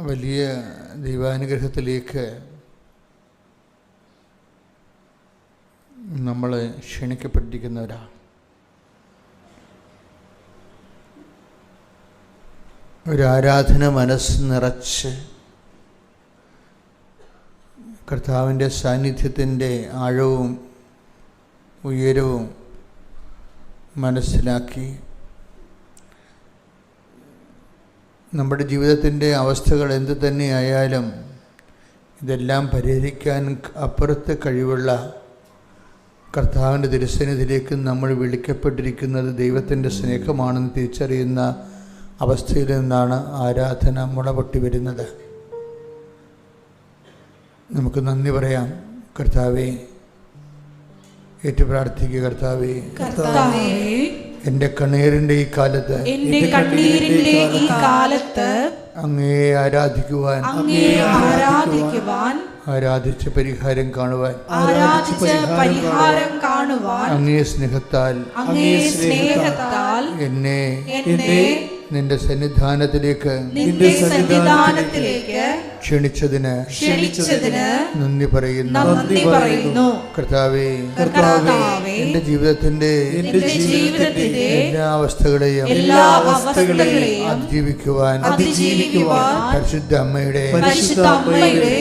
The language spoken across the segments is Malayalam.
വലിയ ദൈവാനുഗ്രഹത്തിലേക്ക് നമ്മൾ ക്ഷണിക്കപ്പെട്ടിരിക്കുന്നവരാണ്. ഒരു ആരാധന മനസ്സ് നിറച്ച് കർത്താവിൻ്റെ സാന്നിധ്യത്തിൻ്റെ ആഴവും ഉയരവും മനസ്സിലാക്കി നമ്മുടെ ജീവിതത്തിൻ്റെ അവസ്ഥകൾ എന്ത് തന്നെയായാലും ഇതെല്ലാം പരിഹരിക്കാൻ അപ്പുറത്ത് കഴിവുള്ള കർത്താവിൻ്റെ തിരുസന്നിധിയിലേക്ക് നമ്മൾ വിളിക്കപ്പെട്ടിരിക്കുന്നത് ദൈവത്തിൻ്റെ സ്നേഹമാണെന്ന് തിരിച്ചറിയുന്ന അവസ്ഥയിൽ നിന്നാണ് ആരാധന മുളപൊട്ടി വരുന്നത്. നമുക്ക് നന്ദി പറയാം. കർത്താവേ, ഏറ്റു പ്രാർത്ഥിക്കുക. കർത്താവേ, എൻ്റെ കണ്ണീരിൻ്റെ ഈ കാലത്ത് അങ്ങേ ആരാധിക്കുവാൻ, ആരാധിച്ച് പരിഹാരം കാണുവാൻ, അങ്ങേ സ്നേഹത്താൽ എന്നെ നിന്റെ സന്നിധാനത്തിലേക്ക് ക്ഷണിച്ചതിന് നന്ദി പറയുന്നു. കർത്താവേ, എന്റെ ജീവിതത്തിന്റെ എല്ലാ അവസ്ഥകളെയും അതിജീവിക്കുവാൻ പരിശുദ്ധ അമ്മയുടെ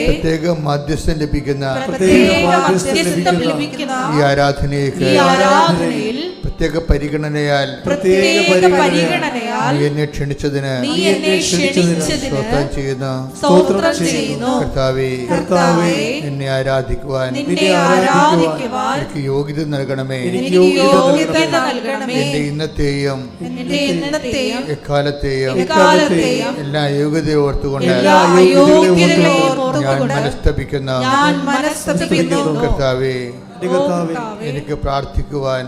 പ്രത്യേക മാധ്യസ്ഥം ലഭിക്കുന്ന ഈ ആരാധനയ്ക്ക് പ്രത്യേക പരിഗണനയാൽ നീ എന്നെ ക്ഷണിച്ചതിന് സ്തോത്രം ചെയ്യുന്നു. കർത്താവേ, എന്നെ ആരാധിക്കുവാൻ എനിക്ക് യോഗ്യത നൽകണമേ. എന്റെ ഇന്നത്തെയും എക്കാലത്തെയും എല്ലാ യോഗ്യതയും ഓർത്തുകൊണ്ട് ഞാൻ മനസ്തപിക്കുന്ന കർത്താവേ, എനിക്ക് പ്രാർത്ഥിക്കുവാൻ,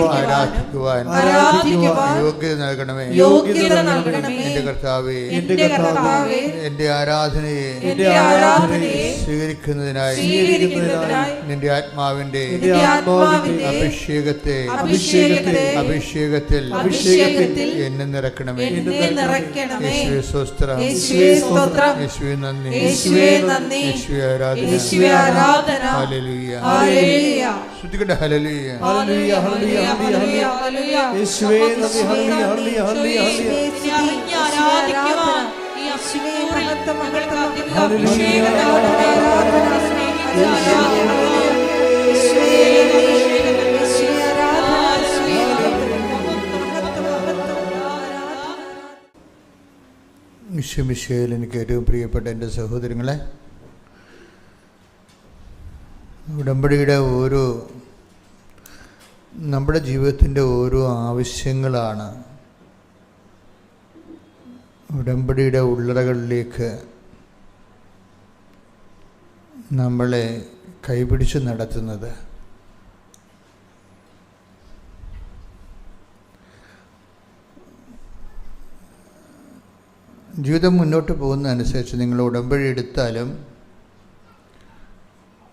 ആരാധിക്കുവാൻ യോഗ്യത നൽകണമേ. എന്റെ കർത്താവേ, എന്റെ ആരാധനയെ സ്വീകരിക്കുന്നതിനായി നിന്റെ ആത്മാവിന്റെ അഭിഷേകത്തിൽ എന്നെ നിറക്കണമേ. യേശുവേ സ്തോത്രം, യേശുവേ നന്ദി, യേശുവേ ആരാധന. ഹല്ലേലൂയ, ശ്രുതികട്ടെ. ഹല്ലേലൂയ, ഹല്ലേലൂയ, ഹല്ലേലൂയ, ഹല്ലേലൂയ. യേശുവേ നന്ദി. ഹല്ലേലൂയ, ഹല്ലേലൂയ, ഹല്ലേലൂയ, ഈശോമിശിഹായിൽ എനിക്ക് ഏറ്റവും പ്രിയപ്പെട്ട എൻ്റെ സഹോദരങ്ങളെ, ഉടമ്പടിയുടെ നമ്മുടെ ജീവിതത്തിൻ്റെ ഓരോ ആവശ്യങ്ങളാണ് ഉടമ്പടിയുടെ ഉള്ളറകളിലേക്ക് നമ്മളെ കൈപിടിച്ച് നടത്തുന്നത്. ജീവിതം മുന്നോട്ട് പോകുന്നതനുസരിച്ച് നിങ്ങൾ ഉടമ്പടി എടുത്താലും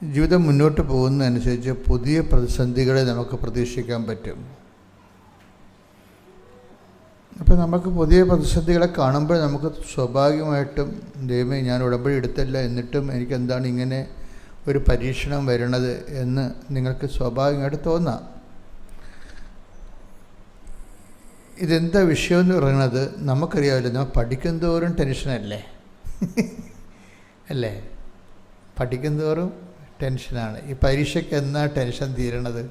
ജീവിതം മുന്നോട്ട് പോകുന്നതനുസരിച്ച് പുതിയ പ്രതിസന്ധികളെ നമുക്ക് പ്രതീക്ഷിക്കാൻ പറ്റും. അപ്പോൾ നമുക്ക് പുതിയ പ്രതിസന്ധികളെ കാണുമ്പോൾ നമുക്ക് സ്വാഭാവികമായിട്ടും ദൈവമേ, ഞാൻ ഉടമ്പടി എടുത്തല്ല, എന്നിട്ടും എനിക്കെന്താണ് ഇങ്ങനെ ഒരു പരീക്ഷണം വരണത് എന്ന് നിങ്ങൾക്ക് സ്വാഭാവികമായിട്ട് തോന്നാം. ഇതെന്താ വിഷയമെന്ന് പറയുന്നത് നമുക്കറിയാമല്ലോ. നമ്മൾ പഠിക്കുന്തോറും ടെൻഷനല്ലേ അല്ലേ? പഠിക്കുന്തോറും ടെൻഷനാണ്. ഈ പരീക്ഷയ്ക്ക് എന്നാ ടെൻഷൻ തീരണത്?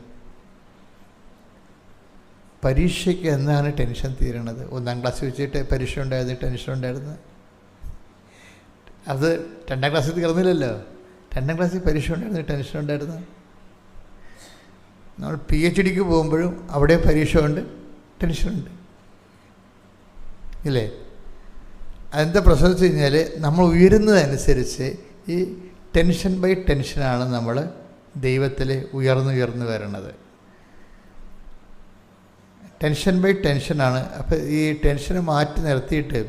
പരീക്ഷയ്ക്ക് എന്നാണ് ടെൻഷൻ തീരണത്? 1ാം ക്ലാസ് വെച്ചിട്ട് പരീക്ഷ ഉണ്ടായിരുന്നു, ടെൻഷൻ ഉണ്ടായിരുന്നു. അത് 2ാം ക്ലാസ്സിൽ തീർന്നില്ലല്ലോ. 2ാം ക്ലാസ്സിൽ പരീക്ഷ ഉണ്ടായിരുന്നു, ടെൻഷൻ ഉണ്ടായിരുന്നു. നമ്മൾ PhDക്ക് പോകുമ്പോഴും അവിടെ പരീക്ഷ ഉണ്ട്, ടെൻഷനുണ്ട് ഇല്ലേ? അതെന്താ പ്രശ്നം വെച്ച് കഴിഞ്ഞാൽ നമ്മൾ ഉയരുന്നതനുസരിച്ച് ഈ ടെൻഷൻ ബൈ ടെൻഷനാണ് നമ്മൾ ദൈവത്തിൽ ഉയർന്നു വരണത്. ടെൻഷൻ ബൈ ടെൻഷനാണ്. അപ്പോൾ ഈ ടെൻഷനെ മാറ്റി നിർത്തിയിട്ട്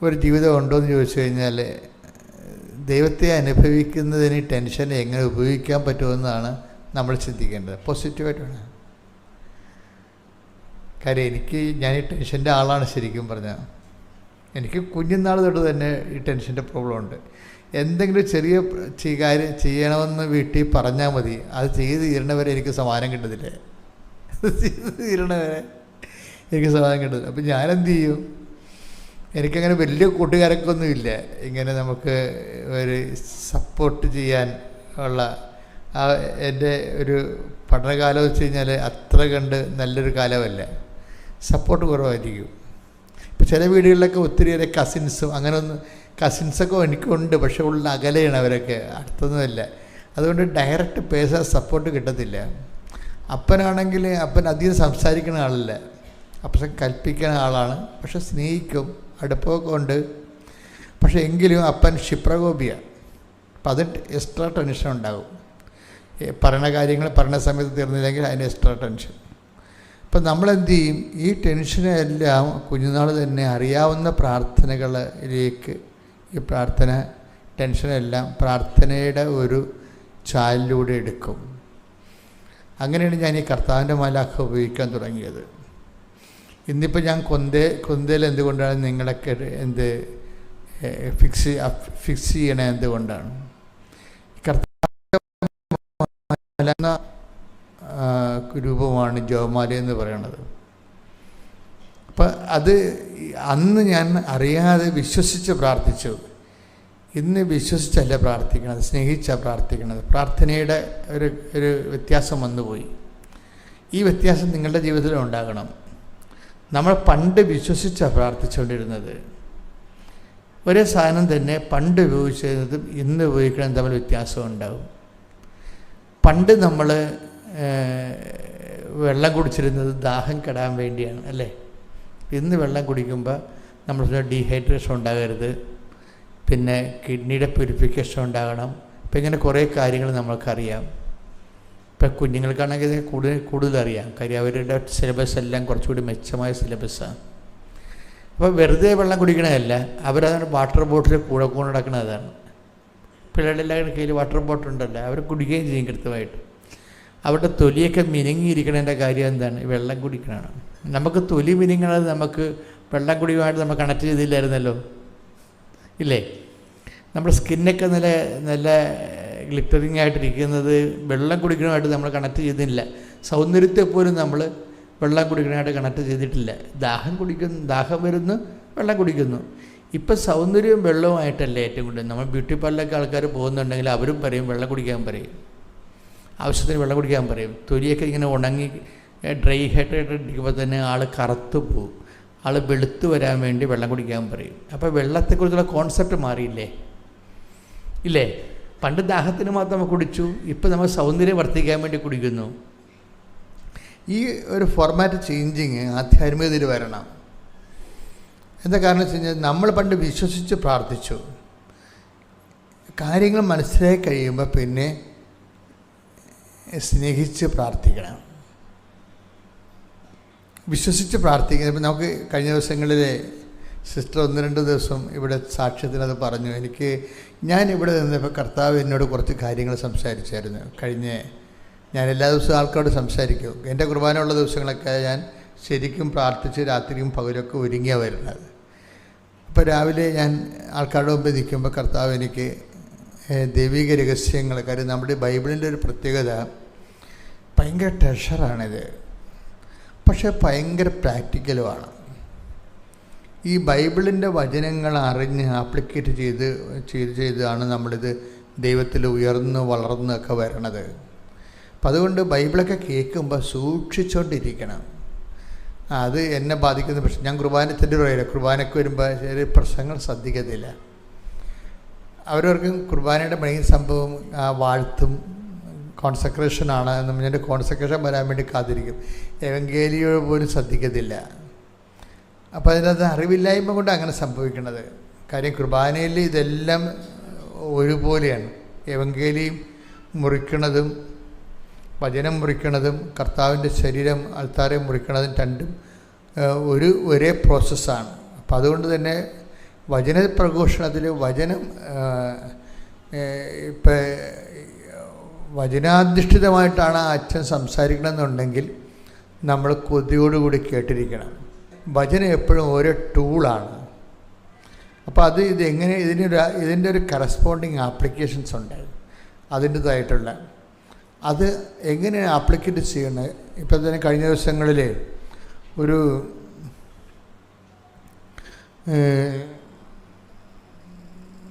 ഒരു ജീവിതം ഉണ്ടോ എന്ന് ചോദിച്ചു കഴിഞ്ഞാൽ ദൈവത്തെ അനുഭവിക്കുന്നതിന് ടെൻഷനെ എങ്ങനെ ഉപയോഗിക്കാൻ പറ്റുമെന്നാണ് നമ്മൾ ചിന്തിക്കേണ്ടത്. പോസിറ്റീവായിട്ട് വേണം. കാര്യം ഞാൻ ഈ ടെൻഷൻ്റെ ആളാണ് ശരിക്കും പറഞ്ഞാൽ. എനിക്ക് കുഞ്ഞുനാൾ തൊട്ട് തന്നെ ഈ ടെൻഷൻ്റെ പ്രോബ്ലം ഉണ്ട്. എന്തെങ്കിലും ചെറിയ കാര്യം ചെയ്യണമെന്ന് വീട്ടിൽ പറഞ്ഞാൽ മതി, അത് ചെയ്ത് തീരണവരെ എനിക്ക് സമാധാനം കിട്ടത്തില്ല. ചെയ്ത് തീരണവരെ എനിക്ക് സമാധാനം കിട്ടത്തില്ല. അപ്പം ഞാനെന്ത് ചെയ്യും? എനിക്കങ്ങനെ വലിയ കൂട്ടുകാരൊക്കെ ഒന്നുമില്ല ഇങ്ങനെ നമുക്ക് ഒരു സപ്പോർട്ട് ചെയ്യാൻ ഉള്ള. എൻ്റെ ഒരു പഠനകാലം വെച്ച് കഴിഞ്ഞാൽ അത്ര കണ്ട് നല്ലൊരു കാലമല്ല, സപ്പോർട്ട് കുറവായിരിക്കും. ഇപ്പോൾ ചില വീടുകളിലൊക്കെ ഒത്തിരിയേറെ കസിൻസും അങ്ങനെ ഒന്ന് കസിൻസൊക്കെ എനിക്കുണ്ട്, പക്ഷേ ഉള്ള അകലെയാണ് അവരൊക്കെ, അടുത്തൊന്നുമല്ല. അതുകൊണ്ട് ഡയറക്റ്റ് പേഴ്സണൽ സപ്പോർട്ട് കിട്ടത്തില്ല. അപ്പനാണെങ്കിൽ അപ്പൻ അധികം സംസാരിക്കുന്ന ആളല്ല, അപ്പൻ കൽപ്പിക്കുന്ന ആളാണ്, പക്ഷെ സ്നേഹിക്കും, അടുപ്പമൊക്കെ ഉണ്ട്. പക്ഷേ എങ്കിലും അപ്പൻ ക്ഷിപ്രകോപിയ. അപ്പം അത് എക്സ്ട്രാ ടെൻഷൻ ഉണ്ടാകും. പറയുന്ന കാര്യങ്ങൾ പറയുന്ന സമയത്ത് തീർന്നില്ലെങ്കിൽ അതിന് എക്സ്ട്രാ ടെൻഷൻ. അപ്പം നമ്മളെന്ത് ചെയ്യും? ഈ ടെൻഷനെല്ലാം കുഞ്ഞുനാൾ തന്നെ അറിയാവുന്ന പ്രാർത്ഥനകളിലേക്ക് ഈ ടെൻഷനെല്ലാം പ്രാർത്ഥനയുടെ ഒരു ചാലിലൂടെ എടുക്കും. അങ്ങനെയാണ് ഞാൻ ഈ കർത്താവിൻ്റെ മാലാഖ ഉപയോഗിക്കാൻ തുടങ്ങിയത്. ഇന്നിപ്പോൾ ഞാൻ കൊന്തയിൽ എന്തുകൊണ്ടാണ് നിങ്ങളൊക്കെ ഫിക്സ് ചെയ്യണേ? എന്തുകൊണ്ടാണ്? കർത്താവിൻ്റെ രൂപമാണ് ജപമാല എന്ന് പറയുന്നത്. അപ്പം അത് അന്ന് ഞാൻ അറിയാതെ വിശ്വസിച്ച് പ്രാർത്ഥിച്ചു. ഇന്ന് വിശ്വസിച്ചല്ല പ്രാർത്ഥിക്കണത്, സ്നേഹിച്ചാണ് പ്രാർത്ഥിക്കണത്. പ്രാർത്ഥനയുടെ ഒരു വ്യത്യാസം വന്നുപോയി. ഈ വ്യത്യാസം നിങ്ങളുടെ ജീവിതത്തിൽ ഉണ്ടാകണം. നമ്മൾ പണ്ട് വിശ്വസിച്ചാണ് പ്രാർത്ഥിച്ചുകൊണ്ടിരുന്നത്. ഒരേ സാധനം തന്നെ പണ്ട് ഉപയോഗിച്ചിരുന്നതും ഇന്ന് ഉപയോഗിക്കുന്നതും തമ്മിൽ വ്യത്യാസം ഉണ്ടാകും. പണ്ട് നമ്മൾ വെള്ളം കുടിച്ചിരുന്നത് ദാഹം കെടാൻ വേണ്ടിയാണ്, അല്ലേ? ഇന്ന് വെള്ളം കുടിക്കുമ്പോൾ നമ്മൾ ഡീഹൈഡ്രേഷൻ ഉണ്ടാകരുത്, പിന്നെ കിഡ്നിയുടെ പ്യൂരിഫിക്കേഷൻ ഉണ്ടാകണം. ഇപ്പം ഇങ്ങനെ കുറേ കാര്യങ്ങൾ നമ്മൾക്കറിയാം. ഇപ്പം കുഞ്ഞുങ്ങൾക്കാണെങ്കിൽ കൂടുതൽ അറിയാം, കാര്യം അവരുടെ സിലബസ് എല്ലാം കുറച്ചുകൂടി മെച്ചമായ സിലബസ്സാണ്. അപ്പോൾ വെറുതെ വെള്ളം കുടിക്കണതല്ല, അവരതാണ് വാട്ടർ ബോട്ടിൽ കൂടെ നടക്കുന്നതാണ്. പിള്ളേരുടെ എല്ലാവരുടെ കയ്യിൽ വാട്ടർ ബോട്ടിൽ ഉണ്ടല്ലോ, അവർ കുടിക്കുകയും ചെയ്യും കൃത്യമായിട്ട്. അവരുടെ തൊലിയൊക്കെ മിനുങ്ങിയിരിക്കണതിൻ്റെ കാര്യം എന്താണ്? വെള്ളം കുടിക്കണതാണ്. നമുക്ക് തൊലി മിനുങ്ങണത് നമുക്ക് വെള്ളം കുടിയുമായിട്ട് നമ്മൾ കണക്ട് ചെയ്തില്ലായിരുന്നല്ലോ, ഇല്ലേ? നമ്മുടെ സ്കിന്നൊക്കെ നല്ല ഗ്ലിറ്ററിങ് ആയിട്ടിരിക്കുന്നത് വെള്ളം കുടിക്കണമായിട്ട് നമ്മൾ കണക്ട് ചെയ്തില്ല. സൗന്ദര്യത്തെ പോലും നമ്മൾ വെള്ളം കുടിക്കണമായിട്ട് കണക്ട് ചെയ്തിട്ടില്ല. ദാഹം വരുന്നു, വെള്ളം കുടിക്കുന്നു. ഇപ്പം സൗന്ദര്യവും വെള്ളവുമായിട്ടല്ലേ ഏറ്റവും കൂടുതൽ. നമ്മൾ ബ്യൂട്ടി പാർലറിലൊക്കെ ആൾക്കാർ പോകുന്നുണ്ടെങ്കിൽ അവരും പറയും വെള്ളം കുടിക്കാൻ പറയും, ആവശ്യത്തിന് വെള്ളം കുടിക്കാൻ പറയും. തൊലിയൊക്കെ ഇങ്ങനെ ഉണങ്ങി ഡ്രൈ ഹൈഡ്രേറ്റഡ് തന്നെ ആൾ കറുത്തു പോകും. ആൾ വെളുത്ത് വരാൻ വേണ്ടി വെള്ളം കുടിക്കാൻ പറയും. അപ്പോൾ വെള്ളത്തെക്കുറിച്ചുള്ള കോൺസെപ്റ്റ് മാറിയില്ലേ, ഇല്ലേ? പണ്ട് ദാഹത്തിന് മാത്രം നമ്മൾ കുടിച്ചു, ഇപ്പം നമ്മൾ സൗന്ദര്യം വർദ്ധിക്കാൻ വേണ്ടി കുടിക്കുന്നു. ഈ ഒരു ഫോർമാറ്റ് ചേഞ്ചിങ് ആധ്യാത്മികതയിൽ വരണം. എന്താ കാരണം വെച്ച് കഴിഞ്ഞാൽ നമ്മൾ പണ്ട് വിശ്വസിച്ച് പ്രാർത്ഥിച്ചു. കാര്യങ്ങൾ മനസ്സിലായി കഴിയുമ്പോൾ പിന്നെ സ്നേഹിച്ച് പ്രാർത്ഥിക്കണം, വിശ്വസിച്ച് പ്രാർത്ഥിക്കണം. ഇപ്പം നമുക്ക് കഴിഞ്ഞ ദിവസങ്ങളിൽ സിസ്റ്റർ 1-2 ദിവസം ഇവിടെ സാക്ഷ്യത്തിനത് പറഞ്ഞു. ഞാൻ ഇവിടെ നിന്നപ്പോൾ കർത്താവ് എന്നോട് കുറച്ച് കാര്യങ്ങൾ സംസാരിച്ചായിരുന്നു. ഞാൻ എല്ലാ ദിവസവും ആൾക്കാരോട് സംസാരിക്കും. എൻ്റെ കുർബാനയുള്ള ദിവസങ്ങളൊക്കെ ഞാൻ ശരിക്കും പ്രാർത്ഥിച്ച് രാത്രിയും പകലൊക്കെ ഒരുങ്ങിയാണ് വരുന്നത്. അപ്പോൾ രാവിലെ ഞാൻ ആൾക്കാരുടെ മുമ്പ് നിൽക്കുമ്പോൾ കർത്താവ് എനിക്ക് ദൈവിക രഹസ്യങ്ങൾ, കാര്യം നമ്മുടെ ബൈബിളിൻ്റെ ഒരു പ്രത്യേകത ഭയങ്കര ട്രഷറാണിത്, പക്ഷേ ഭയങ്കര പ്രാക്ടിക്കലുമാണ്. ഈ ബൈബിളിൻ്റെ വചനങ്ങൾ അറിഞ്ഞ് ആപ്ലിക്കേറ്റ് ചെയ്താണ് നമ്മളിത് ദൈവത്തിൽ ഉയർന്ന് വളർന്നൊക്കെ വരണത്. അപ്പം അതുകൊണ്ട് ബൈബിളൊക്കെ കേൾക്കുമ്പോൾ സൂക്ഷിച്ചുകൊണ്ടിരിക്കണം. അത് എന്നെ ബാധിക്കുന്ന പ്രശ്നം. ഞാൻ കുർബാനത്തിൻ്റെ പറയില്ല, കുർബാനയ്ക്ക് വരുമ്പോൾ ചെറിയ പ്രശ്നങ്ങൾ ശ്രദ്ധിക്കത്തില്ല. അവരവർക്കും കുർബാനയുടെ മെയിൻ സംഭവം ആ വാഴ്ത്തും കോൺസെക്രേഷനാണ് എന്ന് പറഞ്ഞിട്ട് കോൺസെക്രേഷൻ വരാൻ വേണ്ടി കാത്തിരിക്കും. എവങ്കേലിയോ പോലും ശ്രദ്ധിക്കത്തില്ല. അപ്പോൾ അതിനകത്ത് അറിവില്ലായ്മ കൊണ്ട് അങ്ങനെ സംഭവിക്കുന്നത്. കാര്യം കുർബാനയിൽ ഇതെല്ലാം ഒരുപോലെയാണ്. എവങ്കേലിയും മുറിക്കണതും വചനം മുറിക്കണതും കർത്താവിൻ്റെ ശരീരം അൾത്താരെ മുറിക്കണതും രണ്ടും ഒരേ പ്രോസസ്സാണ്. അപ്പം അതുകൊണ്ട് തന്നെ വചന പ്രഘോഷണത്തിൽ ഇപ്പം വചനാധിഷ്ഠിതമായിട്ടാണ് അച്ഛൻ സംസാരിക്കണമെന്നുണ്ടെങ്കിൽ നമ്മൾ കൊതിയോടുകൂടി കേട്ടിരിക്കണം. വചനം എപ്പോഴും ഓരോ ടൂളാണ്. അപ്പോൾ ഇതെങ്ങനെ ഇതിൻ്റെ ഒരു കറസ്പോണ്ടിങ് ആപ്ലിക്കേഷൻസ് ഉണ്ട് അതിൻ്റേതായിട്ടുള്ള. അത് എങ്ങനെയാണ് ആപ്ലിക്കേറ്റ് ചെയ്യണത്? ഇപ്പം തന്നെ കഴിഞ്ഞ ദിവസങ്ങളിൽ ഒരു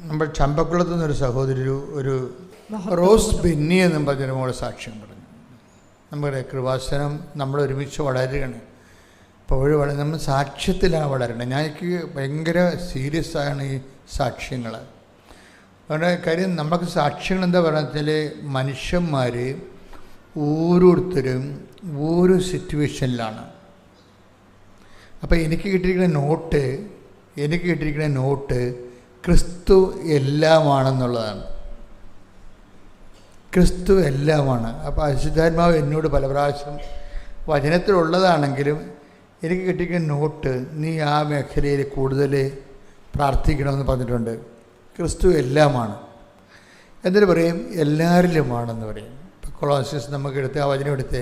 നമ്മൾ ചമ്പക്കുളത്തു നിന്നൊരു സഹോദരി ഒരു റോസ് ബെന്നി എന്നും പറഞ്ഞൊരു മോളെ സാക്ഷ്യം പറഞ്ഞു. നമ്മുടെ കൃപാസനം നമ്മൾ ഒരുമിച്ച് വളരുകയാണ്. അപ്പോൾ നമ്മൾ സാക്ഷ്യത്തിലാണ് വളരണം. എനിക്ക് ഭയങ്കര സീരിയസ് ആണ് ഈ സാക്ഷ്യങ്ങൾ. അതുകൊണ്ട് കാര്യം നമുക്ക് സാക്ഷ്യങ്ങൾ എന്താ പറയുക വെച്ചാൽ മനുഷ്യന്മാർ ഓരോരുത്തരും ഓരോ സിറ്റുവേഷനിലാണ്. അപ്പോൾ എനിക്ക് കിട്ടിയിരിക്കുന്ന നോട്ട് ക്രിസ്തു എല്ലാമാണെന്നുള്ളതാണ്. ക്രിസ്തു എല്ലാമാണ്. അപ്പോൾ അശുദ്ധാത്മാവ് എന്നോട് പല പ്രാവശ്യം വചനത്തിലുള്ളതാണെങ്കിലും എനിക്ക് കിട്ടിയിരിക്കുന്ന നോട്ട്, നീ ആ മേഖലയിൽ കൂടുതൽ പ്രാർത്ഥിക്കണമെന്ന് പറഞ്ഞിട്ടുണ്ട്. ക്രിസ്തു എല്ലാമാണ്. എന്നിട്ട് പറയും എല്ലാവരിലുമാണെന്ന് പറയും. കൊളോസ്യസ് നമുക്ക് എടുത്ത് ആ വചനം എടുത്ത്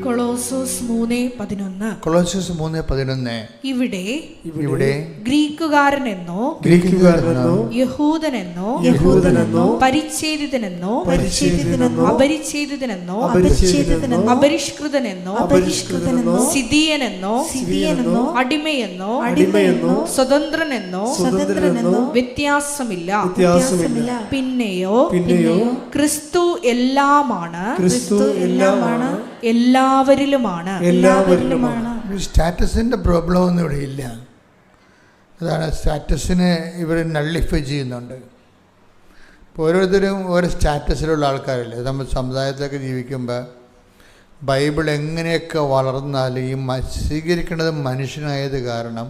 കൊളോസോസ് 3:11 ഇവിടെ ഗ്രീക്കുകാരനെന്നോ യഹൂദനെന്നോ പരിച്ഛേദിതനെന്നോ അപരിച്ഛേദിതനെന്നോ അപരിഷ്കൃതനെന്നോ സിദിയനെന്നോ അടിമയെന്നോ സ്വതന്ത്രനെന്നോ വ്യത്യാസമില്ല. പിന്നെയോ ക്രിസ്തു എല്ലാമാണ്, എല്ലാവരിലുമാണ്. സ്റ്റാറ്റസിൻ്റെ പ്രോബ്ലം ഒന്നും ഇവിടെ ഇല്ല. അതാണ് സ്റ്റാറ്റസിനെ ഇവർ നള്ളിഫൈ ചെയ്യുന്നുണ്ട്. ഇപ്പോൾ ഓരോരുത്തരും ഓരോ സ്റ്റാറ്റസിലുള്ള ആൾക്കാരല്ലേ. നമ്മൾ സമുദായത്തിലൊക്കെ ജീവിക്കുമ്പോൾ ബൈബിൾ എങ്ങനെയൊക്കെ വളർന്നാലും ഈ സ്വീകരിക്കേണ്ടത് മനുഷ്യനായത് കാരണം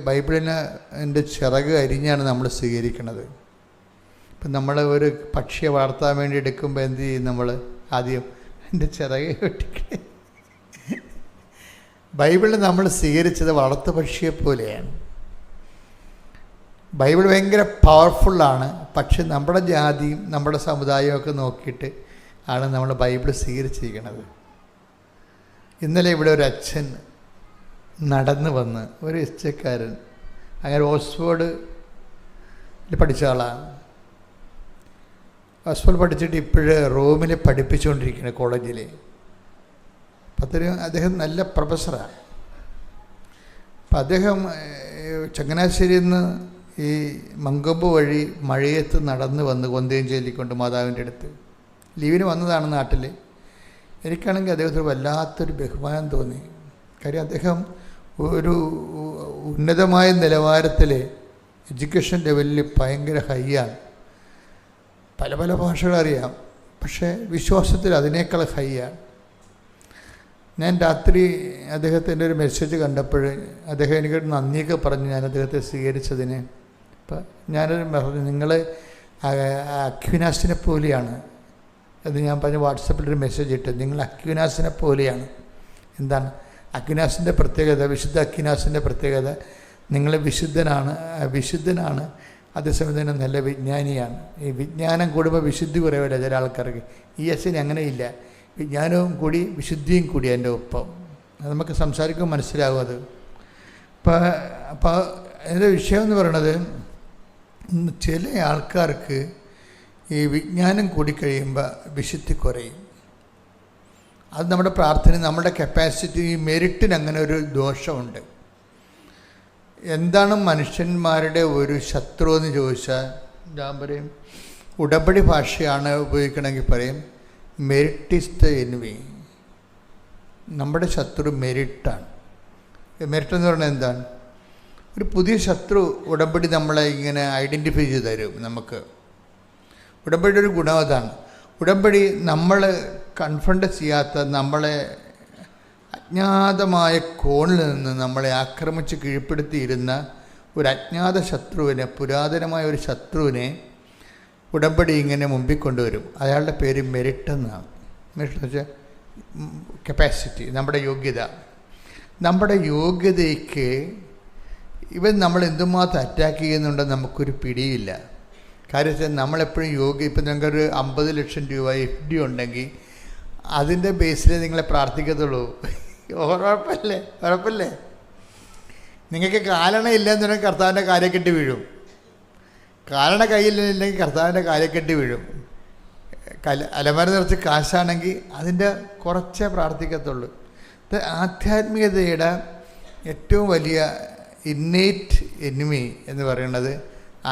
ബൈബിളിനെ എൻ്റെ ചിറക് അരിഞ്ഞാണ് നമ്മൾ സ്വീകരിക്കുന്നത്. ഇപ്പം നമ്മൾ ഒരു പക്ഷിയെ വളർത്താൻ വേണ്ടി എടുക്കുമ്പോൾ എന്ത് ചെയ്യും? നമ്മൾ ആദ്യം എൻ്റെ ചിറകെ വെട്ടിക്കണേ. ബൈബിളിൽ നമ്മൾ സ്വീകരിച്ചത് വളർത്തു പക്ഷിയെ പോലെയാണ്. ബൈബിൾ ഭയങ്കര പവർഫുള്ളാണ്. പക്ഷെ നമ്മുടെ ജാതിയും നമ്മുടെ സമുദായമൊക്കെ നോക്കിയിട്ട് ആണ് നമ്മൾ ബൈബിൾ സ്വീകരിച്ചിരിക്കുന്നത്. ഇന്നലെ ഇവിടെ ഒരു അച്ഛൻ നടന്നു വന്ന്, ഒരു എസ്ചക്കാരൻ, അങ്ങനെ ഓക്സ്ഫോർഡിൽ പഠിച്ച ആളാണ്. ഓക്സ്ഫോർഡ് പഠിച്ചിട്ട് ഇപ്പോഴ് റോമിൽ പഠിപ്പിച്ചുകൊണ്ടിരിക്കുകയാണ് കോളേജിൽ. അദ്ദേഹം നല്ല പ്രൊഫസറാണ്. അപ്പം അദ്ദേഹം ചങ്ങനാശ്ശേരിയിൽ നിന്ന് ഈ മങ്കൊമ്പ് വഴി മഴയത്ത് നടന്ന് വന്ന് കൊന്തയും ചൊല്ലിക്കൊണ്ട് മാതാവിൻ്റെ അടുത്ത് ലീവിന് വന്നതാണ് നാട്ടിൽ. എനിക്കാണെങ്കിൽ അദ്ദേഹത്തിന് വല്ലാത്തൊരു ബഹുമാനം തോന്നി. കാര്യം അദ്ദേഹം ഒരു ഉന്നതമായ നിലവാരത്തിൽ എഡ്യൂക്കേഷൻ ലെവലിൽ ഭയങ്കര ഹൈയാണ്. പല പല ഭാഷകളറിയാം, പക്ഷേ വിശ്വാസത്തിൽ അതിനേക്കാൾ ഹൈയാണ്. ഞാൻ രാത്രി അദ്ദേഹത്തിൻ്റെ ഒരു മെസ്സേജ് കണ്ടപ്പോൾ അദ്ദേഹം എനിക്കൊരു നന്ദിയൊക്കെ പറഞ്ഞു ഞാൻ അദ്ദേഹത്തെ സ്വീകരിച്ചതിന്. അപ്പം ഞാനൊരു പറഞ്ഞു, നിങ്ങൾ അക്വിനാസിനെ പോലെയാണ് അത് ഞാൻ പറഞ്ഞു. വാട്സപ്പിലൊരു മെസ്സേജ് ഇട്ട്, നിങ്ങൾ അക്വിനാസിനെ പോലെയാണ്. എന്താണ് അക്വിനാസിൻ്റെ പ്രത്യേകത? വിശുദ്ധ അക്വിനാസിൻ്റെ പ്രത്യേകത, നിങ്ങൾ വിശുദ്ധനാണ് അതേസമയം തന്നെ നല്ല വിജ്ഞാനിയാണ്. ഈ വിജ്ഞാനം കൂടുമ്പോൾ വിശുദ്ധി കുറവില്ല ചില ആൾക്കാർക്ക്. ഈ അച്ഛന് അങ്ങനെയില്ല, വിജ്ഞാനവും കൂടി വിശുദ്ധിയും കൂടി എൻ്റെ ഒപ്പം. അത് നമുക്ക് സംസാരിക്കുമ്പോൾ മനസ്സിലാകും അത്. അപ്പോൾ എൻ്റെ വിഷയം എന്ന് പറയണത്, ചില ആൾക്കാർക്ക് ഈ വിജ്ഞാനം കൂടിക്കഴിയുമ്പോൾ വിശുദ്ധി കുറയും. അത് നമ്മുടെ പ്രാർത്ഥന, നമ്മുടെ കപ്പാസിറ്റി, ഈ മെറിറ്റിന് അങ്ങനെ ഒരു ദോഷമുണ്ട്. എന്താണ് മനുഷ്യന്മാരുടെ ഒരു ശത്രു എന്ന് ചോദിച്ചാൽ ഞാൻ പറയും, ഉടമ്പടി ഭാഷയാണ് ഉപയോഗിക്കണമെങ്കിൽ പറയും മെറിറ്റ് ഈസ് ദ എനിമി. നമ്മുടെ ശത്രു മെറിറ്റാണ്. മെറിറ്റ് എന്ന് പറഞ്ഞാൽ എന്താണ്? ഒരു പുതിയ ശത്രു ഉടമ്പടി നമ്മളെ ഇങ്ങനെ ഐഡൻറ്റിഫൈ ചെയ്ത് തരും നമുക്ക്. ഉടമ്പടിയുടെ ഒരു ഗുണം അതാണ്. ഉടമ്പടി നമ്മൾ കൺഫ്രണ്ട് ചെയ്യാത്ത, നമ്മളെ അജ്ഞാതമായ കോണിൽ നിന്ന് നമ്മളെ ആക്രമിച്ച് കീഴ്പ്പെടുത്തിയിരുന്ന ഒരു അജ്ഞാത ശത്രുവിനെ, പുരാതനമായ ഒരു ശത്രുവിനെ ഉടമ്പടി ഇങ്ങനെ മുമ്പിൽ കൊണ്ടുവരും. അയാളുടെ പേര് മെറിറ്റ് എന്നാണ്. മെറിറ്റ് എന്ന് വെച്ചാൽ കപ്പാസിറ്റി, നമ്മുടെ യോഗ്യത. നമ്മുടെ യോഗ്യതയ്ക്ക് ഇവൻ നമ്മൾ എന്തുമാത്രം അറ്റാക്ക് ചെയ്യുന്നുണ്ടെന്ന് നമുക്കൊരു പിടിയില്ല. കാര്യം വെച്ചാൽ നമ്മളെപ്പോഴും ഇപ്പം നിങ്ങൾക്കൊരു 50 ലക്ഷം രൂപ FD ഉണ്ടെങ്കിൽ അതിൻ്റെ ബേസിൽ നിങ്ങളെ പ്രാർത്ഥിക്കത്തുള്ളൂ. ഉറപ്പല്ലേ? നിങ്ങൾക്ക് കാലണ ഇല്ലെന്നുണ്ടെങ്കിൽ കർത്താവിൻ്റെ കാലക്കെട്ടി വീഴും. കാലണ കയ്യിലില്ലെങ്കിൽ കർത്താവിൻ്റെ കാലക്കെട്ടി വീഴും. അലമാര നിറച്ച് കാശാണെങ്കിൽ അതിൻ്റെ കുറച്ചേ പ്രാർത്ഥിക്കത്തുള്ളൂ. ഇത് ആധ്യാത്മികതയുടെ ഏറ്റവും വലിയ ഇന്നേറ്റ് എനിമി എന്ന് പറയുന്നത്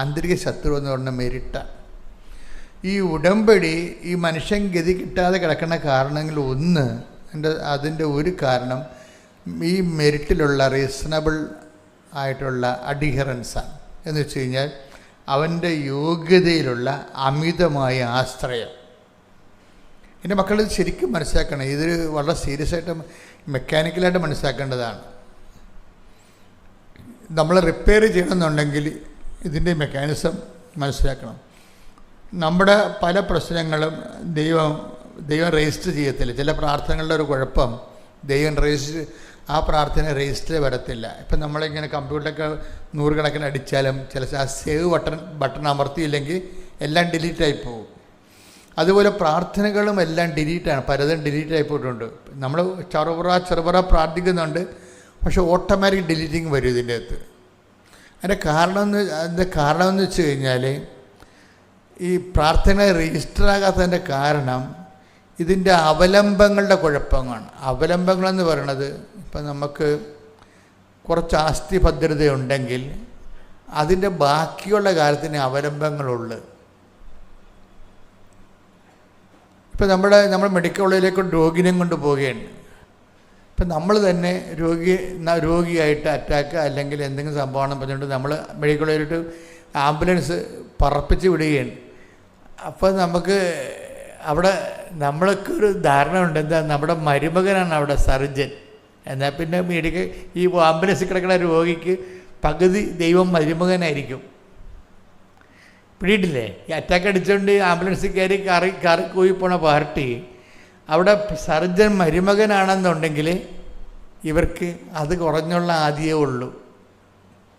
ആന്തരിക ശത്രു എന്ന് പറയുന്ന മെരിട്ടാണ്. ഈ ഉടമ്പടി ഈ മനുഷ്യൻ ഗതി കിട്ടാതെ കിടക്കുന്ന കാരണങ്ങൾ ഒന്ന്, അതിൻ്റെ ഒരു കാരണം ഈ മെരിറ്റിലുള്ള റീസണബിൾ ആയിട്ടുള്ള അഡിഹറൻസാണ്. എന്ന് വെച്ച് കഴിഞ്ഞാൽ അവൻ്റെ യോഗ്യതയിലുള്ള അമിതമായ ആശ്രയം. എൻ്റെ മക്കൾ ശരിക്കും മനസ്സിലാക്കണം. ഇതൊരു വളരെ സീരിയസ് ആയിട്ട് മെക്കാനിക്കലായിട്ട് മനസ്സിലാക്കേണ്ടതാണ്. നമ്മൾ റിപ്പയർ ചെയ്യണമെന്നുണ്ടെങ്കിൽ ഇതിൻ്റെ മെക്കാനിസം മനസ്സിലാക്കണം. നമ്മുടെ പല പ്രശ്നങ്ങളും ദൈവം രജിസ്റ്റർ ചെയ്യത്തില്ല. ചില പ്രാർത്ഥനകളുടെ ഒരു കുഴപ്പം, ദൈവം ആ പ്രാർത്ഥന രജിസ്റ്റർ വരത്തില്ല. ഇപ്പം നമ്മളിങ്ങനെ കമ്പ്യൂട്ടറൊക്കെ 100 കണക്കിന് അടിച്ചാലും ചില ആ സേവ് ബട്ടൺ അമർത്തിയില്ലെങ്കിൽ എല്ലാം ഡിലീറ്റായി പോകും. അതുപോലെ പ്രാർത്ഥനകളും എല്ലാം ഡിലീറ്റാണ്, പലതും ഡിലീറ്റായി പോയിട്ടുണ്ട്. നമ്മൾ ചെറുപുറ പ്രാർത്ഥിക്കുന്നുണ്ട്, പക്ഷെ ഓട്ടോമാറ്റിക് ഡിലീറ്റിങ് വരും ഇതിൻ്റെ അകത്ത്. അതിൻ്റെ കാരണമെന്ന് വെച്ച് കഴിഞ്ഞാൽ ഈ പ്രാർത്ഥന രജിസ്റ്റർ ആകാത്തതിൻ്റെ കാരണം ഇതിൻ്റെ അവലംബങ്ങളുടെ കുഴപ്പമാണ്. അവലംബങ്ങളെന്ന് പറയണത്, ഇപ്പം നമുക്ക് കുറച്ച് ആസ്തി ഭദ്രതയുണ്ടെങ്കിൽ അതിൻ്റെ ബാക്കിയുള്ള കാര്യത്തിന് അവലംബങ്ങളുള്ളു. ഇപ്പം നമ്മൾ മെഡിക്കൽ കോളേജിലേക്ക് രോഗിനെയും കൊണ്ട് പോവുകയാണ്. ഇപ്പം നമ്മൾ തന്നെ രോഗിയായിട്ട് അറ്റാക്ക് അല്ലെങ്കിൽ എന്തെങ്കിലും സംഭവമാണെന്ന് പറഞ്ഞുകൊണ്ട് നമ്മൾ മെഡിക്കൽ കോളേജിലോട്ട് ആംബുലൻസ് പറപ്പിച്ച് വിടുകയാണ്. അപ്പോൾ നമുക്ക് അവിടെ നമ്മൾക്കൊരു ധാരണ ഉണ്ട്, എന്താ നമ്മുടെ മരുമകനാണ് അവിടെ സർജൻ. എന്നാൽ പിന്നെ ഈ ആംബുലൻസിൽ കിടക്കുന്ന രോഗിക്ക് പകുതി ദൈവം മരുമകനായിരിക്കും. പിടിയിട്ടില്ലേ? ഈ അറ്റാക്ക് അടിച്ചുകൊണ്ട് ആംബുലൻസിൽ കയറി കൂയി പോണ പാർട്ടി അവിടെ സർജൻ മരുമകനാണെന്നുണ്ടെങ്കിൽ ഇവർക്ക് അത് കുറഞ്ഞുള്ള ആദ്യമേ ഉള്ളൂ.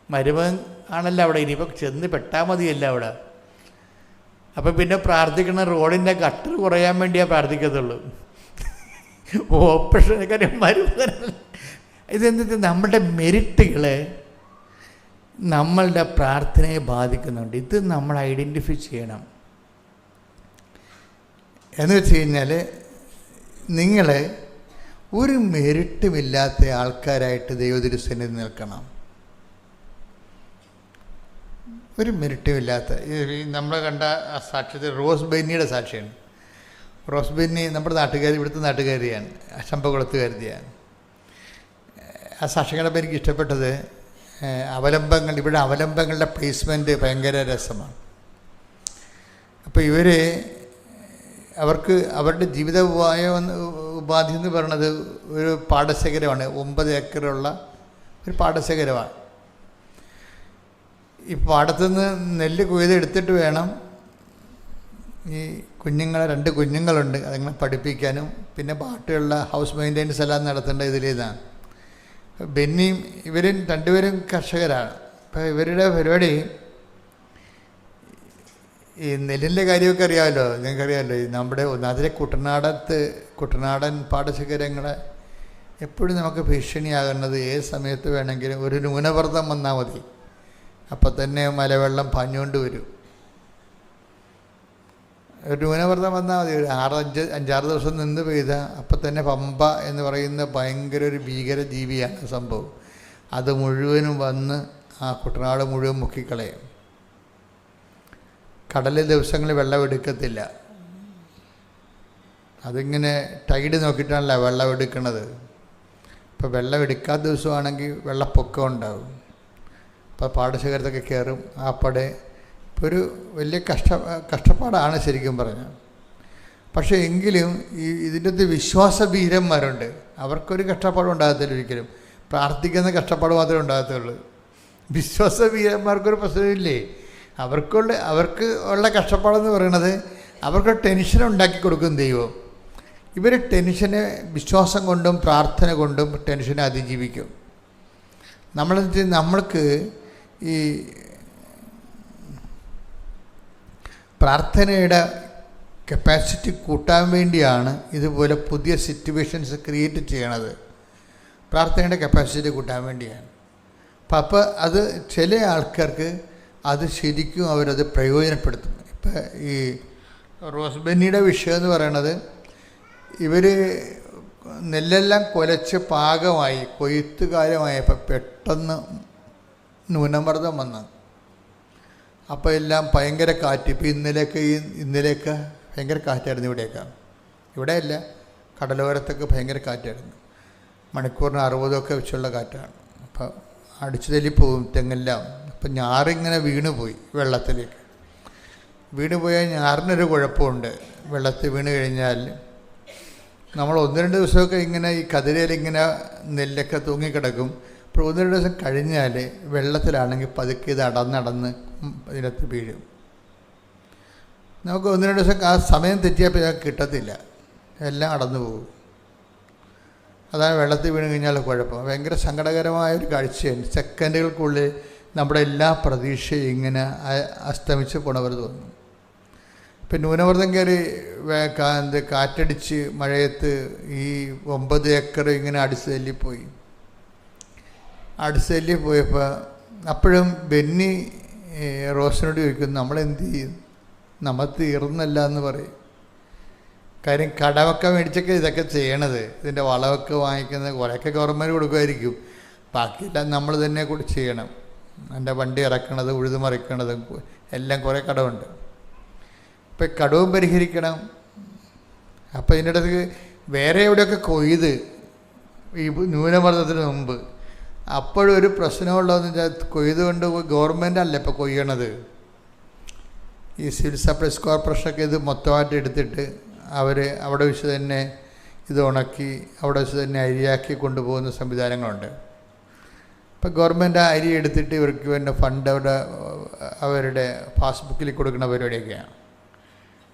മരുമകൻ ആണല്ലോ അവിടെ, ഇനിയിപ്പോൾ ചെന്ന് പെട്ടാൽ മതിയല്ല അവിടെ. അപ്പം പിന്നെ പ്രാർത്ഥിക്കുന്ന റോഡിൻ്റെ ഗട്ടർ കുറയാൻ വേണ്ടിയാണ് പ്രാർത്ഥിക്കത്തുള്ളൂ. ഓപ്പറേഷൻ മരുമകനല്ല. ഇതെന്ത് നമ്മുടെ മെരിറ്റുകൾ നമ്മളുടെ പ്രാർത്ഥനയെ ബാധിക്കുന്നുണ്ട്. ഇത് നമ്മൾ ഐഡൻറ്റിഫൈ ചെയ്യണം. എന്ന് വെച്ച് കഴിഞ്ഞാൽ നിങ്ങൾ ഒരു മെരിറ്റുമില്ലാത്ത ആൾക്കാരായിട്ട് ദൈവതിരുസന്നിധി നിൽക്കണം. ഒരു മെരിറ്റുമില്ലാത്ത നമ്മൾ കണ്ട ആ സാക്ഷ്യത്തിൽ റോസ് ബെന്നിയുടെ സാക്ഷിയാണ്. റോസ് ബെന്നി നമ്മുടെ ഇവിടുത്തെ നാട്ടുകാരിയാണ്, ശമ്പകുളത്തുകാരിയാണ്. ആ സാക്ഷ്യങ്ങളപ്പോൾ എനിക്ക് ഇഷ്ടപ്പെട്ടത് ഇവിടെ അവലംബങ്ങളുടെ പ്ലേസ്മെൻറ്റ് ഭയങ്കര രസമാണ്. അപ്പോൾ അവർക്ക് അവരുടെ ജീവിത ഉപാധി എന്ന് പറയുന്നത് ഒരു പാടശേഖരമാണ്. 9 ഏക്കറുള്ള ഒരു പാടശേഖരമാണ്. ഈ പാടത്തുനിന്ന് നെല്ല് കൊയ്തെടുത്തിട്ട് വേണം ഈ 2 കുഞ്ഞുങ്ങളുണ്ട്, അതങ്ങനെ പഠിപ്പിക്കാനും പിന്നെ ബാക്കിയുള്ള ഹൗസ് മെയിൻ്റെനൻസ് എല്ലാം നടത്തേണ്ട ഇതിലേതാണ്. ബെന്നിയും ഇവരും 2 പേരും കർഷകരാണ്. അപ്പോൾ ഇവരുടെ പരിപാടി ഈ നെല്ലിൻ്റെ കാര്യമൊക്കെ അറിയാമല്ലോ, നിങ്ങൾക്കറിയാമല്ലോ. നമ്മുടെ അതിലെ കുട്ടനാടൻ പാടശേഖരങ്ങളെ എപ്പോഴും നമുക്ക് ഭീഷണിയാകുന്നത് ഏത് സമയത്ത് വേണമെങ്കിലും ഒരു ന്യൂനമർദ്ദം വന്നാൽ മതി, അപ്പം തന്നെ മലവെള്ളം പാഞ്ഞുകൊണ്ട് വരും. ഒരു ന്യൂനമർദ്ദം വന്നാൽ മതി, ഒരു 5-6 ദിവസം നിന്ന് പെയ്താൽ അപ്പം തന്നെ പമ്പ എന്ന് പറയുന്ന ഭയങ്കര ഒരു ഭീകര ജീവിയാണ് സംഭവം. അത് മുഴുവനും വന്ന് ആ കുട്ടനാട് മുഴുവൻ മുക്കിക്കളയും. കടലിൽ ദിവസങ്ങളിൽ വെള്ളം എടുക്കത്തില്ല. അതിങ്ങനെ ടൈഡ് നോക്കിയിട്ടാണല്ലോ വെള്ളം എടുക്കുന്നത്. ഇപ്പോൾ വെള്ളം എടുക്കാത്ത ദിവസമാണെങ്കിൽ വെള്ളപ്പൊക്കം ഉണ്ടാകും. അപ്പോൾ പാടശേഖരത്തൊക്കെ കയറും. ആപ്പടെ ഒരു വലിയ കഷ്ടപ്പാടാണ് ശരിക്കും പറഞ്ഞാൽ. പക്ഷേ എങ്കിലും ഇതിൻ്റെ അകത്ത് വിശ്വാസവീരന്മാരുണ്ട്. അവർക്കൊരു കഷ്ടപ്പാടും ഉണ്ടാകത്തില്ല ഒരിക്കലും. പ്രാർത്ഥിക്കുന്ന കഷ്ടപ്പാട് മാത്രമേ ഉണ്ടാകത്തുള്ളൂ. വിശ്വാസവീരന്മാർക്കൊരു പ്രശ്നമില്ലേ. അവർക്ക് ഉള്ള കഷ്ടപ്പാടെന്ന് പറയുന്നത് അവർക്ക് ടെൻഷൻ ഉണ്ടാക്കി കൊടുക്കും ദൈവം. ഇവർ ടെൻഷനെ വിശ്വാസം കൊണ്ടും പ്രാർത്ഥന കൊണ്ടും ടെൻഷനെ അതിജീവിക്കും. നമ്മൾക്ക് ഈ പ്രാർത്ഥനയുടെ കപ്പാസിറ്റി കൂട്ടാൻ വേണ്ടിയാണ് ഇതുപോലെ പുതിയ സിറ്റുവേഷൻസ് ക്രിയേറ്റ് ചെയ്യണത്. പ്രാർത്ഥനയുടെ കപ്പാസിറ്റി കൂട്ടാൻ വേണ്ടിയാണ്. അപ്പോൾ അത് ചില ആൾക്കാർക്ക് അത് ശരിക്കും അവരത് പ്രയോജനപ്പെടുത്തും. ഇപ്പം ഈ റോസ്ബെന്നിയുടെ വിഷയം എന്ന് പറയണത്, ഇവർ നെല്ലെല്ലാം കുലച്ച് പാകമായി കൊയ്ത്ത് കാലമായപ്പോൾ പെട്ടെന്ന് ന്യൂനമർദ്ദം വന്നു. അപ്പോൾ എല്ലാം ഭയങ്കര കാറ്റ്. ഇപ്പോൾ ഇന്നലെയൊക്കെ ഭയങ്കര കാറ്റായിരുന്നു ഇവിടെയല്ല, കടലോരത്തൊക്കെ ഭയങ്കര കാറ്റായിരുന്നു. മണിക്കൂറിന് 60 വെച്ചുള്ള കാറ്റാണ്. അപ്പോൾ അടിച്ചു തല്ലിപ്പോവും തെങ്ങെല്ലാം. അപ്പം ഞാറിങ്ങനെ വീണുപോയി, വെള്ളത്തിലേക്ക് വീണുപോയാൽ ഞാറിനൊരു കുഴപ്പമുണ്ട്. വെള്ളത്തിൽ വീണ് കഴിഞ്ഞാൽ നമ്മൾ 1-2 ദിവസമൊക്കെ ഇങ്ങനെ ഈ കതിരയിലിങ്ങനെ നെല്ലൊക്കെ തൂങ്ങിക്കിടക്കും. അപ്പോൾ 1-2 ദിവസം കഴിഞ്ഞാൽ വെള്ളത്തിലാണെങ്കിൽ പതുക്കെ ഇത് അടന്നടന്ന് ഇതിനകത്ത് വീഴും. നമുക്ക് 1-2 ദിവസം ആ സമയം തെറ്റിയപ്പോൾ ഞങ്ങൾക്ക് കിട്ടത്തില്ല, എല്ലാം അടന്നു പോകും. അതാണ് വെള്ളത്തിൽ വീണ് കഴിഞ്ഞാൽ കുഴപ്പം. ഭയങ്കര സങ്കടകരമായൊരു കാഴ്ചയാണ്. സെക്കൻഡുകൾക്കുള്ളിൽ നമ്മുടെ എല്ലാ പ്രതീക്ഷയും ഇങ്ങനെ അസ്തമിച്ച് പോണവർ തോന്നും. ഇപ്പം ന്യൂനമർദ്ദം കയറി കാറ്റടിച്ച് മഴയത്ത് ഈ 9 ഏക്കർ ഇങ്ങനെ അടിച്ചു തല്ലിപ്പോയപ്പോൾ അപ്പോഴും ബെന്നി റോസിനോട് ചോദിക്കുന്നു, നമ്മളെന്ത് ചെയ്യും, നമ്മൾ തീർന്നല്ല എന്ന് പറയും. കാര്യം കടമൊക്കെ മേടിച്ചൊക്കെ ഇതൊക്കെ ചെയ്യണത്, ഇതിൻ്റെ വളമൊക്കെ വാങ്ങിക്കുന്നത് കുറേയൊക്കെ ഗവൺമെൻറ് കൊടുക്കുമായിരിക്കും, ബാക്കിയെല്ലാം നമ്മൾ തന്നെ കൂടി ചെയ്യണം. എൻ്റെ വണ്ടി ഇറക്കണത് ഉഴുതുമറിക്കണതും എല്ലാം കുറേ കടമുണ്ട്. ഇപ്പം കടവും പരിഹരിക്കണം. അപ്പോൾ ഇതിൻ്റെ ഇടയ്ക്ക് വേറെ എവിടെയൊക്കെ കൊയ്ത് ഈ ന്യൂനമർദ്ദത്തിന് മുമ്പ് അപ്പോഴൊരു പ്രശ്നമുള്ളതെന്ന് വെച്ചാൽ കൊയ്ത് കൊണ്ട് ഗവൺമെൻറ് അല്ല ഇപ്പോൾ കൊയ്യണത്. ഈ സിവിൽ സപ്ലൈസ് കോർപ്പറേഷനൊക്കെ ഇത് മൊത്തമായിട്ട് എടുത്തിട്ട് അവർ അവിടെ വെച്ച് തന്നെ ഇത് ഉണക്കി അവിടെ വെച്ച് തന്നെ അരിയാക്കി കൊണ്ടുപോകുന്ന സംവിധാനങ്ങളുണ്ട്. ഇപ്പം ഗവൺമെൻറ് അരി എടുത്തിട്ട് ഇവർക്ക് വേണ്ട ഫണ്ട് അവരുടെ പാസ്ബുക്കിൽ കൊടുക്കുന്ന പരിപാടിയൊക്കെയാണ്.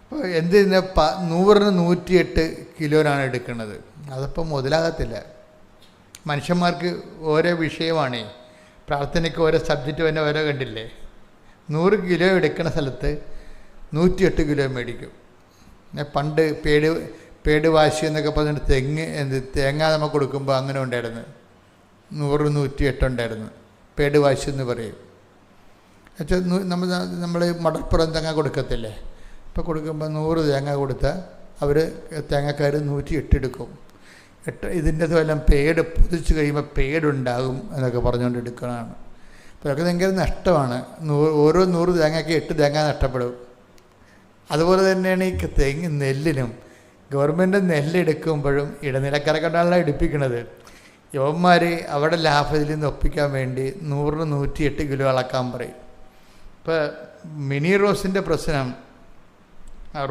അപ്പോൾ എന്തിന് 100-108 കിലോനാണ് എടുക്കുന്നത്. അതിപ്പോൾ മുതലാകത്തില്ല. മനുഷ്യന്മാർക്ക് ഓരോ വിഷയമാണ്. പ്രാർത്ഥനയ്ക്ക് ഓരോ സബ്ജക്റ്റ് തന്നെ ഓരോ കണ്ടില്ലേ. 100 കിലോ എടുക്കുന്ന സ്ഥലത്ത് 108 കിലോ മേടിക്കും. പണ്ട് പേട് വാശി എന്നൊക്കെ പറഞ്ഞിട്ട് തേങ്ങ നമുക്ക് കൊടുക്കുമ്പോൾ അങ്ങനെ ഉണ്ടായിരുന്നു. 100-108 ഉണ്ടായിരുന്നു. പേട് വാശി എന്ന് പറയും. എന്നുവെച്ചാൽ നമ്മൾ മടപ്പുറം തേങ്ങ കൊടുക്കത്തില്ലേ, ഇപ്പോൾ കൊടുക്കുമ്പോൾ 100 തേങ്ങ കൊടുത്താൽ അവർ തേങ്ങക്കാർ 108 എടുക്കും. ഇതിൻ്റെത് വല്ലതും പേട് പൊതിച്ച് കഴിയുമ്പോൾ പേടുണ്ടാകും എന്നൊക്കെ പറഞ്ഞുകൊണ്ട് എടുക്കണതാണ്. അപ്പോൾ അതൊക്കെ ഭയങ്കര നഷ്ടമാണ്. ഓരോ 100 തേങ്ങയ്ക്ക് 8 തേങ്ങ നഷ്ടപ്പെടും. അതുപോലെ തന്നെയാണ് ഈ നെല്ലിനും. ഗവൺമെൻറ് നെല്ലെടുക്കുമ്പോഴും ഇടനിലക്കാരെക്കൊണ്ടാണല്ലോ എടുപ്പിക്കുന്നത്. യവന്മാർ അവിടെ ലാഭത്തിൽ നിന്ന് ഒപ്പിക്കാൻ വേണ്ടി 100-108 കിലോ അളക്കാൻ പറയും. ഇപ്പോൾ മിനി റോസിൻ്റെ പ്രശ്നം,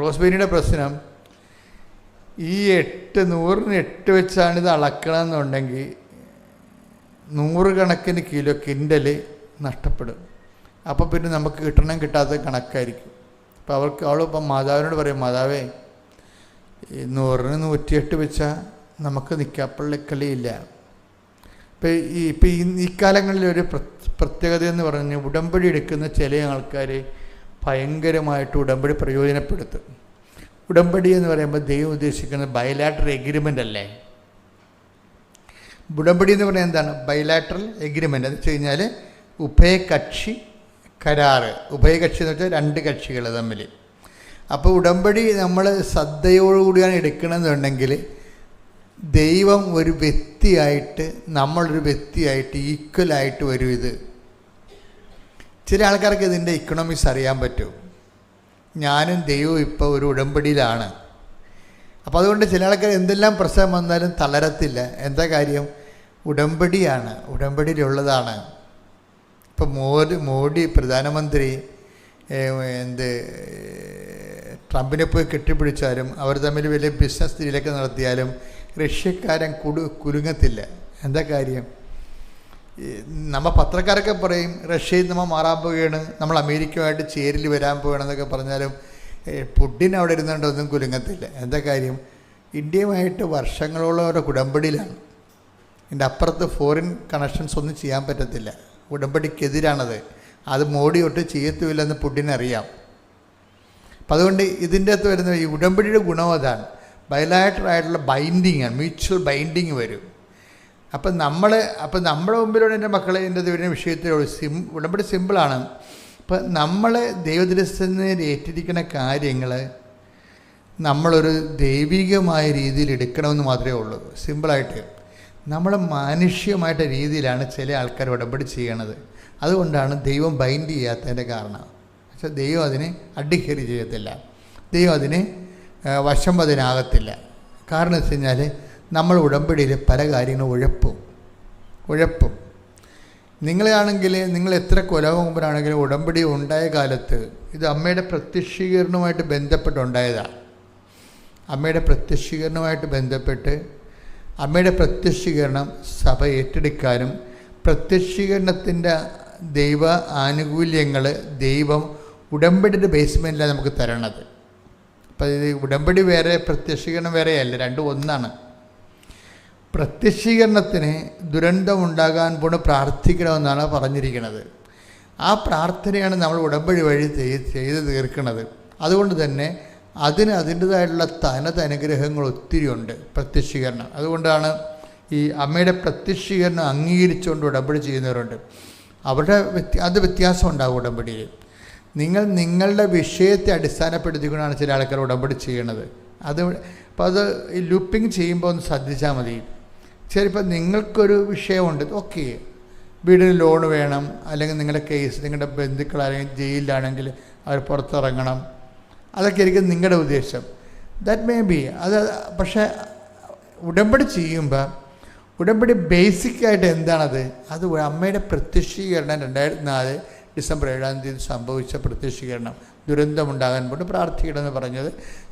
റോസ്ബെരിയുടെ പ്രശ്നം, ഈ 100-8 വെച്ചാണ് ഇത് അളക്കണമെന്നുണ്ടെങ്കിൽ 100 കണക്കിന് കിലോ കിൻഡൽ നഷ്ടപ്പെടും. അപ്പോൾ പിന്നെ നമുക്ക് കിട്ടാത്ത കണക്കായിരിക്കും. അപ്പോൾ അവളിപ്പം മാതാവിനോട് പറയും, മാതാവേ 100-108 വെച്ചാൽ നമുക്ക് നിൽക്കാപ്പള്ളിക്കളിയില്ല. ഇപ്പം ഈ കാലങ്ങളിലൊരു പ്രത്യേകത എന്ന് പറഞ്ഞ് ഉടമ്പടി എടുക്കുന്ന ചില ആൾക്കാർ ഭയങ്കരമായിട്ട് ഉടമ്പടി പ്രയോജനപ്പെടുത്തും. ഉടമ്പടി എന്ന് പറയുമ്പോൾ ദൈവം ഉദ്ദേശിക്കുന്നത് ബൈലാറ്ററൽ എഗ്രിമെൻ്റ് അല്ലേ. ഉടമ്പടി എന്ന് പറയുന്നത് എന്താണ്? ബൈലാറ്ററൽ എഗ്രിമെൻ്റ് എന്ന് വെച്ച് കഴിഞ്ഞാൽ ഉഭയകക്ഷി കരാറ്. ഉഭയകക്ഷി എന്ന് വെച്ചാൽ 2 കക്ഷികൾ തമ്മിൽ. അപ്പോൾ ഉടമ്പടി നമ്മൾ ശ്രദ്ധയോടുകൂടിയാണ് എടുക്കണമെന്നുണ്ടെങ്കിൽ ദൈവം ഒരു വ്യക്തിയായിട്ട് നമ്മളൊരു വ്യക്തിയായിട്ട് ഈക്വലായിട്ട് വരും. ഇത് ചില ആൾക്കാർക്ക് ഇതിൻ്റെ ഇക്കണോമിക്സ് അറിയാൻ പറ്റും. ഞാനും ദൈവവും ഇപ്പോൾ ഒരു ഉടമ്പടിയിലാണ്. അപ്പോൾ അതുകൊണ്ട് ചില ആൾക്കാർ എന്തെല്ലാം പ്രശ്നം വന്നാലും തളരത്തില്ല. എന്താ കാര്യം? ഉടമ്പടിയാണ്, ഉടമ്പടിയിലുള്ളതാണ്. ഇപ്പം മോഡി പ്രധാനമന്ത്രി ട്രംപിനെ പോയി കെട്ടിപ്പിടിച്ചാലും അവർ തമ്മിൽ വലിയ ബിസിനസ് ഡീലൊക്കെ നടത്തിയാലും റഷ്യക്കാരൻ കുലുങ്ങത്തില്ല. എന്താ കാര്യം? നമ്മൾ പത്രക്കാരൊക്കെ പറയും റഷ്യയിൽ നമ്മൾ മാറാൻ പോവുകയാണ്, നമ്മൾ അമേരിക്കയുമായിട്ട് ചേരിൽ വരാൻ പോവുകയാണെന്നൊക്കെ പറഞ്ഞാലും പുടിൻ അവിടെ ഇരുന്നുകൊണ്ട് ഒന്നും കുലുങ്ങത്തില്ല. എന്താ കാര്യം? ഇന്ത്യയുമായിട്ട് വർഷങ്ങളോളം അവരുടെ ഉടമ്പടിയിലാണ്. ഇതിൻ്റെ അപ്പുറത്ത് ഫോറിൻ കണക്ഷൻസ് ഒന്നും ചെയ്യാൻ പറ്റത്തില്ല. ഉടമ്പടിക്കെതിരാണത്. അത് മോഡി ഒട്ട് ചെയ്യത്തുമില്ലെന്ന് പുടിനറിയാം. അപ്പം അതുകൊണ്ട് ഇതിൻ്റെ അകത്ത് വരുന്ന ഈ ഉടമ്പടിയുടെ ഗുണം അതാണ്. ബൈലാറ്ററൽ ആയിട്ടുള്ള ബൈൻഡിങ് ആണ്, മ്യൂച്വൽ ബൈൻഡിങ് വരും. അപ്പം നമ്മുടെ മുമ്പിലൂടെ എൻ്റെ മക്കളെ എൻ്റെ ദൈവത്തിൻ്റെ വിഷയത്തിൽ ഉടമ്പടി സിമ്പിളാണ്. അപ്പം നമ്മൾ ദൈവദൃശ്യത്തിൽ ഏറ്റിരിക്കുന്ന കാര്യങ്ങൾ നമ്മളൊരു ദൈവികമായ രീതിയിൽ എടുക്കണമെന്ന് മാത്രമേ ഉള്ളൂ. സിമ്പിളായിട്ട് നമ്മൾ മാനുഷ്യമായിട്ട് രീതിയിലാണ് ചില ആൾക്കാർ ഉടമ്പടി ചെയ്യണത്. അതുകൊണ്ടാണ് ദൈവം ബൈൻഡ് ചെയ്യാത്തതിൻ്റെ കാരണം. പക്ഷേ ദൈവം അതിനെ അഡ്ഹിയർ ചെയ്യത്തില്ല, ദൈവം അതിന് വശംവദനാകത്തില്ല. കാരണം വെച്ച് കഴിഞ്ഞാൽ നമ്മൾ ഉടമ്പടിയിൽ പല കാര്യങ്ങളും ഉഴപ്പും. നിങ്ങളാണെങ്കിൽ നിങ്ങൾ എത്ര കൊല്ലം മുമ്പാണെങ്കിലും ഉടമ്പടി ഉണ്ടായ കാലത്ത് ഇത് അമ്മയുടെ പ്രത്യക്ഷീകരണവുമായിട്ട് ബന്ധപ്പെട്ടുണ്ടായതാണ്. അമ്മയുടെ പ്രത്യക്ഷീകരണവുമായിട്ട് ബന്ധപ്പെട്ട് അമ്മയുടെ പ്രത്യക്ഷീകരണം സഭ ഏറ്റെടുക്കാനും പ്രത്യക്ഷീകരണത്തിൻ്റെ ദൈവ ആനുകൂല്യങ്ങൾ ദൈവം ഉടമ്പടിയുടെ ബേസ്മെൻറ്റിലാണ് നമുക്ക് തരണത്. അപ്പം ഇത് ഉടമ്പടി വേറെ പ്രത്യക്ഷീകരണം വേറെയല്ല, രണ്ടും ഒന്നാണ്. പ്രത്യക്ഷീകരണത്തിന് ദുരന്തമുണ്ടാകാൻ പോണ് പ്രാർത്ഥിക്കണമെന്നാണ് പറഞ്ഞിരിക്കുന്നത്. ആ പ്രാർത്ഥനയാണ് നമ്മൾ ഉടമ്പടി വഴി ചെയ്ത് തീർക്കുന്നത്. അതുകൊണ്ട് തന്നെ അതിന് അതിൻ്റേതായിട്ടുള്ള തനത് അനുഗ്രഹങ്ങൾ ഒത്തിരി ഉണ്ട് പ്രത്യക്ഷീകരണം. അതുകൊണ്ടാണ് ഈ അമ്മയുടെ പ്രത്യക്ഷീകരണം അംഗീകരിച്ചുകൊണ്ട് ഉടമ്പടി ചെയ്യുന്നവരുണ്ട്. അവരുടെ അത് വ്യത്യാസം ഉണ്ടാകും ഉടമ്പടിയിൽ. നിങ്ങളുടെ വിഷയത്തെ അടിസ്ഥാനപ്പെടുത്തിക്കൊണ്ടാണ് ചില ആൾക്കാർ ഉടമ്പടി ചെയ്യണത്. അപ്പോൾ അത് ഈ ലൂപ്പിംഗ് ചെയ്യുമ്പോൾ ഒന്ന് ശ്രദ്ധിച്ചാൽ മതി. ചിലപ്പോൾ നിങ്ങൾക്കൊരു വിഷയമുണ്ട്, ഓക്കെ, വീടിന് ലോൺ വേണം, അല്ലെങ്കിൽ നിങ്ങളുടെ കേസ് നിങ്ങളുടെ ബന്ധുക്കളാണെങ്കിൽ ജയിലിലാണെങ്കിൽ അവർ പുറത്തിറങ്ങണം, അതൊക്കെ ആയിരിക്കും നിങ്ങളുടെ ഉദ്ദേശം. ദാറ്റ് മേ ബി അത്. പക്ഷേ ഉടമ്പടി ചെയ്യുമ്പോൾ ഉടമ്പടി ബേസിക്കായിട്ട് എന്താണത്? അത് അമ്മയുടെ പ്രത്യക്ഷീകരണം 2004 ഡിസംബർ 7 സംഭവിച്ച പ്രത്യക്ഷീകരണം. ദുരന്തമുണ്ടാകാൻ കൊണ്ട് പ്രാർത്ഥിക്കണമെന്ന് പറഞ്ഞത്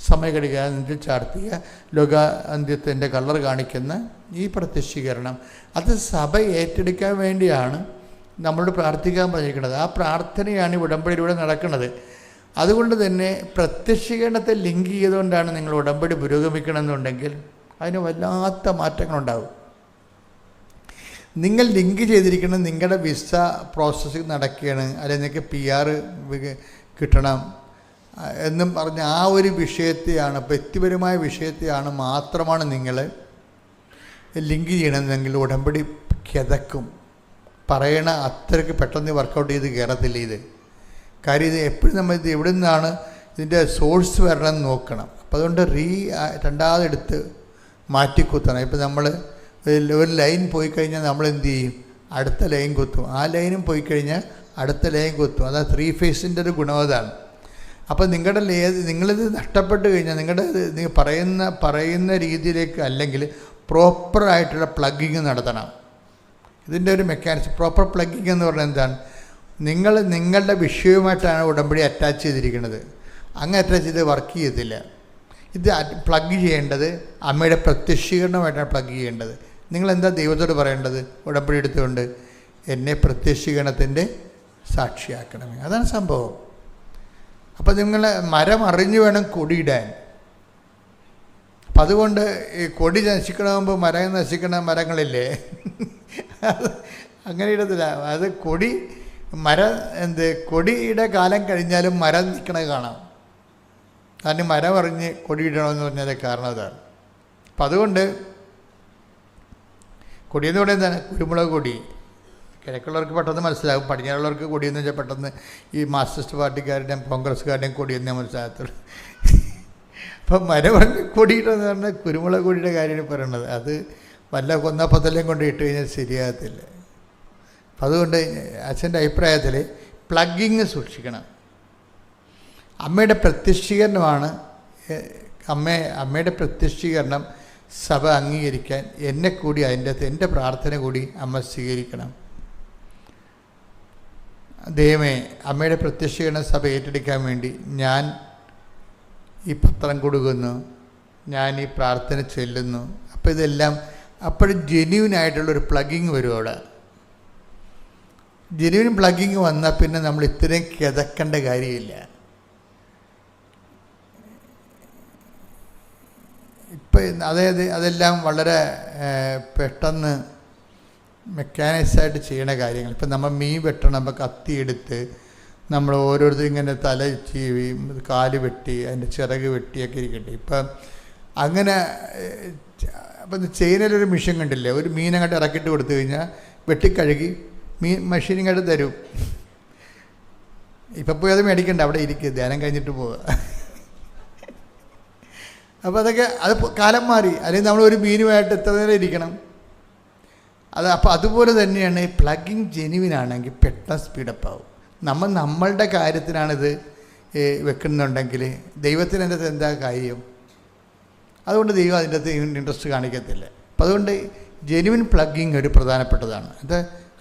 സമയഘടികാരത്തിൽ ചാർത്തിയ ലോക അന്ത്യത്തിൻ്റെ കളർ കാണിക്കുന്ന ഈ പ്രത്യക്ഷീകരണം അത് സഭ ഏറ്റെടുക്കാൻ വേണ്ടിയാണ് നമ്മളോട് പ്രാർത്ഥിക്കാൻ പറഞ്ഞിരിക്കുന്നത്. ആ പ്രാർത്ഥനയാണ് ഈ ഉടമ്പടിയിലൂടെ നടക്കുന്നത്. അതുകൊണ്ട് തന്നെ പ്രത്യക്ഷീകരണത്തെ ലിങ്ക് ചെയ്തുകൊണ്ടാണ് നിങ്ങൾ ഉടമ്പടി പുരോഗമിക്കണമെന്നുണ്ടെങ്കിൽ അതിന് വല്ലാത്ത മാറ്റങ്ങളുണ്ടാകും. നിങ്ങൾ ലിങ്ക് ചെയ്തിരിക്കുന്നത് നിങ്ങളുടെ വിസ പ്രോസസ്സിങ് നടക്കുകയാണ്, അല്ലെങ്കിൽ നിങ്ങൾക്ക് PR കിട്ടണം എന്നും പറഞ്ഞ് ആ ഒരു വിഷയത്തെയാണ്, വ്യക്തിപരമായ വിഷയത്തെയാണ് മാത്രമാണ് നിങ്ങൾ ലിങ്ക് ചെയ്യണമെന്നെങ്കിൽ ഉടമ്പടി കിതക്കും. പറയണ അത്രയ്ക്ക് പെട്ടെന്ന് വർക്കൗട്ട് ചെയ്ത് കയറത്തില്ല ഇത്. കാര്യം ഇത് എപ്പോഴും നമ്മൾ ഇത് എവിടെ നിന്നാണ് ഇതിൻ്റെ സോഴ്സ് വരണമെന്ന് നോക്കണം. അപ്പോൾ അതുകൊണ്ട് രണ്ടാമതെടുത്ത് മാറ്റിക്കുത്തണം. ഇപ്പോൾ നമ്മൾ ഒരു ലൈൻ പോയി കഴിഞ്ഞാൽ നമ്മൾ എന്ത് ചെയ്യും? അടുത്ത ലൈൻ കുത്തും. ആ ലൈനും പോയി കഴിഞ്ഞാൽ അടുത്ത ലൈൻ കുത്തും. അതാ 3 ഫേസിൻ്റെ ഒരു ഗുണം അതാണ്. അപ്പോൾ നിങ്ങളിത് നഷ്ടപ്പെട്ട് കഴിഞ്ഞാൽ നിങ്ങൾ പറയുന്ന രീതിയിലേക്ക് അല്ലെങ്കിൽ പ്രോപ്പറായിട്ടുള്ള പ്ലഗിങ് നടത്തണം. ഇതിൻ്റെ ഒരു മെക്കാനിസം പ്രോപ്പർ പ്ലഗിങ് എന്ന് പറഞ്ഞാൽ എന്താണ്? നിങ്ങളുടെ വിഷയവുമായിട്ടാണ് ഉടമ്പടി അറ്റാച്ച് ചെയ്തിരിക്കുന്നത്. അങ്ങനെ അറ്റാച്ച് ചെയ്ത് വർക്ക് ചെയ്യത്തില്ല. ഇത് പ്ലഗ് ചെയ്യേണ്ടത് അമ്മയുടെ പ്രത്യക്ഷീകരണമായിട്ടാണ് പ്ലഗ് ചെയ്യേണ്ടത്. നിങ്ങളെന്താ ദൈവത്തോട് പറയേണ്ടത്? ഉടമ്പടി എടുത്തുകൊണ്ട് എന്നെ പ്രത്യക്ഷീകരണത്തിൻ്റെ സാക്ഷിയാക്കണമേ. അതാണ് സംഭവം. അപ്പം നിങ്ങൾ മരം അറിഞ്ഞു വേണം കൊടിയിടാൻ. അപ്പം അതുകൊണ്ട് ഈ കൊടി നശിക്കണമെമ്പോൾ മരം നശിക്കണ മരങ്ങളില്ലേ, അങ്ങനെ ഇടത്തില്ല. അത് കൊടിയുടെ കാലം കഴിഞ്ഞാലും മരം നിൽക്കണത് കാണാം. കാരണം മരം അറിഞ്ഞ് കൊടിയിടണമെന്ന് പറഞ്ഞതിൻ്റെ കാരണം അതാണ്. അപ്പം അതുകൊണ്ട് കൊടിയെന്ന് പറയുന്നത് എന്താണ്? കുരുമുളക് കൊടി. കിഴക്കുള്ളവർക്ക് പെട്ടെന്ന് മനസ്സിലാകും, പടിഞ്ഞാറുള്ളവർക്ക് കൊടിയെന്ന് വെച്ചാൽ പെട്ടെന്ന് ഈ മാർക്സിസ്റ്റ് പാർട്ടിക്കാരുടെയും കോൺഗ്രസ്സുകാരുടെയും കൊടിയെന്നേ മനസ്സിലാകത്തുള്ളൂ. അപ്പം മരം പറഞ്ഞ് കൊടിയിട്ടെന്ന് പറഞ്ഞാൽ കുരുമുളക് കൊടിയുടെ കാര്യമാണ് പറയുന്നത്. അത് വല്ല കൊന്നപ്പത്തലേയും കൊണ്ട് ഇട്ട് കഴിഞ്ഞാൽ ശരിയാകത്തില്ല. അപ്പം അതുകൊണ്ട് അച്ഛൻ്റെ അഭിപ്രായത്തിൽ പ്ലഗിങ് സൂക്ഷിക്കണം. അമ്മയുടെ പ്രത്യക്ഷീകരണമാണ് അമ്മയുടെ പ്രത്യക്ഷീകരണം സഭ അംഗീകരിക്കാൻ എന്നെ കൂടി അതിൻ്റെ അകത്ത് എൻ്റെ പ്രാർത്ഥന കൂടി അമ്മ സ്വീകരിക്കണം. ദൈവമേ, അമ്മയുടെ പ്രത്യക്ഷീകരണം സഭ ഏറ്റെടുക്കാൻ വേണ്ടി ഞാൻ ഈ പത്രം കൊടുക്കുന്നു, ഞാൻ ഈ പ്രാർത്ഥന ചൊല്ലുന്നു. അപ്പോൾ ഇതെല്ലാം അപ്പോഴും ജെന്യൂനായിട്ടുള്ളൊരു പ്ലഗിങ് വരും അവിടെ. ജെന്യൂൻ പ്ലഗിങ് വന്നാൽ പിന്നെ നമ്മൾ ഇത്രയും കിതക്കേണ്ട കാര്യമില്ല. ഇപ്പം അതെല്ലാം വളരെ പെട്ടെന്ന് മെക്കാനിക്സായിട്ട് ചെയ്യണ കാര്യങ്ങൾ. ഇപ്പം നമ്മൾ മീൻ വെട്ടണം, നമ്മൾ കത്തിയെടുത്ത് നമ്മൾ ഓരോരുത്തരും ഇങ്ങനെ തല ചീവി കാല് വെട്ടി അതിൻ്റെ ചിറക് വെട്ടിയൊക്കെ ഇരിക്കട്ടെ. ഇപ്പം അങ്ങനെ അപ്പം ചൈനയിലൊരു മെഷീൻ കണ്ടില്ലേ, ഒരു മീനങ്ങോട്ട് ഇറക്കിയിട്ട് കൊടുത്തു കഴിഞ്ഞാൽ വെട്ടിക്കഴുകി മെഷീനിങ്ങോട്ട് തരും. ഇപ്പം പോയി അത് മേടിക്കണ്ട, അവിടെ ഇരിക്കുക, ധ്യാനം കഴിഞ്ഞിട്ട് പോവുക. അപ്പോൾ അതൊക്കെ അത് കാലം മാറി. അല്ലെങ്കിൽ നമ്മൾ ഒരു മീനുമായിട്ട് എത്ര നേരം ഇരിക്കണം. അപ്പോൾ അതുപോലെ തന്നെയാണ് പ്ലഗിങ് ജെനുവിനാണെങ്കിൽ പെട്ടെന്ന് സ്പീഡപ്പ് ആവും. നമ്മളുടെ കാര്യത്തിനാണിത് വെക്കുന്നുണ്ടെങ്കിൽ ദൈവത്തിന് അതിൻ്റെ അകത്ത് എന്താ കാര്യം? അതുകൊണ്ട് ദൈവം അതിൻ്റെ അകത്ത് ഇൻട്രസ്റ്റ് കാണിക്കത്തില്ല. അപ്പം അതുകൊണ്ട് ജെനുവിൻ പ്ലഗിങ് ഒരു പ്രധാനപ്പെട്ടതാണ്. ഇത്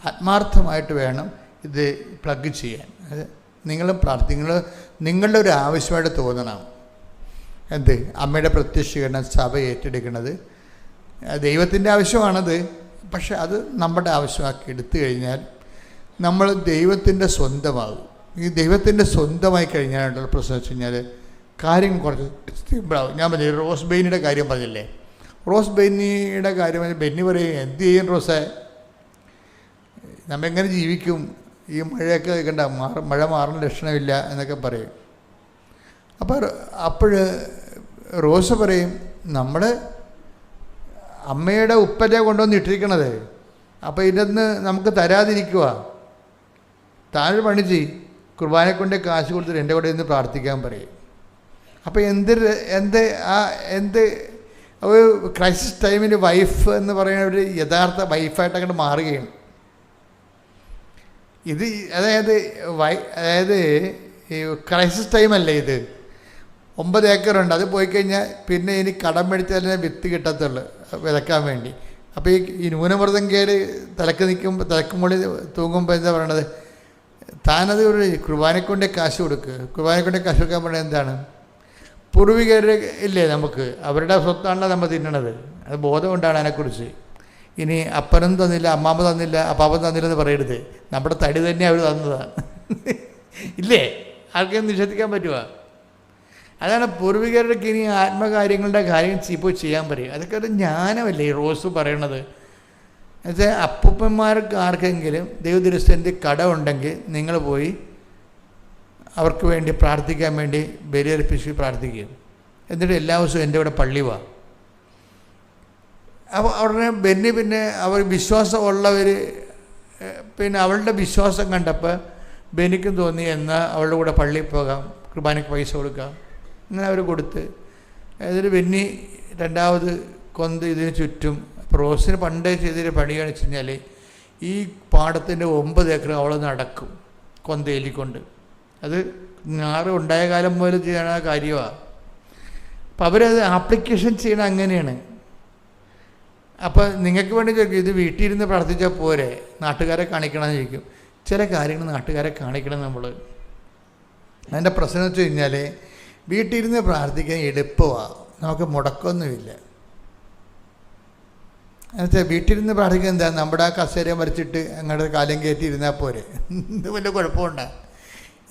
ആത്മാർത്ഥമായിട്ട് വേണം ഇത് പ്ലഗ് ചെയ്യാൻ. അത് നിങ്ങളും നിങ്ങളുടെ ഒരു ആവശ്യമായിട്ട് തോന്നണം. എന്ത് അമ്മയുടെ പ്രത്യക്ഷീകരണം സഭ ഏറ്റെടുക്കുന്നത് ദൈവത്തിൻ്റെ ആവശ്യമാണത്. പക്ഷെ അത് നമ്മുടെ ആവശ്യമാക്കി എടുത്തു കഴിഞ്ഞാൽ നമ്മൾ ദൈവത്തിൻ്റെ സ്വന്തമാകും. ഈ ദൈവത്തിൻ്റെ സ്വന്തമായി കഴിഞ്ഞാലുള്ള പ്രശ്നം വെച്ച് കഴിഞ്ഞാൽ കാര്യം കുറച്ച് സിമ്പിളാവും. ഞാൻ പറഞ്ഞു റോസ് ബെയിനിയുടെ കാര്യം പറഞ്ഞില്ലേ, റോസ് ബെന്നിയുടെ കാര്യം ബെന്നി പറയും, എന്ത് ചെയ്യും റോസേ, നമ്മെങ്ങനെ ജീവിക്കും, ഈ മഴയൊക്കെ കണ്ട മഴ മാറുന്ന ലക്ഷണമില്ല എന്നൊക്കെ പറയും. അപ്പോൾ റോസ് പറയും, നമ്മൾ അമ്മയുടെ ഉപ്പനെ കൊണ്ടുവന്ന് ഇട്ടിരിക്കണത്, അപ്പോൾ ഇതിന്ന് നമുക്ക് തരാതിരിക്കുക, താഴെ പണി ചെയ്യും, കുർബാനെ കൊണ്ട് കാശ് കൊടുത്തിട്ട് എൻ്റെ കൂടെ ഇന്ന് പ്രാർത്ഥിക്കാൻ പറയും. അപ്പോൾ എന്ത് ഒരു ക്രൈസിസ് ടൈമിൽ വൈഫ് എന്ന് പറയുന്ന ഒരു യഥാർത്ഥ വൈഫായിട്ട് അങ്ങോട്ട് മാറുകയാണ്. ഇത് അതായത് ഈ ക്രൈസിസ് ടൈമല്ലേ ഇത്. 9 ഏക്കറുണ്ട്, അത് പോയി കഴിഞ്ഞാൽ പിന്നെ ഇനി കടം മേടിച്ചാലേ വിത്ത് കിട്ടത്തുള്ളൂ വിതക്കാൻ വേണ്ടി. അപ്പോൾ ഈ ന്യൂനമർദ്ദം കയറി തലക്ക് മുകളിൽ തൂങ്ങുമ്പോൾ എന്താ പറയണത്, താനത് ഒരു കുർബാനക്കൊണ്ട് കാശ് കൊടുക്കുക. കുർബാനക്കൊണ്ട് കാശ് കൊടുക്കാൻ പറയുന്നത് എന്താണ്? പൂർവികർ ഇല്ലേ നമുക്ക്, അവരുടെ സ്വത്താണല്ലോ നമ്മൾ തിന്നണത്. അത് ബോധമുണ്ടാണ് അതിനെക്കുറിച്ച്. ഇനി അപ്പനും തന്നില്ല, അമ്മാമ്മ തന്നില്ല, അപ്പാപ്പൻ തന്നില്ലെന്ന് പറയരുത്. നമ്മുടെ തടി തന്നെ അവർ തന്നതാണ്. ഇല്ലേ? ആർക്കും നിഷേധിക്കാൻ പറ്റുക? അതാണ് പൂർവികരുടെ ഇനി ആത്മകാര്യങ്ങളുടെ കാര്യം ഇപ്പോൾ ചെയ്യാൻ പറയും. അതൊക്കെ ഒരു ജ്ഞാനമല്ലേ ഈ റോസ് പറയണത്. എന്നുവെച്ചാൽ അപ്പൂപ്പന്മാർക്ക് ആർക്കെങ്കിലും ദൈവദൃശ്യൻ്റെ കടമുണ്ടെങ്കിൽ നിങ്ങൾ പോയി അവർക്ക് വേണ്ടി പ്രാർത്ഥിക്കാൻ വേണ്ടി ബലിയർപ്പിച്ച് പ്രാർത്ഥിക്കും. എന്നിട്ട് എല്ലാ ദിവസവും എൻ്റെ ഇവിടെ പള്ളി വാ. അപ്പോൾ ഉടനെ പിന്നെ അവർ വിശ്വാസമുള്ളവർ പിന്നെ അവളുടെ വിശ്വാസം കണ്ടപ്പോൾ ബെന്നിക്കും തോന്നി എന്നാൽ അവളുടെ കൂടെ പള്ളിയിൽ പോകാം, കുർബാനയ്ക്ക് പൈസ കൊടുക്കാം. അങ്ങനെ അവർ കൊടുത്ത് എന്നിട്ട് ബെന്നി രണ്ടാമത് കൊന്ത് ഇതിന് ചുറ്റും. അപ്പോൾ റോസിന് പണ്ടേ ചെയ്തൊരു പണിയാണെന്ന് വെച്ച് കഴിഞ്ഞാൽ ഈ പാടത്തിൻ്റെ 9 ഏക്കർ അവൾ നടക്കും കൊന്തേലിക്കൊണ്ട്. അത് ഞാറ് ഉണ്ടായ കാലം മുതൽ ചെയ്യണ കാര്യമാണ്. അപ്പം അവരത് ആപ്ലിക്കേഷൻ ചെയ്യണം അങ്ങനെയാണ്. അപ്പോൾ നിങ്ങൾക്ക് വേണ്ടി ചോദിക്കും, ഇത് വീട്ടിലിരുന്ന് പ്രാർത്ഥിച്ചാൽ പോരെ, നാട്ടുകാരെ കാണിക്കണമെന്ന് ചോദിക്കും. ചില കാര്യങ്ങൾ നാട്ടുകാരെ കാണിക്കണം നമ്മൾ. അതിൻ്റെ പ്രശ്നം വെച്ച് കഴിഞ്ഞാൽ വീട്ടിലിരുന്ന് പ്രാർത്ഥിക്കാൻ എളുപ്പമാണ്, നമുക്ക് മുടക്കമൊന്നുമില്ല. എന്നുവെച്ചാൽ വീട്ടിലിരുന്ന് പ്രാർത്ഥിക്കാൻ എന്താ, നമ്മുടെ ആ കസേര മറിച്ചിട്ട് അങ്ങോട്ട് കാലം കയറ്റി ഇരുന്നാൽ പോരെ, ഇത് വലിയ കുഴപ്പമുണ്ടാകും.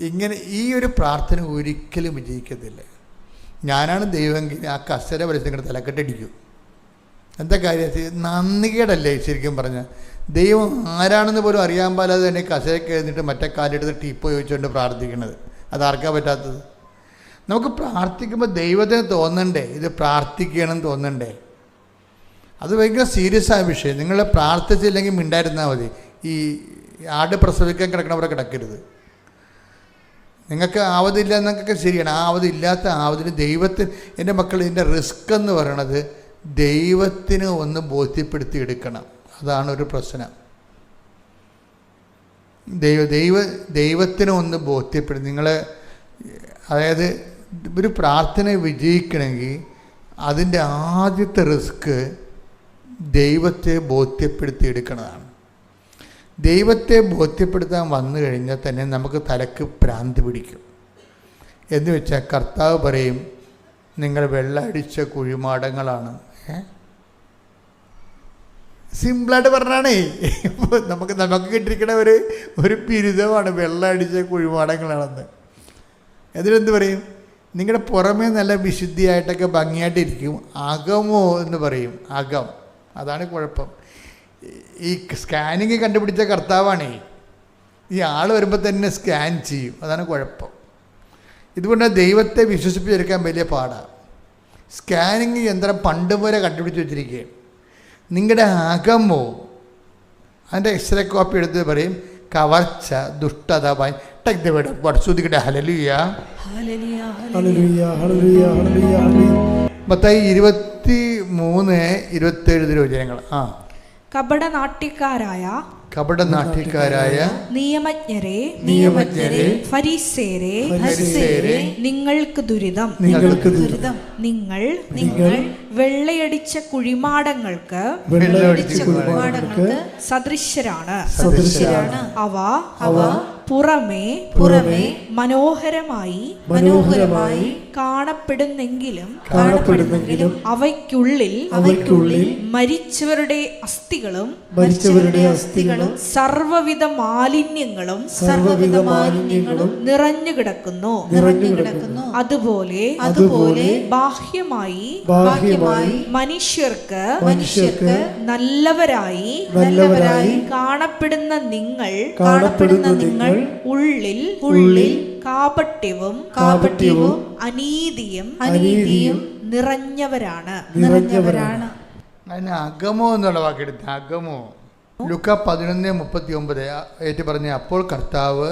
ഇങ്ങനെ ഈ ഒരു പ്രാർത്ഥന ഒരിക്കലും വിജയിക്കത്തില്ല. ഞാനാണ് ദൈവമെങ്കിൽ ആ കസേര വലിച്ച് നിങ്ങളുടെ തലക്കെട്ടടിക്കും. എന്താ കാര്യം? നന്ദികേടല്ലേ ശരിക്കും പറഞ്ഞാൽ. ദൈവം ആരാണെന്ന് പോലും അറിയാൻ പാലാതെ തന്നെ കസേരക്ക് എഴുന്നിട്ട് മറ്റേ കാലെടുത്ത് ടീപ്പോ ചോദിച്ചുകൊണ്ട് പ്രാർത്ഥിക്കണത്. അതാർക്കാ പറ്റാത്തത്? നമുക്ക് പ്രാർത്ഥിക്കുമ്പോൾ ദൈവത്തിന് തോന്നണ്ടേ ഇത് പ്രാർത്ഥിക്കണമെന്ന് തോന്നണ്ടേ? അത് ഭയങ്കര സീരിയസ് ആയ വിഷയം. നിങ്ങൾ പ്രാർത്ഥിച്ചില്ലെങ്കിൽ മിണ്ടായിരുന്നാൽ മതി. ഈ ആട് പ്രസവിക്കാൻ കിടക്കണവരെ കിടക്കരുത്. നിങ്ങൾക്ക് ആവതില്ല എന്നൊക്കെ ശരിയാണ്. ആവതില്ലാത്ത ആവതിന് ദൈവത്തിന്, എൻ്റെ മക്കൾ, ഇതിൻ്റെ റിസ്ക് എന്ന് പറയണത് ദൈവത്തിന് ഒന്ന് ബോധ്യപ്പെടുത്തി എടുക്കണം. അതാണ് ഒരു പ്രശ്നം. ദൈവത്തിന് ഒന്ന് ബോധ്യപ്പെടുത്തി നിങ്ങൾ, അതായത് ഒരു പ്രാർത്ഥന വിജയിക്കണമെങ്കിൽ അതിൻ്റെ ആദ്യത്തെ റിസ്ക് ദൈവത്തെ ബോധ്യപ്പെടുത്തി എടുക്കുന്നതാണ്. ദൈവത്തെ ബോധ്യപ്പെടുത്താൻ വന്നു കഴിഞ്ഞാൽ തന്നെ നമുക്ക് തലക്ക് ഭ്രാന്ത് പിടിക്കും. എന്ന് വെച്ചാൽ കർത്താവ് പറയും, നിങ്ങൾ വെള്ളമടിച്ച കുഴിമാടങ്ങളാണ്. സിമ്പിളായിട്ട് പറഞ്ഞാണേ, നമുക്ക് കിട്ടിയിരിക്കണ ഒരു ബിരുദമാണ് വെള്ളമടിച്ച കുഴിമാടങ്ങളാണെന്ന്. അതിലെന്ത് പറയും? നിങ്ങളുടെ പുറമേ നല്ല വിശുദ്ധിയായിട്ടൊക്കെ ഭംഗിയായിട്ടിരിക്കും, അകമോ എന്ന് പറയും. അകം, അതാണ് കുഴപ്പം. ഈ സ്കാനിങ് കണ്ടുപിടിച്ച കർത്താവാണേ. ഈ ആൾ വരുമ്പോൾ തന്നെ സ്കാൻ ചെയ്യും, അതാണ് കുഴപ്പം. ഇതുകൊണ്ട് ദൈവത്തെ വിശ്വസിപ്പിച്ചെടുക്കാൻ വലിയ പാടാണ്. സ്കാനിങ് യന്ത്രം പണ്ട് പോലെ കണ്ടുപിടിച്ച് വെച്ചിരിക്കുകയാണ്. നിങ്ങളുടെ അകമോ, അതിൻ്റെ എക്സ്റേ കോപ്പി എടുത്ത് പറയും കവർച്ച, ദുഷ്ടത, ശ്രദ്ധിക്കട്ടെ. ഹല്ലേലൂയ, മത്തായി 23:27 തിരുവചനങ്ങൾ. കപടനാട്യക്കാരായ നിയമജ്ഞരെ ഫരീസേരെ നിങ്ങൾക്ക് ദുരിതം. നിങ്ങൾ വെള്ളയടിച്ച കുഴിമാടങ്ങൾക്ക് സദൃശരാണ്. അവ പുറമേ മനോഹരമായി കാണപ്പെടുന്നെങ്കിലും അവയ്ക്കുള്ളിൽ മരിച്ചവരുടെ അസ്ഥികളും സർവ്വവിധ മാലിന്യങ്ങളും നിറഞ്ഞു കിടക്കുന്നു. അതുപോലെ ബാഹ്യമായി മനുഷ്യർക്ക് നല്ലവരായി കാണപ്പെടുന്ന നിങ്ങൾ ഉള്ളിൽ കാപട്യവും അനീതിയും നിറഞ്ഞവരാണ്. അതിന് അകമോ എന്നുള്ള വാക്കെടുത്ത്, അകമോ. ലൂക്ക 11:39 ഏറ്റു പറഞ്ഞ, അപ്പോൾ കർത്താവ്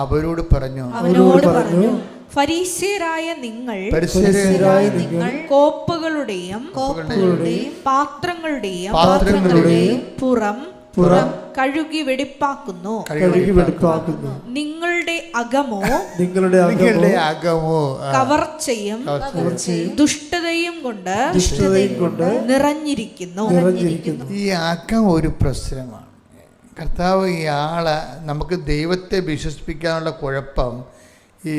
അവരോട് പറഞ്ഞു, ഫരീസ്യരായ നിങ്ങൾ കോപ്പകളുടെയും പാത്രങ്ങളുടെയും പുറം കഴുകി വെടിപ്പാക്കുന്നു. നിങ്ങളുടെ അകമോ കവർച്ചയും ദുഷ്ടതയും കൊണ്ട് നിറഞ്ഞിരിക്കുന്നു. ഈ അകം ഒരു പ്രശ്നമാണ്. കർത്താവ് ഇയാളെ നമുക്ക് ദൈവത്തെ വിശ്വസിപ്പിക്കാനുള്ള കുഴപ്പം, ഈ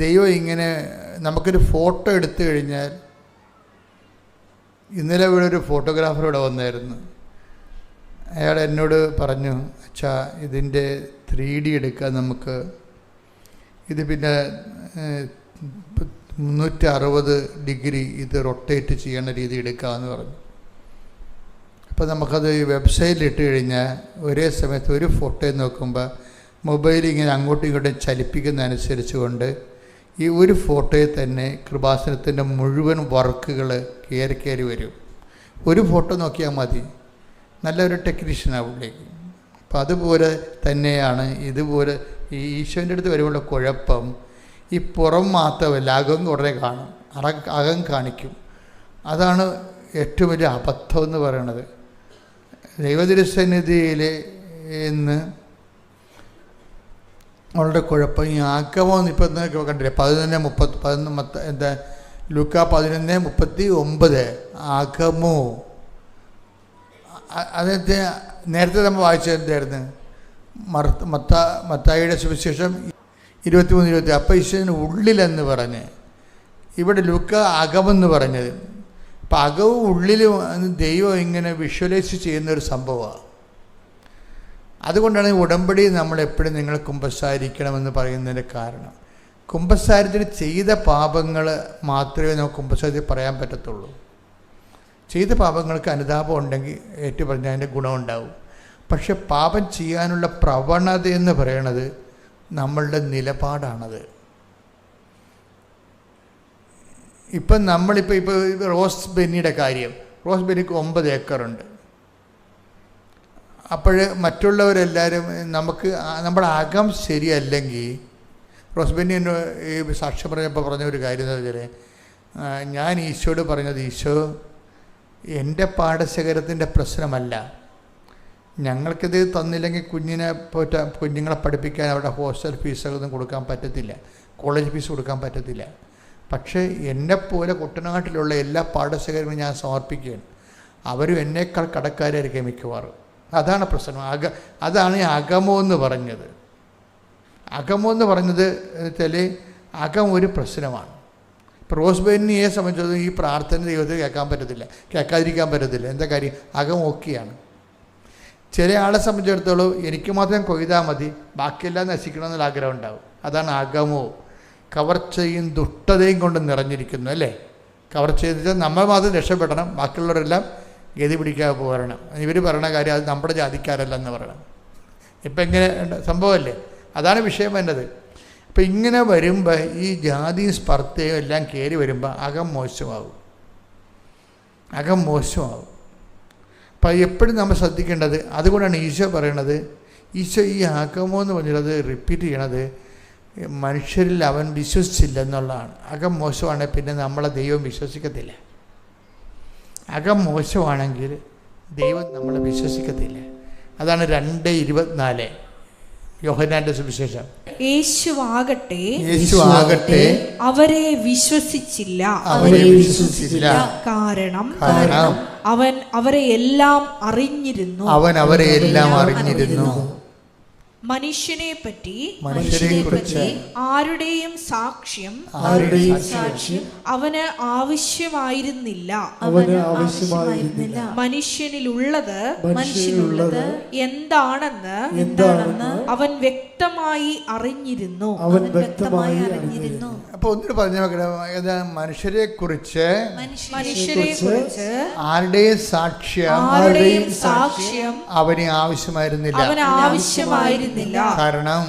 ദൈവം ഇങ്ങനെ നമുക്കൊരു ഫോട്ടോ എടുത്തു കഴിഞ്ഞാൽ, ഇന്നലെ ഇവിടെ ഒരു ഫോട്ടോഗ്രാഫർ ഇവിടെ വന്നായിരുന്നു. അയാൾ എന്നോട് പറഞ്ഞു, അച്ഛാ ഇതിൻ്റെ 3D എടുക്കാൻ നമുക്ക്, ഇത് പിന്നെ 360 ഡിഗ്രി ഇത് റൊട്ടേറ്റ് ചെയ്യണ രീതി എടുക്കാമെന്ന് പറഞ്ഞു. അപ്പോൾ നമുക്കത് വെബ്സൈറ്റിൽ ഇട്ട് കഴിഞ്ഞാൽ ഒരേ സമയത്ത് ഒരു ഫോട്ടോ നോക്കുമ്പോൾ മൊബൈൽ ഇങ്ങനെ അങ്ങോട്ടും ഇങ്ങോട്ടും ചലിപ്പിക്കുന്നതനുസരിച്ച് കൊണ്ട് ഈ ഒരു ഫോട്ടോയിൽ തന്നെ കൃപാസനത്തിൻ്റെ മുഴുവൻ വർക്കുകൾ കയറി വരും. ഒരു ഫോട്ടോ നോക്കിയാൽ മതി, നല്ലൊരു ടെക്നീഷ്യനാവുള്ളേക്ക്. അപ്പം അതുപോലെ തന്നെയാണ് ഇതുപോലെ ഈ ഈശോൻ്റെ അടുത്ത് വരുമ്പോൾ കുഴപ്പം, ഈ പുറം മാത്രമല്ല അകം കുറേ കാണും, അകം കാണിക്കും. അതാണ് ഏറ്റവും വലിയ അബദ്ധം എന്ന് പറയണത്. ദൈവതിരുസന്നിധിയിൽ ഇന്ന് അവളുടെ കുഴപ്പം ഈ അകമോ. ഇപ്പം കണ്ടില്ലേ 11:30 എന്താ ലൂക്ക 11:39 അകമോ. അതെന്താ നേരത്തെ നമ്മൾ വായിച്ചത് എന്തായിരുന്നു? മത്തായിയുടെ സുവിശേഷം 23:20 അപ്പം ഈശോന് ഉള്ളിലെന്ന് പറഞ്ഞ്, ഇവിടെ ലൂക്ക അകമെന്ന് പറഞ്ഞത്. അപ്പം അകവും ഉള്ളിലും ദൈവം ഇങ്ങനെ വിഷ്വലൈസ് ചെയ്യുന്നൊരു സംഭവമാണ്. അതുകൊണ്ടാണ് ഉടമ്പടി നമ്മളെപ്പോഴും നിങ്ങൾ കുമ്പസാരിക്കണമെന്ന് പറയുന്നതിൻ്റെ കാരണം. കുമ്പസാരത്തിൽ ചെയ്ത പാപങ്ങൾ മാത്രമേ നമുക്ക് കുമ്പസാരത്തിൽ പറയാൻ പറ്റത്തുള്ളൂ. ചെയ്ത പാപങ്ങൾക്ക് അനുതാപം ഉണ്ടെങ്കിൽ ഏറ്റു പറഞ്ഞാൽ അതിൻ്റെ ഗുണമുണ്ടാവും. പക്ഷെ പാപം ചെയ്യാനുള്ള പ്രവണത എന്ന് പറയണത് നമ്മളുടെ നിലപാടാണത്. ഇപ്പം ഇപ്പോൾ റോസ് ബെന്നിയുടെ കാര്യം, റോസ് ബെന്നിക്ക് 9 ഏക്കറുണ്ട്. അപ്പോൾ മറ്റുള്ളവരെല്ലാവരും നമ്മുടെ അകം ശരിയല്ലെങ്കിൽ, റോസ് ബെന്നി എന്നെ ഈ സാക്ഷ്യം പറഞ്ഞപ്പോൾ പറഞ്ഞ ഒരു കാര്യം എന്ന് വെച്ചാൽ, ഞാൻ ഈശോയോട് പറഞ്ഞത്, ഈശോ എൻ്റെ പാടശേഖരത്തിൻ്റെ പ്രശ്നമല്ല, ഞങ്ങൾക്കിത് തന്നില്ലെങ്കിൽ കുഞ്ഞുങ്ങളെ പഠിപ്പിക്കാൻ അവിടെ ഹോസ്റ്റൽ ഫീസൊന്നും കൊടുക്കാൻ പറ്റത്തില്ല, കോളേജ് ഫീസ് കൊടുക്കാൻ പറ്റത്തില്ല. പക്ഷേ എന്നെപ്പോലെ കുട്ടനാട്ടിലുള്ള എല്ലാ പാടശേഖരങ്ങളും ഞാൻ സമർപ്പിക്കുകയാണ്. അവരും എന്നേക്കാൾ കടക്കാരായിരിക്കും മിക്കവാറും. അതാണ് പ്രശ്നം. അതാണ് ഈ അകമോ എന്ന് പറഞ്ഞത്. അകമോ എന്ന് പറഞ്ഞത് വെച്ചാൽ അകം ഒരു പ്രശ്നമാണ്. ഇപ്പോൾ റോസ് ബെന്നിയെ സംബന്ധിച്ചത് ഈ പ്രാർത്ഥന ദൈവത്തിൽ കേൾക്കാതിരിക്കാൻ പറ്റത്തില്ല. എന്താ കാര്യം? അകം ഓക്കെയാണ്. ചില ആളെ സംബന്ധിച്ചിടത്തോളം എനിക്ക് മാത്രം കൊയ്താൽ മതി, ബാക്കിയെല്ലാം നശിക്കണമെന്നുള്ള ആഗ്രഹം ഉണ്ടാവും. അതാണ് അകമോ. കവർച്ചയും ദുഷ്ടതയും കൊണ്ട് നിറഞ്ഞിരിക്കുന്നു, അല്ലേ? കവർച്ച വെച്ചാൽ നമ്മൾ മാത്രം രക്ഷപ്പെടണം, ബാക്കിയുള്ളവരെല്ലാം ഗതി പിടിക്കാതെ പോരണം. ഇവർ പറയണ കാര്യം അത് നമ്മുടെ ജാതിക്കാരല്ലെന്ന് പറയണം. ഇപ്പം ഇങ്ങനെ സംഭവമല്ലേ? അതാണ് വിഷയം വേണ്ടത്. അപ്പം ഇങ്ങനെ വരുമ്പോൾ ഈ ജാതിയും സ്പർദ്ധയും എല്ലാം കയറി വരുമ്പോൾ അകം മോശമാകും. അകം മോശമാവും. അപ്പം എപ്പോഴും നമ്മൾ ശ്രദ്ധിക്കേണ്ടത്, അതുകൊണ്ടാണ് ഈശോ പറയണത്, ഈശോ ഈ അകമോ എന്ന് പറഞ്ഞത് റിപ്പീറ്റ് ചെയ്യണത് മനുഷ്യരിൽ അവൻ വിശ്വസിച്ചില്ല എന്നുള്ളതാണ്. അകം മോശമാണെങ്കിൽ പിന്നെ നമ്മളെ ദൈവം വിശ്വസിക്കത്തില്ല. അകം മോശമാണെങ്കിൽ ദൈവം നമ്മളെ വിശ്വസിക്കത്തില്ല. അതാണ് 2:24 യോഹന്നാന്റെ സുവിശേഷം. യേശുവാകട്ടെ അവരെ വിശ്വസിച്ചില്ല. കാരണം അവൻ അവരെ എല്ലാം അറിഞ്ഞിരുന്നു. മനുഷ്യനെ പറ്റി ആരുടെയും സാക്ഷ്യം അവന് ആവശ്യമായിരുന്നില്ല. മനുഷ്യനിലുള്ളത് എന്താണെന്ന് അവൻ വ്യക്തമായി അറിഞ്ഞിരുന്നു. അപ്പൊ ഒന്നിട്ട് പറഞ്ഞു നോക്കണം, മനുഷ്യരെ കുറിച്ച് ആരുടെയും സാക്ഷ്യം അവന് ആവശ്യമായിരുന്നില്ല. കാരണം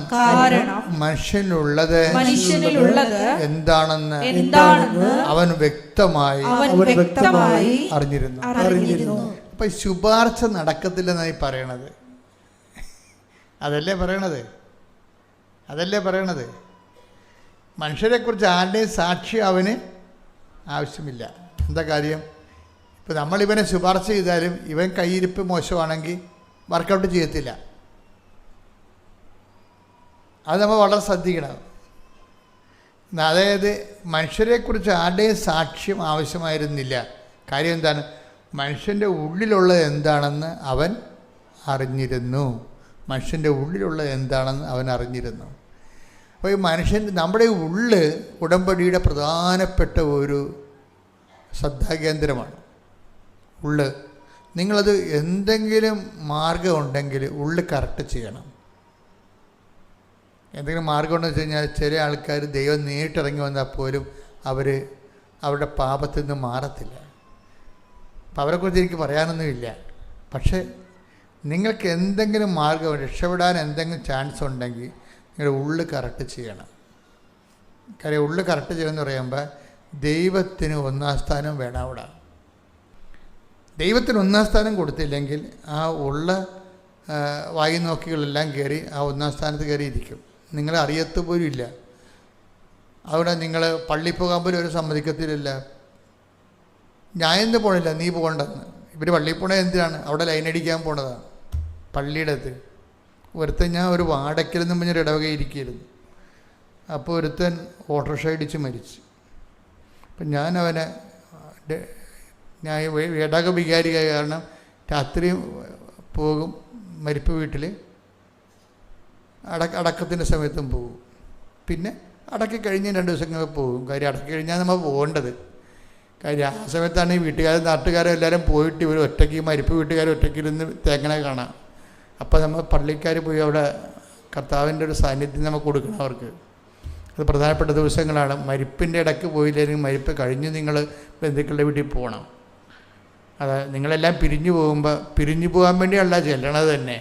മനുഷ്യനിലുള്ളത് എന്താണെന്ന് അവൻ വ്യക്തമായി അറിഞ്ഞിരുന്നു. അപ്പൊ ശുപാർശ നടക്കത്തില്ലെന്നായി പറയണത്. അതല്ലേ പറയണത്. മനുഷ്യരെക്കുറിച്ച് ആരുടെയും സാക്ഷ്യം അവന് ആവശ്യമില്ല. എന്താ കാര്യം? ഇപ്പം നമ്മളിവനെ ശുപാർശ ചെയ്താലും ഇവൻ കയ്യിരിപ്പ് മോശമാണെങ്കിൽ വർക്കൗട്ട് ചെയ്യത്തില്ല. അത് നമ്മൾ വളരെ ശ്രദ്ധിക്കണം. അതായത് മനുഷ്യരെക്കുറിച്ച് ആരുടെയും സാക്ഷ്യം ആവശ്യമായിരുന്നില്ല. കാര്യം എന്താണ്? മനുഷ്യൻ്റെ ഉള്ളിലുള്ളത് എന്താണെന്ന് അവൻ അറിഞ്ഞിരുന്നു. അപ്പോൾ ഈ നമ്മുടെ ഉള്ള് ഉടമ്പടിയുടെ പ്രധാനപ്പെട്ട ഒരു ശ്രദ്ധാകേന്ദ്രമാണ്. നിങ്ങളത് എന്തെങ്കിലും മാർഗം ഉണ്ടെങ്കിൽ ഉള്ള് കറക്റ്റ് ചെയ്യണം. എന്തെങ്കിലും മാർഗം ഉണ്ടെന്ന് വെച്ച് കഴിഞ്ഞാൽ ചില ആൾക്കാർ ദൈവം നേരിട്ടിറങ്ങി വന്നാൽ പോലും അവരുടെ പാപത്തിൽ നിന്ന് മാറത്തില്ല. അപ്പം അവരെക്കുറിച്ച് എനിക്ക് പറയാനൊന്നുമില്ല. പക്ഷേ നിങ്ങൾക്ക് എന്തെങ്കിലും മാർഗം രക്ഷപ്പെടാൻ എന്തെങ്കിലും ചാൻസ് ഉണ്ടെങ്കിൽ നിങ്ങളുടെ ഉള്ള് കറക്റ്റ് ചെയ്യണം. കാര്യം ഉള്ള് കറക്റ്റ് ചെയ്യണമെന്ന് പറയുമ്പോൾ ദൈവത്തിന് 1-ാം സ്ഥാനം വേണം. അവിടെ ദൈവത്തിന് 1-ാം സ്ഥാനം കൊടുത്തില്ലെങ്കിൽ ആ ഉള്ള വായി നോക്കികളെല്ലാം കയറി ആ 1-ാം സ്ഥാനത്ത് കയറിയിരിക്കും. നിങ്ങളെ അറിയത്ത് പോലും ഇല്ല. അവിടെ നിങ്ങൾ പള്ളിയിൽ പോകാൻ പോലും ഒരു സമ്മതിക്കത്തില്ല. ഞാൻ എന്ത് പോകണില്ല, നീ പോകണ്ടെന്ന്. ഇവർ പള്ളിയിൽ പോകണത് എന്തിനാണ്? അവിടെ ലൈൻ അടിക്കാൻ പോണതാണ് പള്ളിയുടെ അടുത്ത്. ഞാൻ ഒരു വാടക്കലെന്നും പറഞ്ഞൊരു ഇടവകയിരിക്കുന്നു. അപ്പോൾ ഒരുത്തൻ ഓട്ടോറിക്ഷ ഇടിച്ച് മരിച്ചു. അപ്പം ഞാൻ ഇടവക വികാരിയായ കാരണം രാത്രി പോകും മരിപ്പ് വീട്ടിൽ, അടക്കത്തിൻ്റെ സമയത്തും പോകും. പിന്നെ അടക്കി കഴിഞ്ഞ് 2 ദിവസം കഴിഞ്ഞ് പോകും. കാര്യം അടക്കി കഴിഞ്ഞാൽ നമ്മൾ പോകേണ്ടത്. കാര്യം ആ സമയത്താണ് ഈ വീട്ടുകാരും നാട്ടുകാരും എല്ലാവരും പോയിട്ട് ഇവർ ഒറ്റയ്ക്ക് മരിപ്പ് വീട്ടുകാർ ഒറ്റയ്ക്കിരുന്ന് തേങ്ങണ കാണാം. അപ്പോൾ നമ്മൾ പള്ളിക്കാർ പോയി അവിടെ കർത്താവിൻ്റെ ഒരു സാന്നിധ്യം നമുക്ക് കൊടുക്കണം അവർക്ക്. അത് പ്രധാനപ്പെട്ട ദിവസങ്ങളാണ്. മരിപ്പിൻ്റെ ഇടയ്ക്ക് പോയില്ലെങ്കിൽ മരിപ്പ് കഴിഞ്ഞ് നിങ്ങൾ ബന്ധുക്കളുടെ വീട്ടിൽ പോകണം. അതായത് നിങ്ങളെല്ലാം പിരിഞ്ഞു പോകാൻ വേണ്ടിയല്ല ചെല്ലണത് തന്നെ.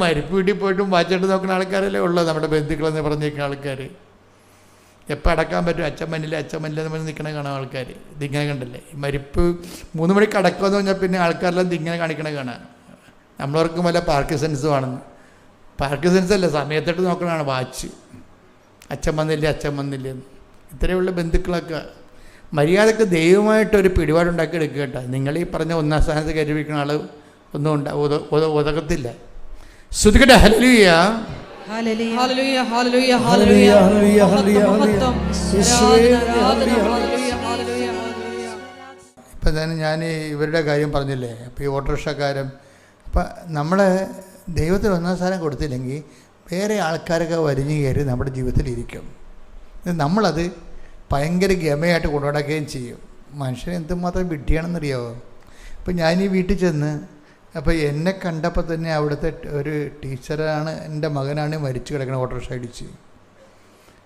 മരിപ്പ് വീട്ടിൽ പോയിട്ടും വാച്ചിട്ട് നോക്കുന്ന ആൾക്കാരല്ലേ ഉള്ളത് നമ്മുടെ ബന്ധുക്കളെന്ന് പറഞ്ഞിരിക്കുന്ന ആൾക്കാർ. എപ്പോൾ അടക്കാൻ പറ്റും? അച്ഛമ്മനില്ല എന്ന് പറഞ്ഞ് നിൽക്കണ കാണാം ആൾക്കാർ. ഇതിങ്ങനെ കണ്ടല്ലേ ഈ മരിപ്പ് 3 മണിക്ക് അടക്കുമെന്ന് പറഞ്ഞാൽ പിന്നെ ആൾക്കാരെല്ലാം ഇതിങ്ങനെ കാണിക്കണ കാണാം. നമ്മളവർക്കും വല്ല പാർക്കിൻസൺസും ആണെന്ന്. പാർക്കിൻസൺസ് അല്ല, സമയത്തിട്ട് നോക്കണതാണ് വാച്ച്. അച്ഛൻ വന്നില്ലെന്ന്. ഇത്രയുള്ള ബന്ധുക്കളൊക്കെ മര്യാദക്ക് ദൈവമായിട്ടൊരു പിടിപാടുണ്ടാക്കി എടുക്കുക കേട്ടോ. നിങ്ങൾ ഈ പറഞ്ഞ 1-ാം സ്ഥാനത്ത് കയറി വയ്ക്കുന്ന ആൾ ഒന്നും ഉതകത്തില്ല. ശ്രുതികട്ടെ ഹല്ലേലൂയ. ഇപ്പം തന്നെ ഞാൻ ഇവരുടെ കാര്യം പറഞ്ഞില്ലേ, അപ്പോൾ ഈ ഓട്ടോറിക്ഷക്കാരൻ. അപ്പം നമ്മൾ ദൈവത്തിന് 1-ാം സ്ഥാനം കൊടുത്തില്ലെങ്കിൽ വേറെ ആൾക്കാരൊക്കെ വരിഞ്ഞു കയറി നമ്മുടെ ജീവിതത്തിലിരിക്കും. നമ്മളത് ഭയങ്കര ഗമയായിട്ട് കൊണ്ടുനടക്കുകയും ചെയ്യും. മനുഷ്യനെ എന്തുമാത്രം വിഡ്ഢിയാണെന്നറിയാമോ? അപ്പം ഞാൻ ഈ വീട്ടിൽ ചെന്ന് അപ്പോൾ എന്നെ കണ്ടപ്പോൾ തന്നെ അവിടുത്തെ ഒരു ടീച്ചറാണ്, എൻ്റെ മകനാണ് മരിച്ചു കിടക്കണ ഓട്ടോറിക്ഷ ഇടിച്ച്.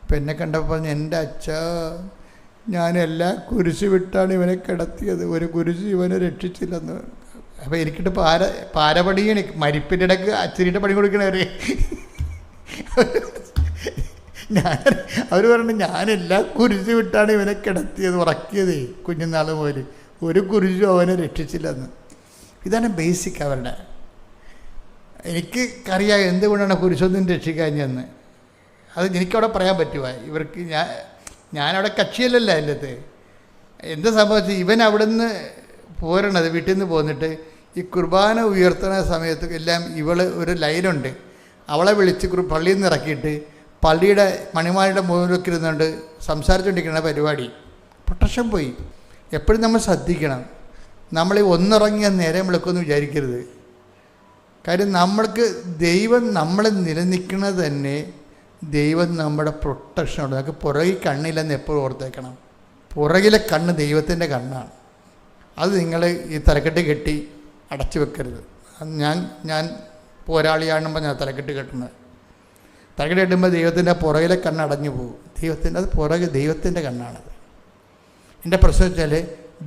അപ്പം എന്നെ കണ്ടപ്പോൾ പറഞ്ഞു, എൻ്റെ അച്ഛാ ഞാനെല്ലാ കുരിശ് വിട്ടാണ് ഇവനെ കിടത്തിയത്, ഒരു കുരിശ് ഇവനെ രക്ഷിച്ചില്ലെന്ന്. അപ്പോൾ എനിക്കിട്ട് പാരപണിയാണ്. മരിപ്പിൻ്റെ ഇടയ്ക്ക് അച്ഛനിട്ട് പണി കൊടുക്കണവരെ അവർ പറഞ്ഞു ഞാനെല്ലാം കുരിശ് വിട്ടാണ് ഇവനെ കിടത്തിയത്, ഉറക്കിയത് കുഞ്ഞുനാൾ മുതൽ. ഒരു കുരിശും അവനെ രക്ഷിച്ചില്ലെന്ന്. ഇതാണ് ബേസിക് അവരുടെ. എനിക്ക് അറിയാം എന്തുകൊണ്ടാണ് കുരിശൊന്നും രക്ഷിക്കാഞ്ഞെന്ന്. അത് എനിക്കവിടെ പറയാൻ പറ്റുമോ? ഇവർക്ക് ഞാനവിടെ കക്ഷിയല്ലല്ലോ അതിൻ്റെ. എന്താ സംഭവിച്ചത്, ഇവൻ അവിടെ നിന്ന് പോരണത്, വീട്ടിൽ നിന്ന് പോന്നിട്ട് ഈ കുർബാന ഉയർത്തുന്ന സമയത്ത് എല്ലാം ഇവൾ ഒരു ലൈനുണ്ട്, അവളെ വിളിച്ച് പള്ളിയിൽ നിന്ന് ഇറക്കിയിട്ട് പള്ളിയുടെ മണിമാരുടെ മുകളിലൊക്കെ ഇരുന്നുകൊണ്ട് സംസാരിച്ചുകൊണ്ടിരിക്കുന്ന പരിപാടി. പ്രൊട്ടക്ഷൻ പോയി. എപ്പോഴും നമ്മൾ ശ്രദ്ധിക്കണം. നമ്മൾ ഒന്നിറങ്ങിയ നേരം വിളിക്കുമെന്ന് വിചാരിക്കരുത്. കാര്യം നമ്മൾക്ക് ദൈവം നമ്മളെ നിലനിൽക്കുന്നത് തന്നെ ദൈവം നമ്മുടെ പ്രൊട്ടക്ഷനുണ്ട്. നമുക്ക് പുറകിൽ കണ്ണില്ലെന്ന് എപ്പോഴും ഓർത്തേക്കണം. പുറകിലെ കണ്ണ് ദൈവത്തിൻ്റെ കണ്ണാണ്. അത് നിങ്ങൾ ഈ തലക്കെട്ട് കെട്ടി അടച്ചു വെക്കരുത്. ഞാൻ പോരാളിയാണെമ്പോൾ ഞാൻ തലക്കെട്ട് കെട്ടുന്നത്. തലക്കെട്ട് കെട്ടുമ്പോൾ ദൈവത്തിൻ്റെ പുറകിലെ കണ്ണ് അടഞ്ഞു പോകും. ദൈവത്തിൻ്റെ കണ്ണാണത്. എൻ്റെ പ്രശ്നം വെച്ചാൽ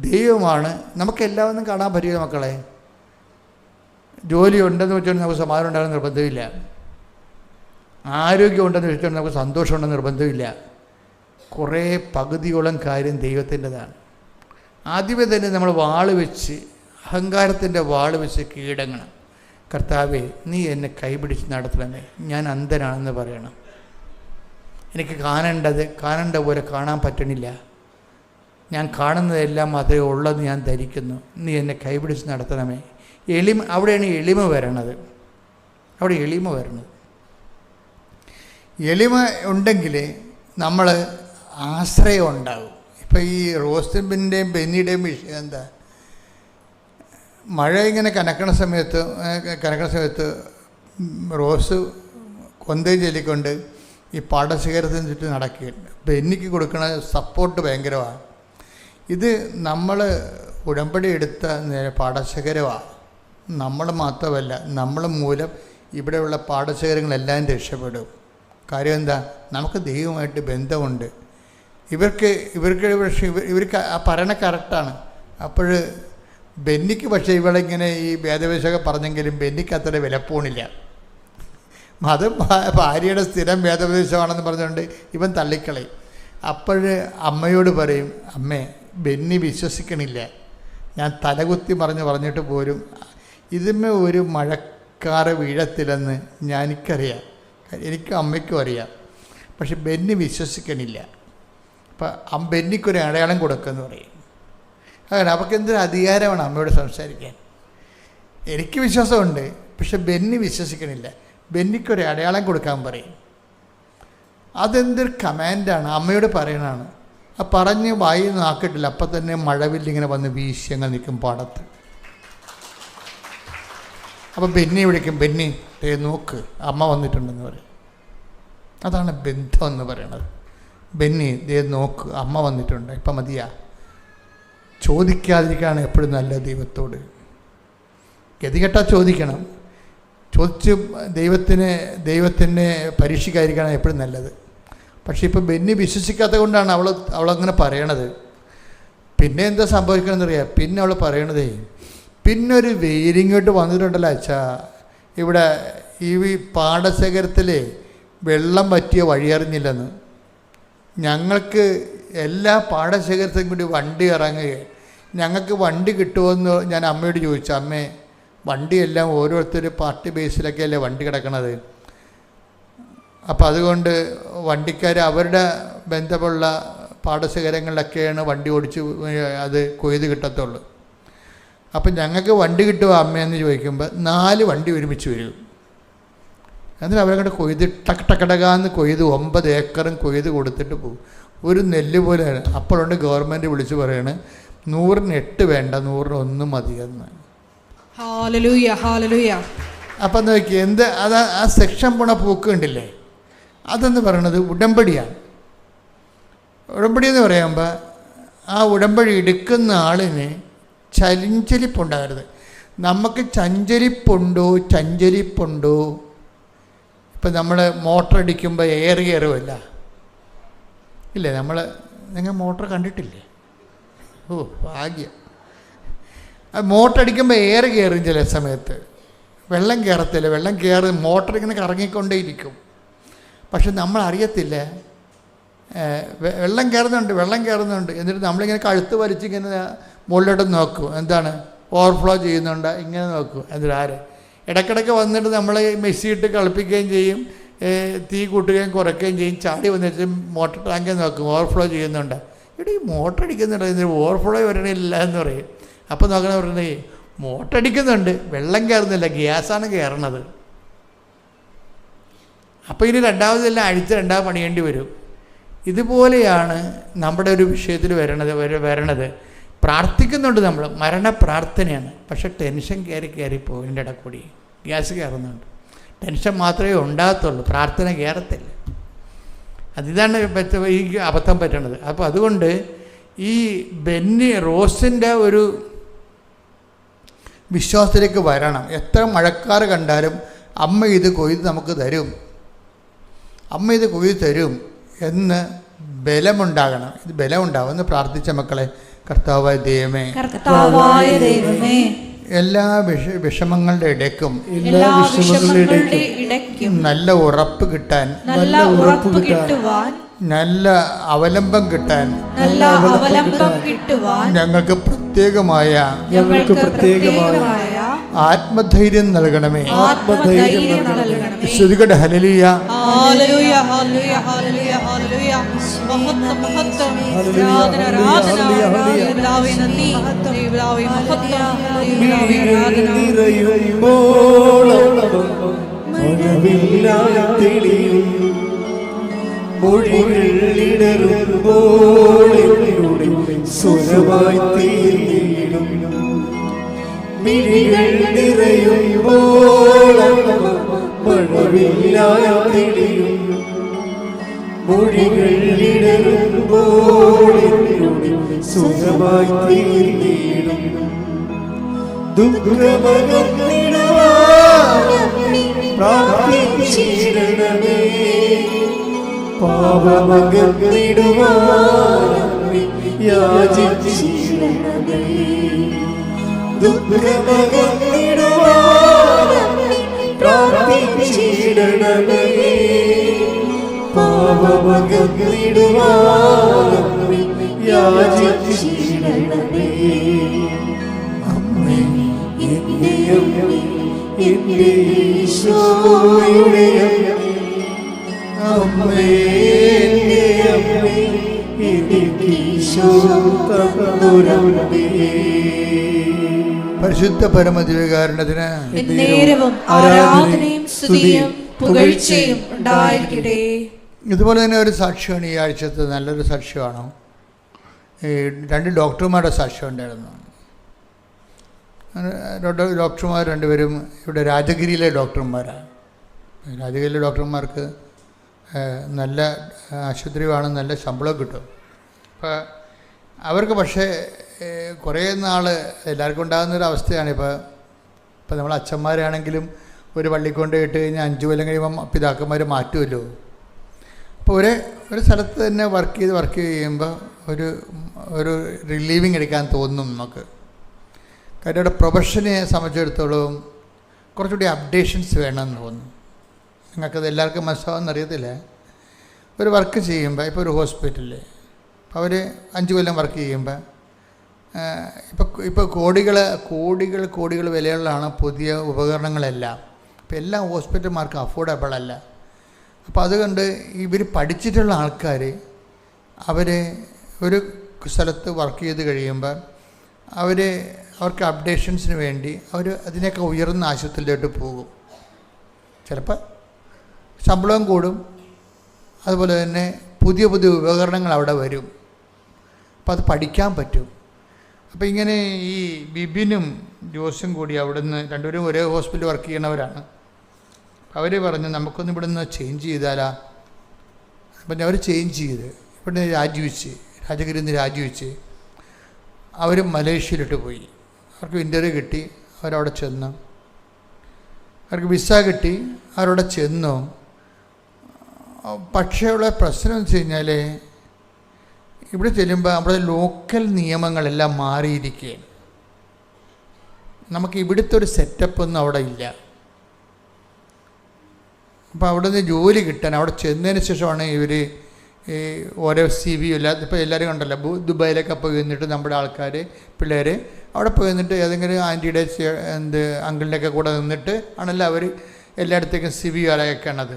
ദൈവമാണ്. നമുക്കെല്ലാവരും കാണാൻ പറ്റില്ല മക്കളെ. ജോലി ഉണ്ടെന്ന് വെച്ചാൽ നമുക്ക് സമാധാനം ഉണ്ടാകുന്ന നിർബന്ധമില്ല. ആരോഗ്യം ഉണ്ടെന്ന് വെച്ചാൽ നമുക്ക് സന്തോഷമുണ്ടെന്ന് നിർബന്ധമില്ല. കുറേ പകുതിയോളം കാര്യം ദൈവത്തിൻ്റെതാണ്. ആദ്യമേ തന്നെ നമ്മൾ വാള് വെച്ച്, അഹങ്കാരത്തിൻ്റെ വാള് വെച്ച് കീഴടങ്ങണം. കർത്താവേ, നീ എന്നെ കൈപിടിച്ച് നടത്തണമേ, ഞാൻ അന്ധനാണെന്ന് പറയണം. എനിക്ക് കാണേണ്ട പോലെ കാണാൻ പറ്റണില്ല, ഞാൻ കാണുന്നതെല്ലാം മാത്രമേ ഉള്ളതെന്ന് ഞാൻ ധരിക്കുന്നു, നീ എന്നെ കൈപിടിച്ച് നടത്തണമേ. അവിടെയാണ് എളിമ വരണത്. എളിമ ഉണ്ടെങ്കിൽ നമ്മൾ ആശ്രയം ഉണ്ടാകും. ഇപ്പം ഈ റോസ്റ്റിൻ്റെയും ബെന്നിയുടെയും വിഷയം എന്താ? മഴ ഇങ്ങനെ കനക്കണ സമയത്ത് റോസ് കൊന്തയും ചൊല്ലിക്കൊണ്ട് ഈ പാടശേഖരത്തിന് ചുറ്റും നടക്കുകയുണ്ട്. ബെന്നിക്ക് കൊടുക്കുന്ന സപ്പോർട്ട് ഭയങ്കരമാണ്. ഇത് നമ്മൾ ഉടമ്പടി എടുത്ത പാടശേഖരമാണ്. നമ്മൾ മാത്രമല്ല, നമ്മൾ മൂലം ഇവിടെയുള്ള പാടശേഖരങ്ങളെല്ലാം രക്ഷപ്പെടും. കാര്യം എന്താ? നമുക്ക് ദൈവമായിട്ട് ബന്ധമുണ്ട്. ഇവർക്ക് ആ പറയണ കറക്റ്റാണ്. അപ്പോൾ ബെന്നിക്ക് പക്ഷേ ഇവളിങ്ങനെ ഈ വേദവേശമൊക്കെ പറഞ്ഞെങ്കിലും ബെന്നിക്ക് അത്ര വിലപ്പോണില്ല. അത് ഭാര്യയുടെ സ്ഥിരം വേദോപദേശമാണെന്ന് പറഞ്ഞുകൊണ്ട് ഇവൻ തള്ളിക്കളയും. അപ്പോൾ അമ്മയോട് പറയും, അമ്മേ ബെന്നി വിശ്വസിക്കണില്ല, ഞാൻ തലകുത്തി പറഞ്ഞിട്ട് പോലും ഇതിന്മേ ഒരു മഴക്കാറ് വീഴത്തില്ലെന്ന് എനിക്കറിയാം, എനിക്കും അമ്മയ്ക്കും അറിയാം. പക്ഷെ ബെന്നി വിശ്വസിക്കണില്ല. അപ്പം ബെന്നിക്കൊരു അടയാളം കൊടുക്കുമെന്ന് പറയും. അങ്ങനെ അവർക്ക് എന്തൊരു അധികാരമാണ് അമ്മയോട് സംസാരിക്കാൻ. എനിക്ക് വിശ്വാസമുണ്ട്, പക്ഷെ ബെന്നി വിശ്വസിക്കണില്ല. ബെന്നിക്കൊരു അടയാളം കൊടുക്കാൻ പറയും. അതെന്തൊരു കമാൻഡാണ്, അമ്മയോട് പറയണതാണ്. ആ പറഞ്ഞ് വായി നാക്കിട്ടില്ല, അപ്പം തന്നെ മഴവില്ലിങ്ങനെ വന്ന് വീശി അങ്ങ് നിൽക്കും പാടത്ത്. അപ്പം ബെന്നി വിളിക്കും, ബെന്നി നോക്ക് അമ്മ വന്നിട്ടുണ്ടെന്ന് പറയും. അതാണ് ബന്ധം എന്ന് പറയണത്. ബെന്നി നോക്ക് അമ്മ വന്നിട്ടുണ്ട്, ഇപ്പം മതിയാ. ചോദിക്കാതിരിക്കുകയാണ് എപ്പോഴും നല്ലത് ദൈവത്തോട്. ഗതികെട്ടാൽ ചോദിക്കണം. ചോദിച്ച് ദൈവത്തിനെ പരീക്ഷിക്കാതിരിക്കുകയാണ് എപ്പോഴും നല്ലത്. പക്ഷേ ഇപ്പോൾ ബെന്നി വിശ്വസിക്കാത്തത് കൊണ്ടാണ് അവളങ്ങനെ പറയണത്. പിന്നെ എന്താ സംഭവിക്കണമെന്നറിയാം? പിന്നെ അവൾ പറയണതേ, പിന്നൊരു വെയിലിങ്ങോട്ട് വന്നിട്ടുണ്ടല്ലോ അച്ഛാ, ഇവിടെ ഈ പാടശേഖരത്തിൽ വെള്ളം പറ്റിയ വഴിയറിഞ്ഞില്ലെന്ന്. ഞങ്ങൾക്ക് എല്ലാ പാടശേഖരത്തിലും കൂടി വണ്ടി ഇറങ്ങുകയാണ്. ഞങ്ങൾക്ക് വണ്ടി കിട്ടുമെന്ന് ഞാൻ അമ്മയോട് ചോദിച്ചു. അമ്മേ, വണ്ടിയെല്ലാം ഓരോരുത്തർ പാർട്ടി ബേസിലൊക്കെ അല്ലേ വണ്ടി കിടക്കണത്. അപ്പം അതുകൊണ്ട് വണ്ടിക്കാർ അവരുടെ ബന്ധമുള്ള പാടശേഖരങ്ങളിലൊക്കെയാണ് വണ്ടി ഓടിച്ച് അത് കൊയ്ത് കിട്ടത്തുള്ളൂ. അപ്പം ഞങ്ങൾക്ക് വണ്ടി കിട്ടുമോ അമ്മയെന്ന് ചോദിക്കുമ്പോൾ 4 വണ്ടി ഒരുമിച്ച് വരും. എന്നിട്ട് അവരങ്ങോട്ട് കൊയ്ത് ടക്കടകാന്ന് കൊയ്ത് 9 ഏക്കറും കൊയ്ത് കൊടുത്തിട്ട് പോകും. ഒരു നെല്ല് പോലെയാണ്. അപ്പോഴുണ്ട് ഗവൺമെൻറ് വിളിച്ച് പറയണ് 100-ന് 8 വേണ്ട, 100-ന് 1 മതിയെന്ന്. അപ്പം നോക്കി എന്ത് ആ സെക്ഷൻ പോണ പോക്ക് കണ്ടില്ലേ? അതെന്ന് പറയണത് ഉടമ്പടിയാണ്. ഉടമ്പടി എന്ന് പറയുമ്പോൾ ആ ഉടമ്പടി എടുക്കുന്ന ആളിന് ചഞ്ചലിപ്പുണ്ടാകരുത്. നമുക്ക് ചഞ്ചലിപ്പുണ്ടോ? ഇപ്പം നമ്മൾ മോട്ടർ അടിക്കുമ്പോൾ എയർ കയറുമല്ല ഇല്ലേ? നിങ്ങൾ മോട്ടർ കണ്ടിട്ടില്ലേ? ഓ ഭാഗ്യം. മോട്ടർ അടിക്കുമ്പോൾ എയർ കയറും. ചില സമയത്ത് വെള്ളം കയറത്തില്ല. വെള്ളം കയറും, മോട്ടർ ഇങ്ങനെ കറങ്ങിക്കൊണ്ടേയിരിക്കും. പക്ഷെ നമ്മൾ അറിയത്തില്ല, വെള്ളം കയറുന്നുണ്ട്. എന്നിട്ട് നമ്മളിങ്ങനെ കഴുത്ത് വലിച്ചിങ്ങനെ മുകളിലോട്ട് നോക്കും, എന്താണ് ഓവർഫ്ലോ ചെയ്യുന്നുണ്ട്, ഇങ്ങനെ നോക്കും. എന്നിട്ട് ഇടയ്ക്കിടയ്ക്ക് വന്നിട്ട് നമ്മളെ മെസ്സിയിട്ട് കളിപ്പിക്കുകയും ചെയ്യും, തീ കൂട്ടുകയും കുറയ്ക്കുകയും ചെയ്യും. ചാടി വന്നിട്ട് മോട്ടർ ടാങ്കിൽ നോക്കും, ഓവർഫ്ലോ ചെയ്യുന്നുണ്ട്. ഇവിടെ ഈ മോട്ടർ അടിക്കുന്നുണ്ട്, ഇതിന് ഓവർഫ്ലോ വരണില്ല എന്ന് പറയും. അപ്പോൾ നോക്കണ പറഞ്ഞേ, മോട്ടർ അടിക്കുന്നുണ്ട്, വെള്ളം കയറുന്നില്ല, ഗ്യാസാണ് കയറണത്. അപ്പോൾ ഇനി രണ്ടാമതെല്ലാം രണ്ടാമത് പണിയേണ്ടി വരും. ഇതുപോലെയാണ് നമ്മുടെ ഒരു വിഷയത്തിൽ വരണത്. പ്രാർത്ഥിക്കുന്നുണ്ട് നമ്മൾ, മരണപ്രാർത്ഥനയാണ്. പക്ഷെ ടെൻഷൻ കയറിപ്പോവും. ഇതിൻ്റെ ഇടക്കൂടി ഗ്യാസ് കയറുന്നുണ്ട്. ടെൻഷൻ മാത്രമേ ഉണ്ടാകത്തുള്ളൂ, പ്രാർത്ഥന കയറത്തില്ല. അതിതാണ് ഈ അബദ്ധം പറ്റണത്. അപ്പോൾ അതുകൊണ്ട് ഈ റോസിൻ്റെ ഒരു വിശ്വാസത്തിലേക്ക് വരണം. എത്ര മഴക്കാറ് കണ്ടാലും അമ്മ ഇത് കൊയ്ത് നമുക്ക് തരും, അമ്മ ഇത് കൊയ്ത് തരും എന്ന് ബലമുണ്ടാകണം. ഇത് ബലമുണ്ടാകും എന്ന് പ്രാർത്ഥിച്ച മക്കളെ, കർത്താവായ ദൈവമേ, എല്ലാ വിഷമങ്ങളുടെ ഇടയ്ക്കും നല്ല ഉറപ്പ് കിട്ടാൻ, നല്ല അവലംബം കിട്ടാൻ ഞങ്ങൾക്ക് പ്രത്യേകമായ ആത്മധൈര്യം നൽകണമേ. ശ്രുതികട ഹല്ലേലൂയ. സ്വരമായി തീർന്നിടും മിഴികൾ നിറയുമ്പോൾ മഴവില്ലാതിടിയും മൊഴികൾ ഇടറുമ്പോൾ സ്വരമായി തീർന്നിടും ദുഃഖമകന്നിടുവാൻ പ്രാർത്ഥിച്ചിടണമേ പാപമകന്നിടുവാൻ യാചിച്ചിടണമേ ദുഃഖമകന്നിടുവാൻ പ്രാർത്ഥിച്ചിടണമേ പാപമകന്നിടുവാൻ യാചിച്ചിടണമേ അമ്മേ എന്റെ അമ്മേ എന്റെ ഈശോയുടെ അമ്മേ എന്റെ അമ്മേ എനിക്ക് ഈശോ തന്നൊരമ്മേ. പരിശുദ്ധ പരമദിവ്യകാരുണ്യത്തിന് നേരവും ആരാധനയും സ്തുതിയും പുകഴ്ചയും ഉണ്ടായിരിക്കട്ടെ. ഇതുപോലെ തന്നെ ഒരു സാക്ഷ്യമാണ് ഈ ആഴ്ചത്തെ നല്ലൊരു സാക്ഷ്യമാണ്. ഈ 2 ഡോക്ടർമാരുടെ സാക്ഷ്യം ഉണ്ടായിരുന്നു. ഡോക്ടർമാർ 2 പേരും ഇവിടെ രാജഗിരിയിലെ ഡോക്ടർമാരാണ്. രാജഗിരിയിലെ ഡോക്ടർമാർക്ക് നല്ല ആശുപത്രിയാണ്, നല്ല ശമ്പളം കിട്ടും. അപ്പോൾ അവർക്ക് പക്ഷേ കുറേ നാൾ എല്ലാവർക്കും ഉണ്ടാകുന്നൊരു അവസ്ഥയാണ്. ഇപ്പോൾ നമ്മൾ അച്ഛന്മാരാണെങ്കിലും ഒരു പള്ളിക്കൊണ്ട് ഇട്ട് കഴിഞ്ഞാൽ 5 കൊല്ലം കഴിയുമ്പം പിതാക്കന്മാർ മാറ്റുമല്ലോ. അപ്പോൾ ഒരു സ്ഥലത്ത് തന്നെ വർക്ക് ചെയ്യുമ്പോൾ ഒരു റിലീവിങ് എടുക്കാൻ തോന്നും നമുക്ക്. കാര്യം അവിടെ പ്രൊഫഷനെ സംബന്ധിച്ചിടത്തോളം കുറച്ചുകൂടി അപ്ഡേഷൻസ് വേണമെന്ന് തോന്നും. നിങ്ങൾക്കത് എല്ലാവർക്കും മനസ്സിലാവുമെന്ന് അറിയത്തില്ല. ഒരു വർക്ക് ചെയ്യുമ്പോൾ ഇപ്പോൾ ഒരു ഹോസ്പിറ്റലിൽ അപ്പോൾ അവർ 5 കൊല്ലം വർക്ക് ചെയ്യുമ്പോൾ ഇപ്പോൾ കോടികൾ വിലയുള്ളതാണ് പുതിയ ഉപകരണങ്ങളെല്ലാം. അപ്പോൾ എല്ലാ ഹോസ്പിറ്റൽമാർക്കും അഫോർഡബിൾ അല്ല. അപ്പോൾ അതുകൊണ്ട് ഇവർ പഠിച്ചിട്ടുള്ള ആൾക്കാർ അവർ ഒരു സ്ഥലത്ത് വർക്ക് ചെയ്ത് കഴിയുമ്പോൾ അവർക്ക് അപ്ഡേഷൻസിന് വേണ്ടി അവർ അതിനൊക്കെ ഉയർന്ന ആശുപത്രിയിലോട്ട് പോകും. ചിലപ്പോൾ ശമ്പളം കൂടും, അതുപോലെ തന്നെ പുതിയ ഉപകരണങ്ങൾ അവിടെ വരും. അപ്പോൾ അത് പഠിക്കാൻ പറ്റും. അപ്പോൾ ഇങ്ങനെ ഈ ബിബിനും ജോസും കൂടി അവിടുന്ന് 2 പേരും ഒരേ ഹോസ്പിറ്റലിൽ വർക്ക് ചെയ്യണവരാണ്. അവർ പറഞ്ഞു നമുക്കൊന്ന് ഇവിടുന്ന് ചേഞ്ച് ചെയ്താലാ. അപ്പം അവർ ചേഞ്ച് ചെയ്ത് ഇവിടുന്ന് രാജഗിരിയിൽ നിന്ന് രാജിവെച്ച് അവർ മലേഷ്യയിലോട്ട് പോയി. അവർക്ക് ഇൻ്റർവ്യൂ കിട്ടി, അവരവിടെ ചെന്നു. അവർക്ക് വിസ കിട്ടി, അവരവിടെ ചെന്നു. പക്ഷേ ഉള്ള പ്രശ്നം എന്ന് വെച്ച് കഴിഞ്ഞാൽ ഇവിടെ ചെല്ലുമ്പോൾ നമ്മുടെ ലോക്കൽ നിയമങ്ങളെല്ലാം മാറിയിരിക്കുകയാണ്. നമുക്ക് ഇവിടുത്തെ ഒരു സെറ്റപ്പൊന്നും അവിടെ ഇല്ല. അപ്പോൾ അവിടെ നിന്ന് ജോലി കിട്ടാൻ അവിടെ ചെന്നതിന് ശേഷമാണ് ഇവർ ഈ ഓരോ CV ഇല്ലാത്ത ഇപ്പോൾ എല്ലാവരും കണ്ടല്ലോ ദുബായിലൊക്കെ പോയി നിന്നിട്ട് നമ്മുടെ ആൾക്കാർ പിള്ളേർ അവിടെ പോയി നിന്നിട്ട് ഏതെങ്കിലും ആൻറ്റിയുടെ അങ്കിളിൻ്റെയൊക്കെ കൂടെ നിന്നിട്ട് ആണല്ലോ അവർ എല്ലായിടത്തേക്കും CV അയക്കണത്.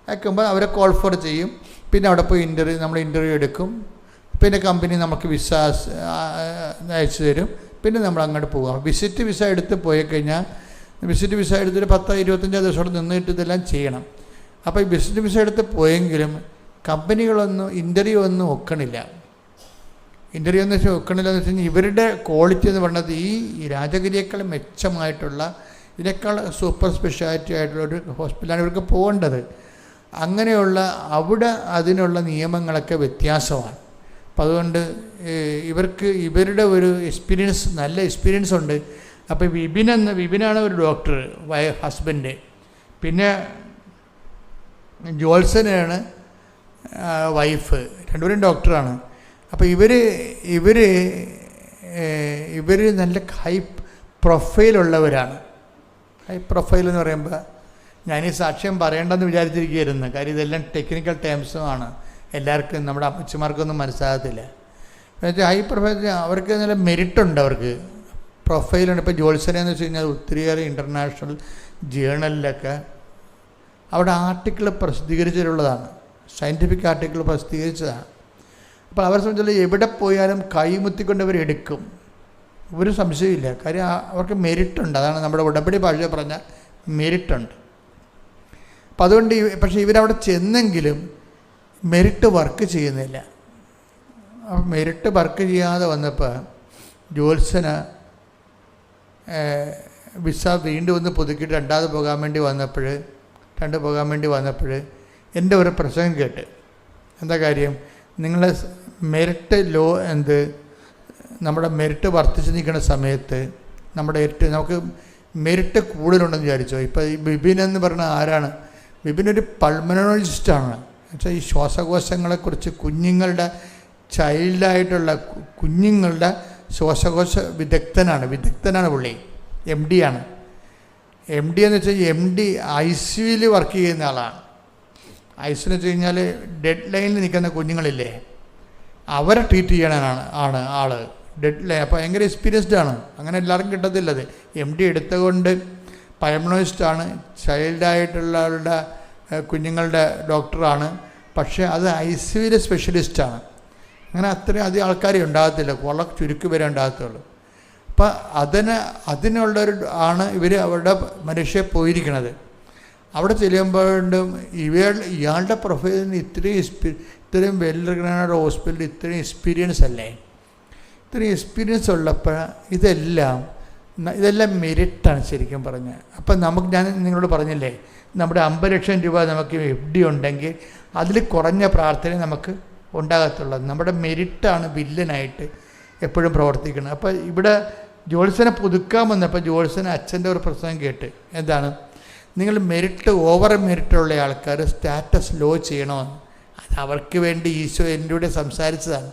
അയക്കുമ്പോൾ അവരെ കോൾ ഫോർ ചെയ്യും. പിന്നെ അവിടെ പോയി നമ്മൾ ഇൻ്റർവ്യൂ എടുക്കും. പിന്നെ കമ്പനി നമുക്ക് വിസ അയച്ചു തരും. പിന്നെ നമ്മൾ അങ്ങോട്ട് പോകാം. വിസിറ്റ് വിസ എടുത്ത് പോയി കഴിഞ്ഞാൽ വിസിറ്റ് വിസ എടുത്തിട്ട് 10-25 ദിവസം നിന്നിട്ട് ഇതെല്ലാം ചെയ്യണം. അപ്പോൾ ഈ വിസിറ്റ് വിസ എടുത്ത് പോയെങ്കിലും കമ്പനികളൊന്നും ഇൻ്റർവ്യൂ ഒന്നും ഒക്കണില്ല. ഇൻ്റർവ്യൂ എന്ന് വെച്ചാൽ ഒക്കണില്ല എന്ന് വെച്ച് കഴിഞ്ഞാൽ ഇവരുടെ ക്വാളിറ്റി എന്ന് പറയുന്നത് ഈ രാജഗിരിയേക്കാൾ മെച്ചമായിട്ടുള്ള ഇതിനേക്കാൾ സൂപ്പർ സ്പെഷ്യാലിറ്റി ആയിട്ടുള്ള ഒരു ഹോസ്പിറ്റലാണ് ഇവർക്ക് പോകേണ്ടത്. അങ്ങനെയുള്ള അവിടെ അതിനുള്ള നിയമങ്ങളൊക്കെ വ്യത്യാസമാണ്. അപ്പം അതുകൊണ്ട് ഇവരുടെ ഒരു നല്ല എക്സ്പീരിയൻസ് ഉണ്ട്. അപ്പോൾ വിപിനാണ് ഒരു ഡോക്ടർ, ഹസ്ബൻഡ്. പിന്നെ ജോത്സനാണ് വൈഫ്. രണ്ടുപേരും ഡോക്ടറാണ്. അപ്പോൾ ഇവർ നല്ല ഹൈ പ്രൊഫൈലുള്ളവരാണ്. ഹൈ പ്രൊഫൈൽ എന്ന് പറയുമ്പോൾ ഞാനീ സാക്ഷ്യം പറയേണ്ടെന്ന് വിചാരിച്ചിരിക്കുകയായിരുന്നു. കാര്യം ഇതെല്ലാം ടെക്നിക്കൽ ടേംസുമാണ്. എല്ലാവർക്കും നമ്മുടെ അമ്മച്ചിമാർക്കൊന്നും മനസ്സിലാകത്തില്ല. എന്നുവെച്ചാൽ ഹൈ പ്രൊഫൈൽ അവർക്ക് നല്ല മെരിറ്റുണ്ട്. അവർക്ക് പ്രൊഫൈലുണ്ട്. ഇപ്പോൾ ജോത്സനെന്ന് വെച്ച് കഴിഞ്ഞാൽ ഒത്തിരിയേറെ ഇൻ്റർനാഷണൽ ജേണലിലൊക്കെ അവിടെ ആർട്ടിക്കിൾ പ്രസിദ്ധീകരിച്ചിട്ടുള്ളതാണ്. സയൻറ്റിഫിക് ആർട്ടിക്കിൾ പ്രസിദ്ധീകരിച്ചതാണ്. അപ്പോൾ അവരെ സംബന്ധിച്ചുള്ള എവിടെ പോയാലും കൈമുത്തിക്കൊണ്ട് അവർ എടുക്കും. ഒരു സംശയമില്ല. കാര്യം അവർക്ക് മെരിറ്റുണ്ട്. അതാണ് നമ്മുടെ ഉടമ്പടി ഭാഷ പറഞ്ഞ മെരിറ്റുണ്ട്. അപ്പം അതുകൊണ്ട് പക്ഷേ ഇവരവിടെ ചെന്നെങ്കിലും മെരിറ്റ് വർക്ക് ചെയ്യുന്നില്ല. അപ്പം മെരിറ്റ് വർക്ക് ചെയ്യാതെ വന്നപ്പോൾ ജോത്സന വിസ വീണ്ടും ഒന്ന് പുതുക്കിയിട്ട് രണ്ടാമത് പോകാൻ വേണ്ടി വന്നപ്പോൾ എൻ്റെ ഒരു പ്രസംഗം കേട്ട്. എന്താ കാര്യം? നിങ്ങളെ മെരിറ്റ് നമ്മുടെ മെരിറ്റ് വർദ്ധിച്ച് നിൽക്കുന്ന സമയത്ത് നമുക്ക് മെരിറ്റ് കൂടുതലുണ്ടെന്ന് വിചാരിച്ചോ. ഇപ്പോൾ ഈ ബിബിൻ എന്ന് പറഞ്ഞ ആരാണ്? ബിബിനൊരു പൾമനോളജിസ്റ്റാണ്. എന്നുവെച്ചാൽ ഈ ശ്വാസകോശങ്ങളെക്കുറിച്ച് ചൈൽഡായിട്ടുള്ള കുഞ്ഞുങ്ങളുടെ ശ്വാസകോശ വിദഗ്ധനാണ് പുള്ളി. MD ആണ്. MD എന്ന് വെച്ചാൽ MD ICUവിൽ വർക്ക് ചെയ്യുന്ന ആളാണ്. ICU എന്ന് വെച്ച് കഴിഞ്ഞാൽ ഡെഡ് ലൈനിൽ നിൽക്കുന്ന കുഞ്ഞുങ്ങളില്ലേ, അവരെ ട്രീറ്റ് ചെയ്യാനാണ് ആൾ ഡെഡ് ലൈൻ. അപ്പോൾ ഭയങ്കര എക്സ്പീരിയൻസ്ഡ് ആണ്. അങ്ങനെ എല്ലാവർക്കും കിട്ടത്തില്ലത്. MD എടുത്തുകൊണ്ട് പൾമനോളജിസ്റ്റാണ്. ചൈൽഡായിട്ടുള്ളവരുടെ കുഞ്ഞുങ്ങളുടെ ഡോക്ടറാണ്. പക്ഷേ അത് ICUവിലെ സ്പെഷ്യലിസ്റ്റാണ്. അങ്ങനെ അത്രയും ആൾക്കാരെ ഉണ്ടാകത്തില്ല. വളരെ ചുരുക്കി വരെ ഉണ്ടാകത്തുള്ളൂ. അപ്പം അതിനുള്ളൊരു ഇവർ അവരുടെ മനുഷ്യ പോയിരിക്കണത്. അവിടെ ചെല്ലുമ്പോഴും ഇയാളുടെ പ്രൊഫൈലിന് ഇത്രയും വെൽ റിക്കഗ്നൈസ്ഡ് ഹോസ്പിറ്റലിൽ ഇത്രയും എക്സ്പീരിയൻസ് അല്ലേ? ഇത്രയും എക്സ്പീരിയൻസ് ഉള്ളപ്പോൾ ഇതെല്ലാം മെരിറ്റാണ് ശരിക്കും പറഞ്ഞാൽ. അപ്പം ഞാൻ നിങ്ങളോട് പറഞ്ഞില്ലേ, നമ്മുടെ 50 ലക്ഷം രൂപ നമുക്ക് FD ഉണ്ടെങ്കിൽ അതിൽ കുറഞ്ഞ പ്രാർത്ഥന നമുക്ക് ഉണ്ടാകത്തുള്ളത്. നമ്മുടെ മെരിറ്റാണ് വില്ലനായിട്ട് എപ്പോഴും പ്രവർത്തിക്കുന്നത്. അപ്പോൾ ഇവിടെ ജോത്സനെ പുതുക്കാൻ വന്നപ്പോൾ ജോത്സന അച്ഛൻ്റെ ഒരു പ്രസംഗം കേട്ട്. എന്താണ്? നിങ്ങൾ ഓവർ മെരിറ്റുള്ള ആൾക്കാർ സ്റ്റാറ്റസ് ലോ ചെയ്യണമെന്ന്. അത് അവർക്ക് വേണ്ടി ഈശോ എൻ്റെ കൂടെ സംസാരിച്ചതാണ്.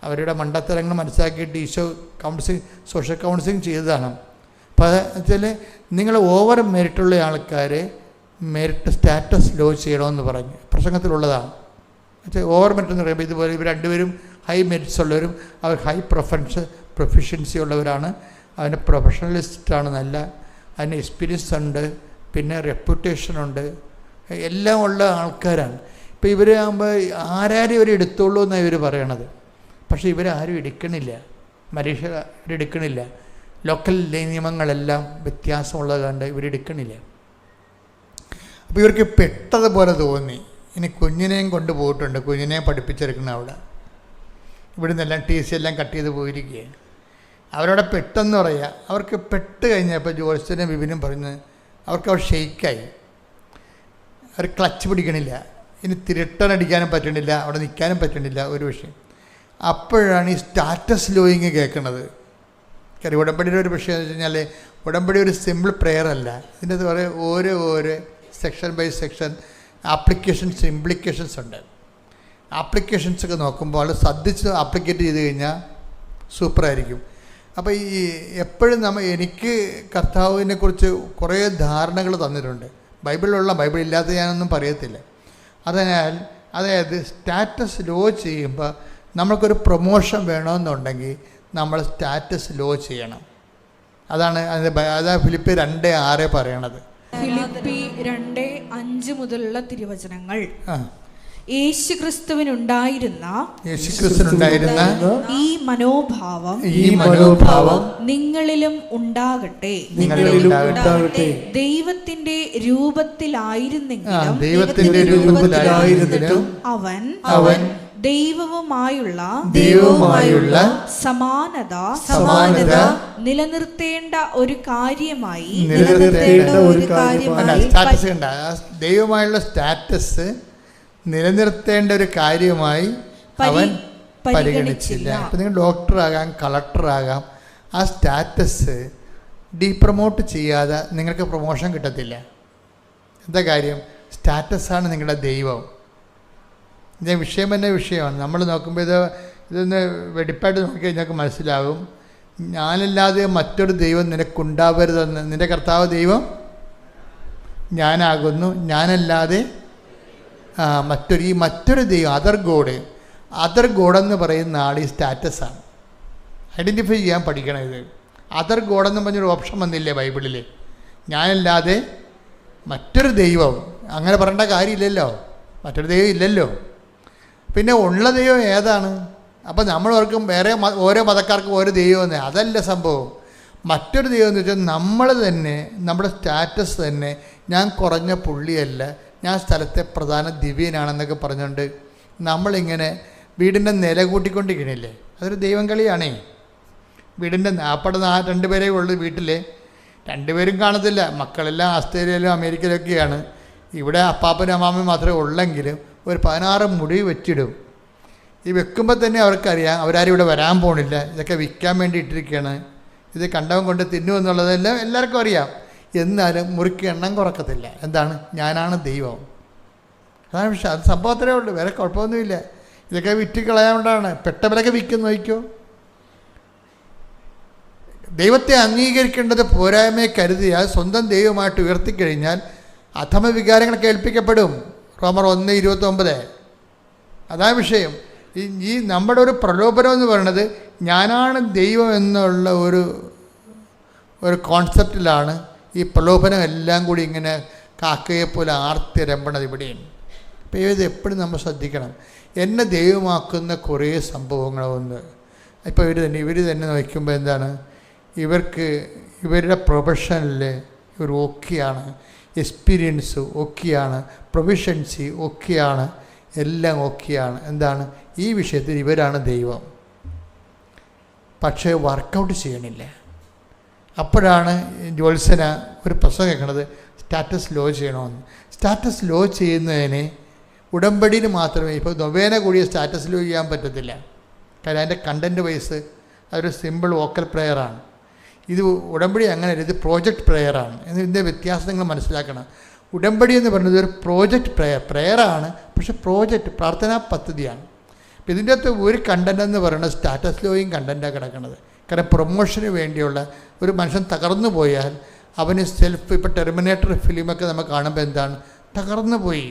അവരുടെ മണ്ടത്തരങ്ങൾ മനസ്സിലാക്കിയിട്ട് ഈശോ സോഷ്യൽ കൗൺസിലിംഗ് ചെയ്തതാണ്. അപ്പോൾ വെച്ചാൽ നിങ്ങൾ ഓവർ മെരിറ്റുള്ള ആൾക്കാരെ സ്റ്റാറ്റസ് ലോ ചെയ്യണമെന്ന് പറഞ്ഞ് പ്രസംഗത്തിലുള്ളതാണ്. വെച്ചാൽ ഓവർ മെരിറ്റ് എന്ന് പറയുമ്പോൾ ഇതുപോലെ ഇവർ രണ്ടുപേരും ഹൈ മെരിറ്റ്സ് ഉള്ളവരും അവർ ഹൈ പ്രൊഫഷൻസി ഉള്ളവരാണ്. അതിന് പ്രൊഫഷണലിസ്റ്റാണ്, അതിന് എക്സ്പീരിയൻസ് ഉണ്ട്, പിന്നെ റെപ്യൂട്ടേഷനുണ്ട്, എല്ലാം ഉള്ള ആൾക്കാരാണ്. ഇപ്പോൾ ഇവരാകുമ്പോൾ ആരും ഇവർ എടുത്തോളൂ എന്നാണ് ഇവർ പറയണത്. പക്ഷേ ഇവരാരും എടുക്കണില്ല. ഇവരെടുക്കണില്ല. ലോക്കൽ നിയമങ്ങളെല്ലാം വ്യത്യാസമുള്ളത് കണ്ട് ഇവരെടുക്കണില്ല. അപ്പോൾ ഇവർക്ക് പെട്ടതുപോലെ തോന്നി. ഇനി കുഞ്ഞിനെയും കൊണ്ടുപോയിട്ടുണ്ട്. കുഞ്ഞിനെയും പഠിപ്പിച്ചെടുക്കണം അവിടെ. ഇവിടെ നിന്നെല്ലാം TC എല്ലാം കട്ട് ചെയ്ത് പോയിരിക്കുകയാണ്. അവരവിടെ പെട്ടെന്ന് പറയുക. അവർക്ക് പെട്ട് കഴിഞ്ഞപ്പോൾ ജോത്സനും വിപിനും പറഞ്ഞ് അവർക്ക് ഷെയ്ക്കായി. അവർ ക്ലച്ച് പിടിക്കണില്ല. ഇനി റിട്ടേൺ അടിക്കാനും പറ്റണില്ല, അവിടെ നിൽക്കാനും പറ്റണില്ല. ഒരു വിഷയം. അപ്പോഴാണ് ഈ സ്റ്റാറ്റസ് ലോയിങ് കേൾക്കുന്നത്. കാര്യം ഉടമ്പടിയുടെ ഒരു വിഷയം എന്ന് വെച്ച് കഴിഞ്ഞാൽ ഉടമ്പടി ഒരു സിമ്പിൾ പ്രെയർ അല്ല. ഇതിൻ്റെ കുറേ ഓരോ സെക്ഷൻ ബൈ സെക്ഷൻ ഇംപ്ലിക്കേഷൻസ് ഉണ്ട്. ആപ്ലിക്കേഷൻസൊക്കെ നോക്കുമ്പോൾ ശ്രദ്ധിച്ച് ആപ്ലിക്കേറ്റ് ചെയ്ത് കഴിഞ്ഞാൽ സൂപ്പറായിരിക്കും. അപ്പോൾ ഈ എപ്പോഴും എനിക്ക് കർത്താവിനെ കുറിച്ച് കുറേ ധാരണകൾ തന്നിട്ടുണ്ട്. ബൈബിളിലുള്ള ബൈബിൾ ഇല്ലാത്ത ഞാനൊന്നും പറയത്തില്ല. അതായത് സ്റ്റാറ്റസ് ലോ ചെയ്യുമ്പോൾ നമ്മൾക്കൊരു പ്രൊമോഷൻ വേണമെന്നുണ്ടെങ്കിൽ നമ്മൾ സ്റ്റാറ്റസ് ലോ ചെയ്യണം. അതാണ് ഫിലിപ്പി 2:6 പറയണത്. ഫിലിപ്പി 2:5 മുതലുള്ള തിരുവചനങ്ങൾ. യേശുക്രിസ്തുവിനുണ്ടായിരുന്ന ഈ മനോഭാവം നിങ്ങളിലും ഉണ്ടാകട്ടെ. ദൈവത്തിന്റെ രൂപത്തിലായിരുന്നെങ്കിലും അവൻ ദൈവവുമായുള്ള സമാനത നിലനിർത്തേണ്ട ഒരു കാര്യമായി ദൈവമായുള്ള സ്റ്റാറ്റസ് നിലനിർത്തേണ്ട ഒരു കാര്യമായി അവൻ പരിഗണിച്ചില്ല. അപ്പം നിങ്ങൾ ഡോക്ടറാകാം, കളക്ടറാകാം, ആ സ്റ്റാറ്റസ് ഡീപ്രമോട്ട് ചെയ്യാതെ നിങ്ങൾക്ക് പ്രൊമോഷൻ കിട്ടത്തില്ല. എന്താ കാര്യം? സ്റ്റാറ്റസാണ് നിങ്ങളുടെ ദൈവം. ഇത് വിഷയം തന്നെ വിഷയമാണ്. നമ്മൾ നോക്കുമ്പോൾ ഇതൊന്ന് വെടിപ്പായിട്ട് നോക്കിക്കഴിഞ്ഞാൽ നിങ്ങൾക്ക് മനസ്സിലാകും. ഞാനല്ലാതെ മറ്റൊരു ദൈവം നിനക്കുണ്ടാവരുതെന്ന്. നിൻ്റെ കർത്താവ് ദൈവം ഞാനാകുന്നു, ഞാനല്ലാതെ മറ്റൊരു ദൈവം, അതർ ഗോഡെന്ന് പറയുന്ന ആൾ ഈ സ്റ്റാറ്റസാണ്. ഐഡൻറ്റിഫൈ ചെയ്യാൻ പഠിക്കണം. ഇത് അതർ ഗോഡെന്ന് പറഞ്ഞൊരു ഓപ്ഷൻ വന്നില്ലേ ബൈബിളിൽ? ഞാനല്ലാതെ മറ്റൊരു ദൈവം, അങ്ങനെ പറയേണ്ട കാര്യമില്ലല്ലോ, മറ്റൊരു ദൈവം ഇല്ലല്ലോ. പിന്നെ ഉള്ള ദൈവം ഏതാണ്? അപ്പം നമ്മൾ ഓർക്കും വേറെ ഓരോ മതക്കാർക്കും ഓരോ ദൈവമെന്ന്. അതല്ല സംഭവം. മറ്റൊരു ദൈവം എന്ന് വെച്ചാൽ നമ്മൾ തന്നെ, നമ്മുടെ സ്റ്റാറ്റസ് തന്നെ, ഞാൻ കുറഞ്ഞ പുള്ളിയല്ല, ഞാൻ സ്ഥലത്തെ പ്രധാന ദിവ്യനാണെന്നൊക്കെ പറഞ്ഞുകൊണ്ട് നമ്മളിങ്ങനെ വീടിൻ്റെ നില കൂട്ടിക്കൊണ്ടിരിക്കണില്ലേ? അതൊരു ദൈവം കളിയാണേ. വീടിൻ്റെ 2 പേരേ ഉള്ളൂ വീട്ടിൽ. 2 പേരും കാണത്തില്ല. മക്കളെല്ലാം ആസ്ട്രേലിയയിലും അമേരിക്കയിലൊക്കെയാണ്. ഇവിടെ അപ്പാപ്പനും അമ്മാമ്മയും മാത്രമേ ഉള്ളെങ്കിലും ഒരു 16 മുടി വെച്ചിടും. ഈ വെക്കുമ്പോൾ തന്നെ അവർക്കറിയാം അവരാരും ഇവിടെ വരാൻ പോണില്ല, ഇതൊക്കെ വിൽക്കാൻ വേണ്ടി ഇട്ടിരിക്കുകയാണ്, ഇത് കണ്ടവൻ കൊണ്ട് തിന്നുമെന്നുള്ളതെല്ലാം എല്ലാവർക്കും അറിയാം. എന്നാലും മുറിക്ക് എണ്ണം കുറക്കത്തില്ല. എന്താണ്? ഞാനാണ് ദൈവം. അതാണ് വിഷയം. അത് സംഭവത്തിലേ ഉള്ളൂ, വേറെ കുഴപ്പമൊന്നുമില്ല. ഇതൊക്കെ വിറ്റ് കളയാകൊണ്ടാണ്. പെട്ടവരൊക്കെ വിൽക്കുന്ന നോക്കിക്കോ. ദൈവത്തെ അംഗീകരിക്കേണ്ടത് പോരായ്മയെ കരുതിയാൽ സ്വന്തം ദൈവമായിട്ട് ഉയർത്തിക്കഴിഞ്ഞാൽ അധമ വികാരങ്ങൾ കേൾപ്പിക്കപ്പെടും. റോമർ 1:29. അതാ വിഷയം. ഈ നമ്മുടെ ഒരു പ്രലോഭനം എന്ന് പറയുന്നത് ഞാനാണ് ദൈവം എന്നുള്ള ഒരു കോൺസെപ്റ്റിലാണ് ഈ പ്രലോഭനം എല്ലാം കൂടി ഇങ്ങനെ കാക്കയെപ്പോലെ ആർത്തിരമ്പണത് ഇവിടെയാണ്. അപ്പോൾ ഇത് എപ്പോഴും നമ്മൾ ശ്രദ്ധിക്കണം. എന്നെ ദൈവമാക്കുന്ന കുറേ സംഭവങ്ങളൊന്ന് ഇപ്പോൾ ഇവർ തന്നെ നോക്കുമ്പോൾ എന്താണ്, ഇവരുടെ പ്രൊഫഷനിൽ ഇവർ ഓക്കെയാണ്, എക്സ്പീരിയൻസ് ഓക്കെയാണ്, പ്രൊഫഷൻസി ഓക്കെയാണ്, എല്ലാം ഓക്കെയാണ്. എന്താണ്? ഈ വിഷയത്തിൽ ഇവരാണ് ദൈവം. പക്ഷേ വർക്കൗട്ട് ചെയ്യണില്ല. അപ്പോഴാണ് ജോത്സന ഒരു പ്രസംഗം കേൾക്കുന്നത്, സ്റ്റാറ്റസ് ലോ ചെയ്യണമെന്ന്. സ്റ്റാറ്റസ് ലോ ചെയ്യുന്നതിന് ഉടമ്പടിയിൽ മാത്രമേ, ഇപ്പോൾ നൊവേന കൂടിയ സ്റ്റാറ്റസ് ലോ ചെയ്യാൻ പറ്റത്തില്ല. കാര്യം അതിൻ്റെ കണ്ടൻറ്റ് വൈസ് അതൊരു സിമ്പിൾ വോക്കൽ പ്രെയറാണ്. ഇത് ഉടമ്പടി അങ്ങനെയല്ല, ഇത് പ്രോജക്റ്റ് പ്രെയറാണ്. ഇതിൻ്റെ വ്യത്യാസം നിങ്ങൾ മനസ്സിലാക്കണം. ഉടമ്പടി എന്ന് പറയുന്നത് ഒരു പ്രോജക്റ്റ് പ്രെയറാണ്, പക്ഷെ പ്രോജക്റ്റ് പ്രാർത്ഥനാ പദ്ധതിയാണ്. അപ്പോൾ ഇതിൻ്റെ അകത്ത് ഒരു കണ്ടൻ്റ് എന്ന് പറയുന്നത് സ്റ്റാറ്റസ് ലോയും കണ്ടൻറ്റാണ് കിടക്കുന്നത്. കാരണം പ്രൊമോഷന് വേണ്ടിയുള്ള ഒരു മനുഷ്യൻ തകർന്നു പോയാൽ അവന് സെൽഫ്, ഇപ്പോൾ ടെർമിനേറ്റർ ഫിലിമൊക്കെ നമ്മൾ കാണുമ്പോൾ എന്താണ്, തകർന്നു പോയി.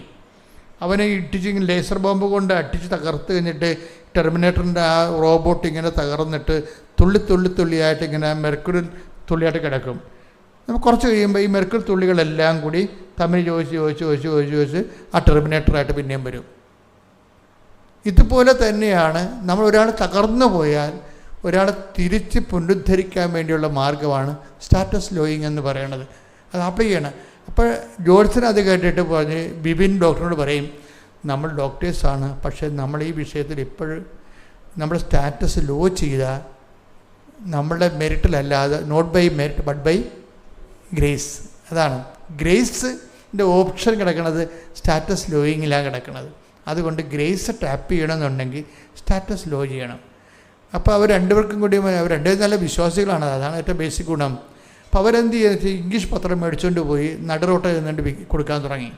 അവനെ ഇട്ടിച്ച് ലേസർ ബോംബ് കൊണ്ട് അടിച്ച് തകർത്ത് കഴിഞ്ഞിട്ട് ടെർമിനേറ്ററിൻ്റെ ആ റോബോട്ട് ഇങ്ങനെ തകർന്നിട്ട് തുള്ളിയായിട്ട് ഇങ്ങനെ മെർക്കുറി തുള്ളിയായിട്ട് കിടക്കും. നമുക്ക് കുറച്ച് കഴിയുമ്പോൾ ഈ മെർക്കുറി തുള്ളികളെല്ലാം കൂടി തമ്മിൽ ചോദിച്ച് ആ ടെർമിനേറ്ററായിട്ട് പിന്നെയും വരും. ഇതുപോലെ തന്നെയാണ് നമ്മൾ ഒരാൾ തകർന്നു പോയാൽ ഒരാളെ തിരിച്ച് പുനരുദ്ധരിക്കാൻ വേണ്ടിയുള്ള മാർഗ്ഗമാണ് സ്റ്റാറ്റസ് ലോയിങ് എന്ന് പറയുന്നത്. അത് അപ്ലൈ ചെയ്യണം. അപ്പോൾ ജോൺസൺ അത് കേട്ടിട്ട് പറഞ്ഞ് ബിബിൻ ഡോക്ടറിനോട് പറയും, നമ്മൾ ഡോക്ടേഴ്സാണ്, പക്ഷേ നമ്മൾ ഈ വിഷയത്തിൽ ഇപ്പോഴും നമ്മൾ സ്റ്റാറ്റസ് ലോ ചെയ്താൽ നമ്മളുടെ മെറിറ്റിലല്ലാതെ, not by merit but by grace. അതാണ് ഗ്രേസിൻ്റെ ഓപ്ഷൻ കിടക്കുന്നത് സ്റ്റാറ്റസ് ലോയിങ്ങിലാണ് കിടക്കുന്നത്. അതുകൊണ്ട് ഗ്രേസ് ടാപ്പ് ചെയ്യണമെന്നുണ്ടെങ്കിൽ സ്റ്റാറ്റസ് ലോ ചെയ്യണം. അപ്പോൾ അവർ രണ്ടുപേർക്കും കൂടി, അവർ രണ്ടുപേരും നല്ല വിശ്വാസികളാണ്. അതാണ് ഏറ്റവും ബേസിക് ഗുണം. അപ്പോൾ അവരെന്ത് ചെയ്യുക, ഇംഗ്ലീഷ് പത്രം മേടിച്ചുകൊണ്ട് പോയി നടുറോട്ട് നിന്നുകൊണ്ട് കൊടുക്കാൻ തുടങ്ങി.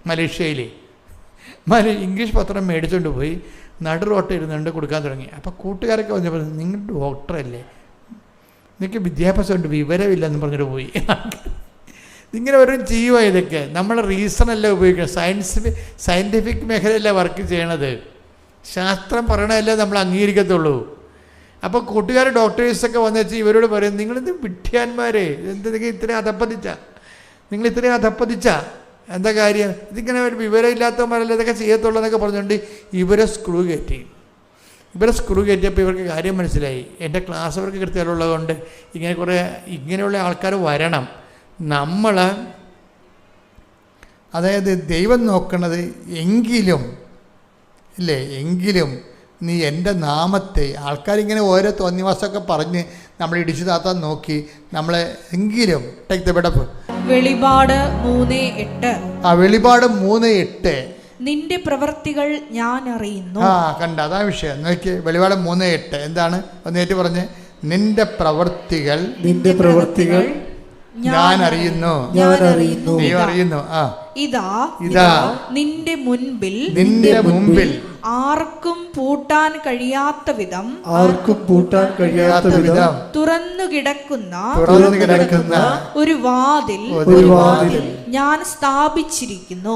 മലേഷ്യയിൽ ഇംഗ്ലീഷ് പത്രം മേടിച്ചുകൊണ്ട് പോയി നടുറോട്ട് ഇരുന്നുകൊണ്ട് കൊടുക്കാൻ തുടങ്ങി. അപ്പോൾ കൂട്ടുകാരൊക്കെ വന്നപ്പോൾ, നിങ്ങൾ ഡോക്ടറല്ലേ, നിങ്ങൾക്ക് വിദ്യാഭ്യാസമുണ്ട്, വിവരമില്ലെന്ന് പറഞ്ഞിട്ട് പോയി. ഇങ്ങനെ വരും ചെയ്യുക. ഇതൊക്കെ നമ്മൾ റീസണല്ല ഉപയോഗിക്കുന്നത്, സയൻറ്റിഫിക് മേഖലയല്ല വർക്ക് ചെയ്യണത്, ശാസ്ത്രം പറയണതല്ലേ നമ്മൾ അംഗീകരിക്കത്തുള്ളൂ. അപ്പോൾ കൂട്ടുകാർ ഡോക്ടേഴ്സൊക്കെ വന്നു വെച്ചാൽ ഇവരോട് പറയും, നിങ്ങളിത് വിഡ്ഢിയാന്മാരെ, എന്തെങ്കിലും ഇത്രയും അധപ്പതിച്ച എന്താ കാര്യം, ഇതിങ്ങനെ ഒരു വിവരമില്ലാത്തവന്മാരല്ലേ ഇതൊക്കെ ചെയ്യത്തുള്ളൂ എന്നൊക്കെ പറഞ്ഞുകൊണ്ട് ഇവരെ സ്ക്രൂ കയറ്റിയപ്പോൾ ഇവർക്ക് കാര്യം മനസ്സിലായി. എൻ്റെ ക്ലാസ് അവർക്ക് കൃത്യമുള്ളതുകൊണ്ട് ഇങ്ങനെയുള്ള ആൾക്കാർ വരണം. നമ്മൾ അതായത് ദൈവം നോക്കണത് എങ്കിലും നീ എൻ്റെ നാമത്തെ, ആൾക്കാരിങ്ങനെ ഓരോ തോന്നിവാസമൊക്കെ പറഞ്ഞ് നമ്മൾ ഇടിച്ചു താത്താൻ നോക്കി, നമ്മളെ എങ്കിലും ടേക്ക് ദ ബെഡ് അപ്പ്. വെളിപാട് 3:8. വെളിപാട് 3:8. നിന്റെ പ്രവൃത്തികൾ ഞാൻ അറിയുന്നു. കണ്ട, അതാ വിഷയം. നോക്കി, വെളിപാട് 3:8 എന്താണ്? ഒന്നേറ്റ് പറഞ്ഞ്, നിന്റെ പ്രവൃത്തികൾ ഞാൻ അറിയുന്നു. ദൈവം അറിയുന്നു. ഇതാ നിന്റെ മുൻപിൽ ആർക്കും പൂട്ടാൻ കഴിയാത്ത വിധം തുറന്നു കിടക്കുന്ന ഒരു വാതിൽ ഞാൻ സ്ഥാപിച്ചിരിക്കുന്നു.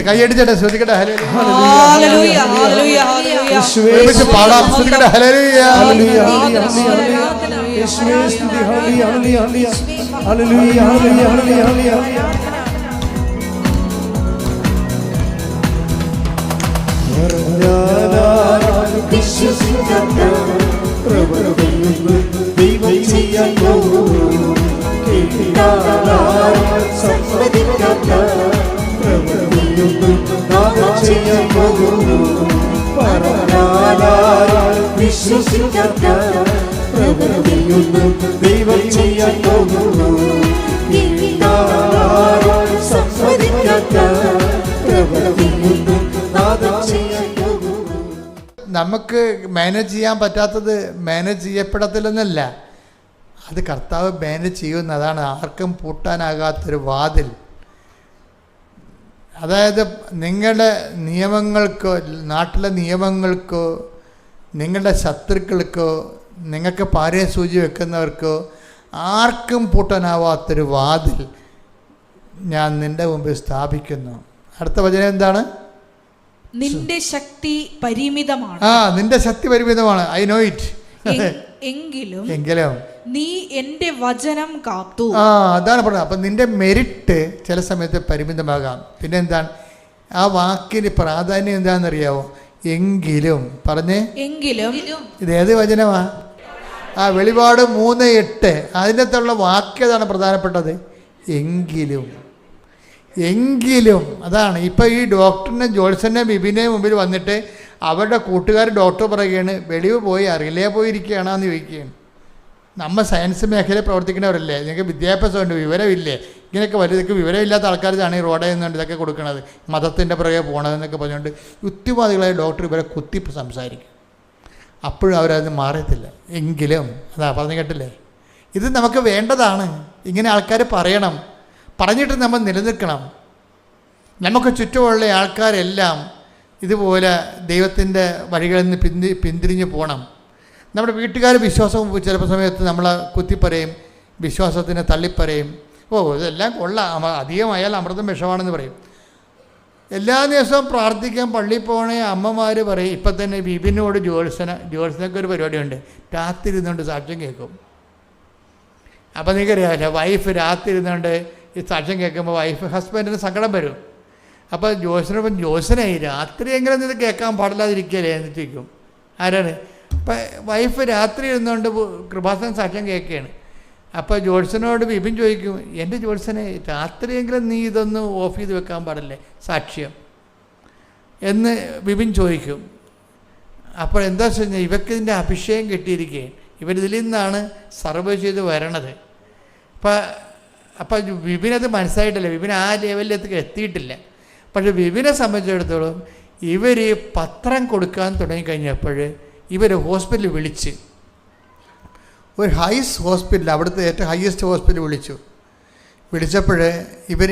കൈയടിച്ചേട്ടെ, ശ്രദ്ധിക്കട്ടെ. ഹല്ലേലൂയ, ഹല്ലേലൂയ, ഹല്ലേലൂയ. പാടാം, ശ്രദ്ധിക്കട്ടെ. ഹല്ലേലൂയ, ഹല്ലേലൂയ, ഹല്ലേലൂയ, യേശുവേ സ്തുതി. ഹല്ലേലൂയ, ഹല്ലേലൂയ, ഹല്ലേലൂയ, ഹല്ലേലൂയ, ഹല്ലേലൂയ, ഹല്ലേലൂയ. വിശ്വസിക്കാത്ത പ്രവൃത്തിയൊന്നും ദൈവം ചെയ്യാൻ പോകുന്നു. സമ്മതിക്കാത്ത പ്രവൃത്തിയൊന്നും നാം ചെയ്യാൻ പോകുന്നു. വിശ്വസിക്കാത്ത പ്രവൃത്തിയൊന്നും ദൈവം ചെയ്യാൻ പോകുന്നു. സമ്മതിക്കാത്ത പ്രവൃത്തിയൊന്നും നാം ചെയ്യാൻ പോകുന്നു. നമുക്ക് മാനേജ് ചെയ്യാൻ പറ്റാത്തത് മാനേജ് ചെയ്യപ്പെടത്തില്ലെന്നല്ല, അത് കർത്താവ് മാനേജ് ചെയ്യുന്നതാണ്. ആർക്കും പൂട്ടാനാകാത്തൊരു വാതിൽ. അതായത് നിങ്ങളുടെ നിയമങ്ങൾക്കോ, നാട്ടിലെ നിയമങ്ങൾക്കോ, നിങ്ങളുടെ ശത്രുക്കൾക്കോ, നിങ്ങൾക്ക് പാരയെ സൂചി വെക്കുന്നവർക്കോ ആർക്കും പൂട്ടാനാവാത്തൊരു വാതിൽ ഞാൻ നിൻ്റെ മുമ്പിൽ സ്ഥാപിക്കുന്നു. അടുത്ത വചനം എന്താണ്? നിന്റെ ശക്തി പരിമിതമാണ്. നിന്റെ ശക്തി പരിമിതമാണ്. I know it. എങ്കിലും നീ എൻ്റെ വചനം കാത്തു. അതാണ് പറഞ്ഞത്. അപ്പം നിന്റെ മെരിറ്റ് ചില സമയത്ത് പരിമിതമാകാം. പിന്നെ എന്താണ് ആ വാക്കിന് പ്രാധാന്യം എന്താണെന്നറിയാവോ? എങ്കിലും. പറഞ്ഞേ, എങ്കിലും. ഇത് ഏത് വചനമാ? വെളിപാട് 3:8. അതിനകത്തുള്ള വാക്യതാണ് പ്രധാനപ്പെട്ടത്. എങ്കിലും അതാണ്. ഇപ്പം ഈ ഡോക്ടറിനെ, ജോത്സനെ, ബിബിനെ മുമ്പിൽ വന്നിട്ട് അവരുടെ കൂട്ടുകാർ ഡോക്ടർ പറയുകയാണ്, വെളിവ് പോയി അറിയില്ലേ പോയിരിക്കുകയാണെന്ന് ചോദിക്കുകയാണ്. നമ്മൾ സയൻസ് മേഖലയിൽ പ്രവർത്തിക്കുന്നവരല്ലേ, നിങ്ങൾക്ക് വിദ്യാഭ്യാസമുണ്ട്, വിവരമില്ലേ? ഇങ്ങനെയൊക്കെ വലുതൊക്കെ വിവരമില്ലാത്ത ആൾക്കാരാണ് ഈ റോഡിൽ നിന്നുകൊണ്ട് ഇതൊക്കെ കൊടുക്കുന്നത്, മതത്തിൻ്റെ പുറകെ പോകണതെന്നൊക്കെ പറഞ്ഞുകൊണ്ട് യുക്തിവാദികളായ ഡോക്ടർ ഇവരെ കുത്തിപ്പ് സംസാരിക്കും. അപ്പോഴും അവരത് മാറത്തില്ല. എങ്കിലും പറഞ്ഞു കേട്ടില്ലേ? ഇത് നമുക്ക് വേണ്ടതാണ്. ഇങ്ങനെ ആൾക്കാർ പറയണം, പറഞ്ഞിട്ട് നമ്മൾ നിലനിൽക്കണം. നമുക്ക് ചുറ്റുമുള്ള ആൾക്കാരെല്ലാം ഇതുപോലെ ദൈവത്തിൻ്റെ വഴികളിൽ നിന്ന് പിന്തിരിഞ്ഞ് പോകണം. നമ്മുടെ വീട്ടുകാർ വിശ്വാസം ചിലപ്പോൾ സമയത്ത് നമ്മളെ കുത്തിപ്പറയും, വിശ്വാസത്തിനെ തള്ളിപ്പറയും. ഇതെല്ലാം കൊള്ളാം, അധികമായാൽ അമൃതം വിഷമാണെന്ന് പറയും. എല്ലാ ദിവസവും പ്രാർത്ഥിക്കാൻ പള്ളിയിൽ പോകണേ അമ്മമാർ പറയും. ഇപ്പം തന്നെ ബിബിനോട് ജോത്സനൊക്കെ ഒരു പരിപാടിയുണ്ട്, രാത്രി ഇരുന്നുകൊണ്ട് സാക്ഷ്യം കേൾക്കും. അപ്പം നിങ്ങൾക്കറിയാമല്ലോ, വൈഫ് രാത്രി ഇരുന്നുകൊണ്ട് ഈ സാക്ഷ്യം കേൾക്കുമ്പോൾ ഹസ്ബൻഡിന് സങ്കടം വരും. അപ്പോൾ ജോത്സനായി രാത്രി എങ്ങനെ ഇത് കേൾക്കാൻ പാടില്ലാതിരിക്കുകയല്ലേ എന്ന് ചോദിക്കും. ആരാണ്? അപ്പം വൈഫ് രാത്രി ഇരുന്നുകൊണ്ട് കൃപാസനം സാക്ഷ്യം കേൾക്കുകയാണ്. അപ്പോൾ ജോത്സനോട് ബിബിൻ ചോദിക്കും, എൻ്റെ ജോത്സനെ രാത്രിയെങ്കിലും നീ ഇതൊന്ന് ഓഫ് ചെയ്ത് വെക്കാൻ പാടില്ലേ സാക്ഷ്യം എന്ന് ബിബിൻ ചോദിക്കും. അപ്പോൾ എന്താ വെച്ചാൽ ഇവർക്ക് ഇതിൻ്റെ അഭിഷേകം കിട്ടിയിരിക്കുകയാണ്, ഇവരിതിൽ നിന്നാണ് സർവേ ചെയ്ത് വരണത്. അപ്പം ബിബിനത് മനസ്സിലായിട്ടില്ല, ബിബിൻ ആ ലെവലിലേക്ക് എത്തിയിട്ടില്ല. പക്ഷേ ബിബിനെ സംബന്ധിച്ചിടത്തോളം ഇവർ പത്രം കൊടുക്കാൻ തുടങ്ങിക്കഴിഞ്ഞപ്പോൾ ഇവർ ഹോസ്പിറ്റലിൽ വിളിച്ച്, ഒരു ഹോസ്പിറ്റൽ, അവിടുത്തെ ഏറ്റവും ഹയസ്റ്റ് ഹോസ്പിറ്റൽ വിളിച്ചപ്പോൾ ഇവർ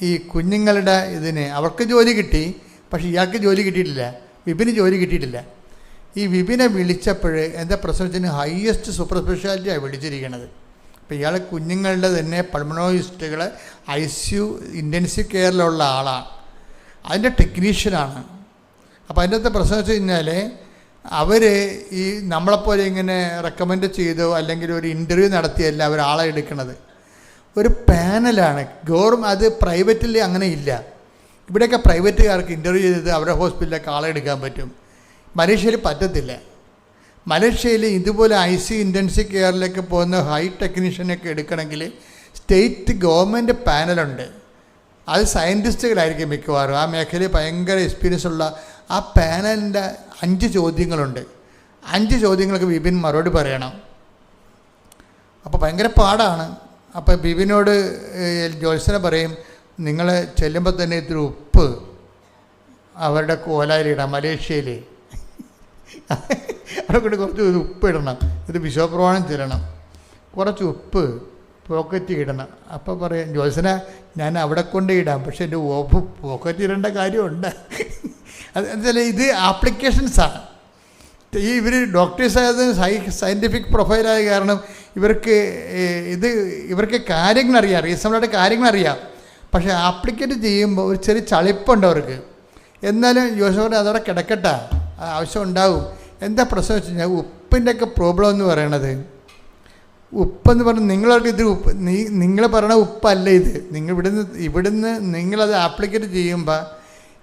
ഈ കുഞ്ഞുങ്ങളുടെ ഇതിന് അവർക്ക് ജോലി കിട്ടി, പക്ഷേ ഇയാൾക്ക് ജോലി കിട്ടിയിട്ടില്ല, വിപിന് ജോലി കിട്ടിയിട്ടില്ല. ഈ വിപിനെ വിളിച്ചപ്പോൾ എന്താ പ്രശ്നം വെച്ചാൽ ഹയസ്റ്റ് സൂപ്പർ സ്പെഷ്യാലിറ്റിയാണ് വിളിച്ചിരിക്കണത്. അപ്പോൾ ഇയാൾ കുഞ്ഞുങ്ങളുടെ തന്നെ പൾമണോളജിസ്റ്റുകൾ ICU ഇൻറ്റൻസീവ് കെയറിലുള്ള ആളാണ്, അതിൻ്റെ ടെക്നീഷ്യനാണ്. അപ്പോൾ അതിൻ്റെ അകത്ത് പ്രശ്നം വെച്ച് കഴിഞ്ഞാൽ അവർ ഈ നമ്മളെപ്പോലെ ഇങ്ങനെ റെക്കമെൻഡ് ചെയ്തോ അല്ലെങ്കിൽ ഒരു ഇൻ്റർവ്യൂ നടത്തിയല്ല അവർ ആളെ എടുക്കുന്നത്, ഒരു പാനലാണ്. അത് പ്രൈവറ്റിൽ അങ്ങനെ ഇല്ല. ഇവിടെയൊക്കെ പ്രൈവറ്റുകാർക്ക് ഇൻ്റർവ്യൂ ചെയ്ത് അവരുടെ ഹോസ്പിറ്റലിലൊക്കെ ആളെ എടുക്കാൻ പറ്റും. മലേഷ്യയിൽ പറ്റത്തില്ല. മലേഷ്യയിൽ ഇതുപോലെ ICU ഇൻറ്റൻസീവ് കെയറിലേക്ക് പോകുന്ന ഹൈ ടെക്നീഷ്യനൊക്കെ എടുക്കണമെങ്കിൽ സ്റ്റേറ്റ് ഗവൺമെൻറ് പാനലുണ്ട്. അത് സയൻറ്റിസ്റ്റുകളായിരിക്കും മിക്കവാറും. ആ മേഖലയിൽ ഭയങ്കര എക്സ്പീരിയൻസ് ഉള്ള ആ പാനലിൻ്റെ 5 ചോദ്യങ്ങളുണ്ട്. 5 ചോദ്യങ്ങൾക്ക് ബിബിൻ മറുപടി പറയണം. അപ്പോൾ ഭയങ്കര പാടാണ്. അപ്പോൾ ബിബിനോട് ജോത്സനെ പറയും, നിങ്ങൾ ചെല്ലുമ്പോൾ തന്നെ ഇത്തിരി ഉപ്പ് അവരുടെ കോലായിലിടാം. മലേഷ്യയിൽ അവിടെ കൊണ്ട് കുറച്ച് ഉപ്പ് ഇടണം, ഇത് വിശ്വപ്രമാണം ചെല്ലണം, കുറച്ച് ഉപ്പ് പോക്കറ്റ് ഇടണം. അപ്പോൾ പറയാം, ജോത്സന ഞാൻ അവിടെ കൊണ്ട് ഇടാം, പക്ഷേ എൻ്റെ പോക്കറ്റ് ഇടേണ്ട കാര്യമുണ്ട്. അത് ഇത് ആപ്ലിക്കേഷൻസാണ്. ഇവർ ഡോക്ടേഴ്സായത് സയൻറ്റിഫിക് പ്രൊഫൈലായ കാരണം ഇവർക്ക് കാര്യങ്ങളറിയാം, റീസണബിളായിട്ട് കാര്യങ്ങളറിയാം. പക്ഷേ ആപ്ലിക്കേറ്റ് ചെയ്യുമ്പോൾ ഒരു ചെറിയ ചളിപ്പുണ്ട് അവർക്ക്. എന്നാലും ജോസഫ് അതവിടെ കിടക്കട്ടെ, ആവശ്യം ഉണ്ടാകും. എന്താ പ്രശ്നം വെച്ച് കഴിഞ്ഞാൽ ഉപ്പിൻ്റെയൊക്കെ പ്രോബ്ലം എന്ന് പറയണത്, ഉപ്പെന്ന് പറഞ്ഞാൽ നിങ്ങളൊക്കെ ഇത് നിങ്ങൾ പറയണ ഉപ്പല്ല ഇത്. നിങ്ങൾ ഇവിടുന്ന് നിങ്ങളത് ആപ്ലിക്കേറ്റ് ചെയ്യുമ്പോൾ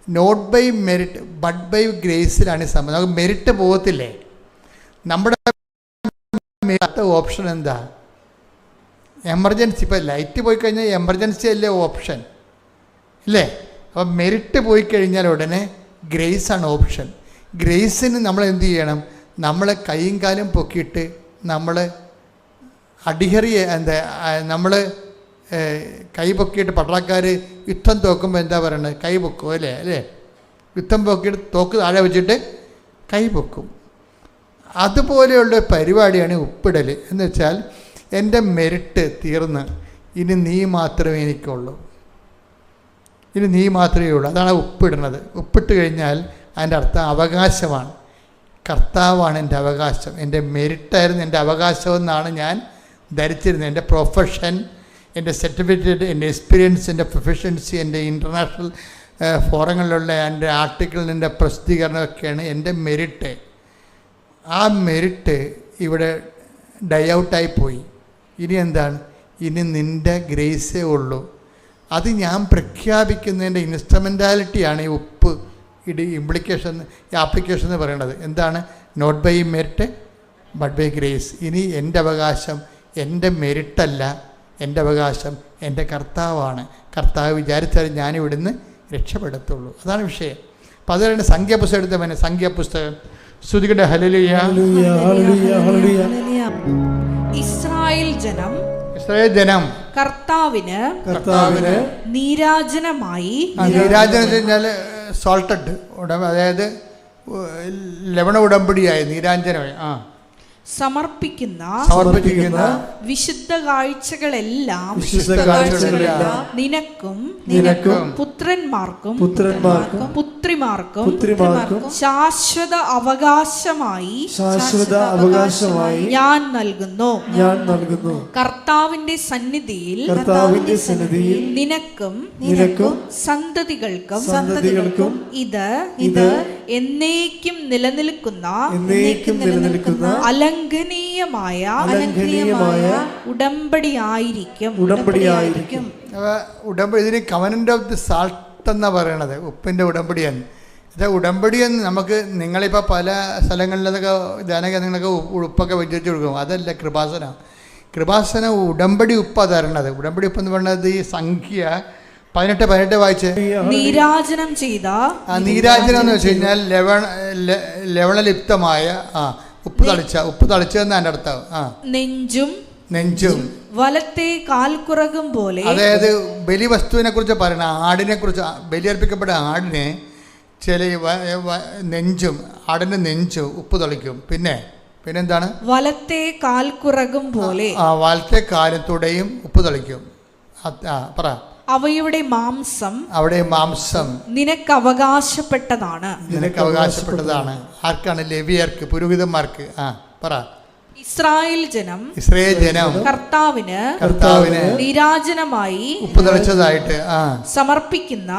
not by merit but by ഗ്രേസിലാണ് ഈ സംഭവം. നമുക്ക് മെറിറ്റ് പോകത്തില്ലേ? നമ്മുടെ ഓപ്ഷൻ എന്താ? എമർജൻസി. ഇപ്പോൾ ലൈറ്റ് പോയി കഴിഞ്ഞാൽ എമർജൻസി അല്ലേ ഓപ്ഷൻ ഇല്ലേ? അപ്പോൾ മെറിറ്റ് പോയി കഴിഞ്ഞാൽ ഉടനെ ഗ്രേസാണ് ഓപ്ഷൻ. ഗ്രേസിന് നമ്മൾ എന്ത് ചെയ്യണം? നമ്മൾ കൈയും കാലും പൊക്കിയിട്ട് നമ്മൾ നമ്മൾ കൈ പൊക്കിയിട്ട് പട്ടാളക്കാർ യുദ്ധം തോക്കുമ്പോൾ എന്താ പറയണത്? കൈ പൊക്കും അല്ലേ? യുദ്ധം പൊക്കിയിട്ട് തോക്ക് താഴെ വെച്ചിട്ട് കൈ പൊക്കും. അതുപോലെയുള്ള പരിപാടിയാണ് ഉപ്പിടൽ. എന്ന് വെച്ചാൽ എൻ്റെ മെറിറ്റ് തീർന്ന് ഇനി നീ മാത്രമേ എനിക്കുള്ളൂ, ഇനി നീ മാത്രമേ ഉള്ളൂ. അതാണ് ഉപ്പിടുന്നത്. ഉപ്പിട്ട് കഴിഞ്ഞാൽ അതിൻ്റെ അർത്ഥം അവകാശമാണ്. കർത്താവാണ് എൻ്റെ അവകാശം, എൻ്റെ മെറിറ്റായിരുന്നു എൻ്റെ അവകാശം എന്നാണ് ഞാൻ ധരിച്ചിരുന്നത്. എൻ്റെ പ്രൊഫഷൻ, എൻ്റെ സർട്ടിഫിക്കറ്റ്, എൻ്റെ എക്സ്പീരിയൻസ്, എൻ്റെ പ്രൊഫഷൻസി, എൻ്റെ ഇൻ്റർനാഷണൽ ഫോറങ്ങളിലുള്ള എൻ്റെ ആർട്ടിക്കിളിൻ്റെ എൻ്റെ പ്രസിദ്ധീകരണമൊക്കെയാണ് എൻ്റെ മെറിറ്റ്. ആ മെറിറ്റ് ഇവിടെ ഡൈ ഔട്ടായിപ്പോയി. ഇനി എന്താണ്? ഇനി നിൻ്റെ ഗ്രേസേ ഉള്ളൂ. അത് ഞാൻ പ്രഖ്യാപിക്കുന്നതിൻ്റെ ഇൻസ്ട്രുമെൻറ്റാലിറ്റിയാണ് ഈ ഉപ്പ് ഇംപ്ലിക്കേഷൻ, ഈ ആപ്ലിക്കേഷൻ എന്ന് പറയുന്നത്. എന്താണ്? Not by merit but by grace. ഇനി എൻ്റെ അവകാശം എൻ്റെ മെറിറ്റല്ല, എൻ്റെ അവകാശം എൻ്റെ കർത്താവാണ്. കർത്താവ് വിചാരിച്ചാൽ ഞാനിവിടുന്ന് രക്ഷപ്പെടത്തുള്ളൂ. അതാണ് വിഷയം. അപ്പം അതുകൊണ്ട് സംഖ്യാപുസ്തകം എടുത്തവനെ, സംഖ്യാപുസ്തകം സ്തുതിക്കട്ടെ. ഹല്ലേലൂയ. ഇസ്രായേൽ ജനം കർത്താവിന് നീരാജനമായി. നീരാജനം കഴിഞ്ഞാൽ സോൾട്ടഡ്, അതായത് ലവണ ഉടമ്പടിയായി നീരാഞ്ജനമായി സമർപ്പിക്കുന്ന വിശുദ്ധ കാഴ്ചകളെല്ലാം നിനക്കും പുത്രന്മാർക്കും പുത്രിമാർക്കും ശാശ്വത അവകാശമായി ഞാൻ നൽകുന്നു. കർത്താവിന്റെ സന്നിധിയിൽ നിനക്കും സന്തതികൾക്കും ഇത് എന്നേക്കും നിലനിൽക്കുന്ന അലംഘനീയമായ ഉടമ്പടിയായിരിക്കും. ഇതിന് കവനന്റ് ഓഫ് ദി സാൾട്ട് എന്നാ പറയണത്, ഉപ്പിൻ്റെ ഉടമ്പടിയെന്ന്. ഉടമ്പടിയെന്ന് നമുക്ക് നിങ്ങളിപ്പോൾ പല സ്ഥലങ്ങളിലൊക്കെ ധ്യാനകേന്ദ്രങ്ങളൊക്കെ ഉപ്പൊക്കെ വെച്ചിട്ട് കൊടുക്കും. അതല്ല കൃപാസന ഉടമ്പടി ഉപ്പാണ് തരണത്. ഉടമ്പടി ഉപ്പെന്ന് പറയുന്നത് ഈ സംഖ്യ 18 വായിച്ച് നീരാജനം ചെയ്ത നീരാജനം എന്ന് വെച്ച് കഴിഞ്ഞാൽ ലവണലിപ്തമായ ഉപ്പ് തളിച്ചതെന്ന് എൻ്റെ അർത്ഥം. നെഞ്ചും വലത്തെ കാൽക്കുറകും പോലെ. അതായത് ബലിവസ്തുവിനെ കുറിച്ച് പറയണ, ആടിനെ കുറിച്ച്, ബലിയർപ്പിക്കപ്പെട്ട ആടിനെ ആടിൻ്റെ നെഞ്ചും ഉപ്പ് തളിക്കും. പിന്നെന്താണ്? വലത്തെ കാൽക്കുറകും പോലെ. വലത്തെ കാലത്തൂടെയും ഉപ്പ് തളിക്കും. പറ. അവയുടെ മാംസം നിനക്ക് അവകാശപ്പെട്ടതാണ്. ആർക്കാണ്? ലേവിയർക്ക്, പുരോഹിതന്മാർക്ക്. പറ. ഇസ്രായേൽ ജനം കർത്താവിന് നീരാജനമായി ഉപ്പ് തളിച്ചതായിട്ട് സമർപ്പിക്കുന്ന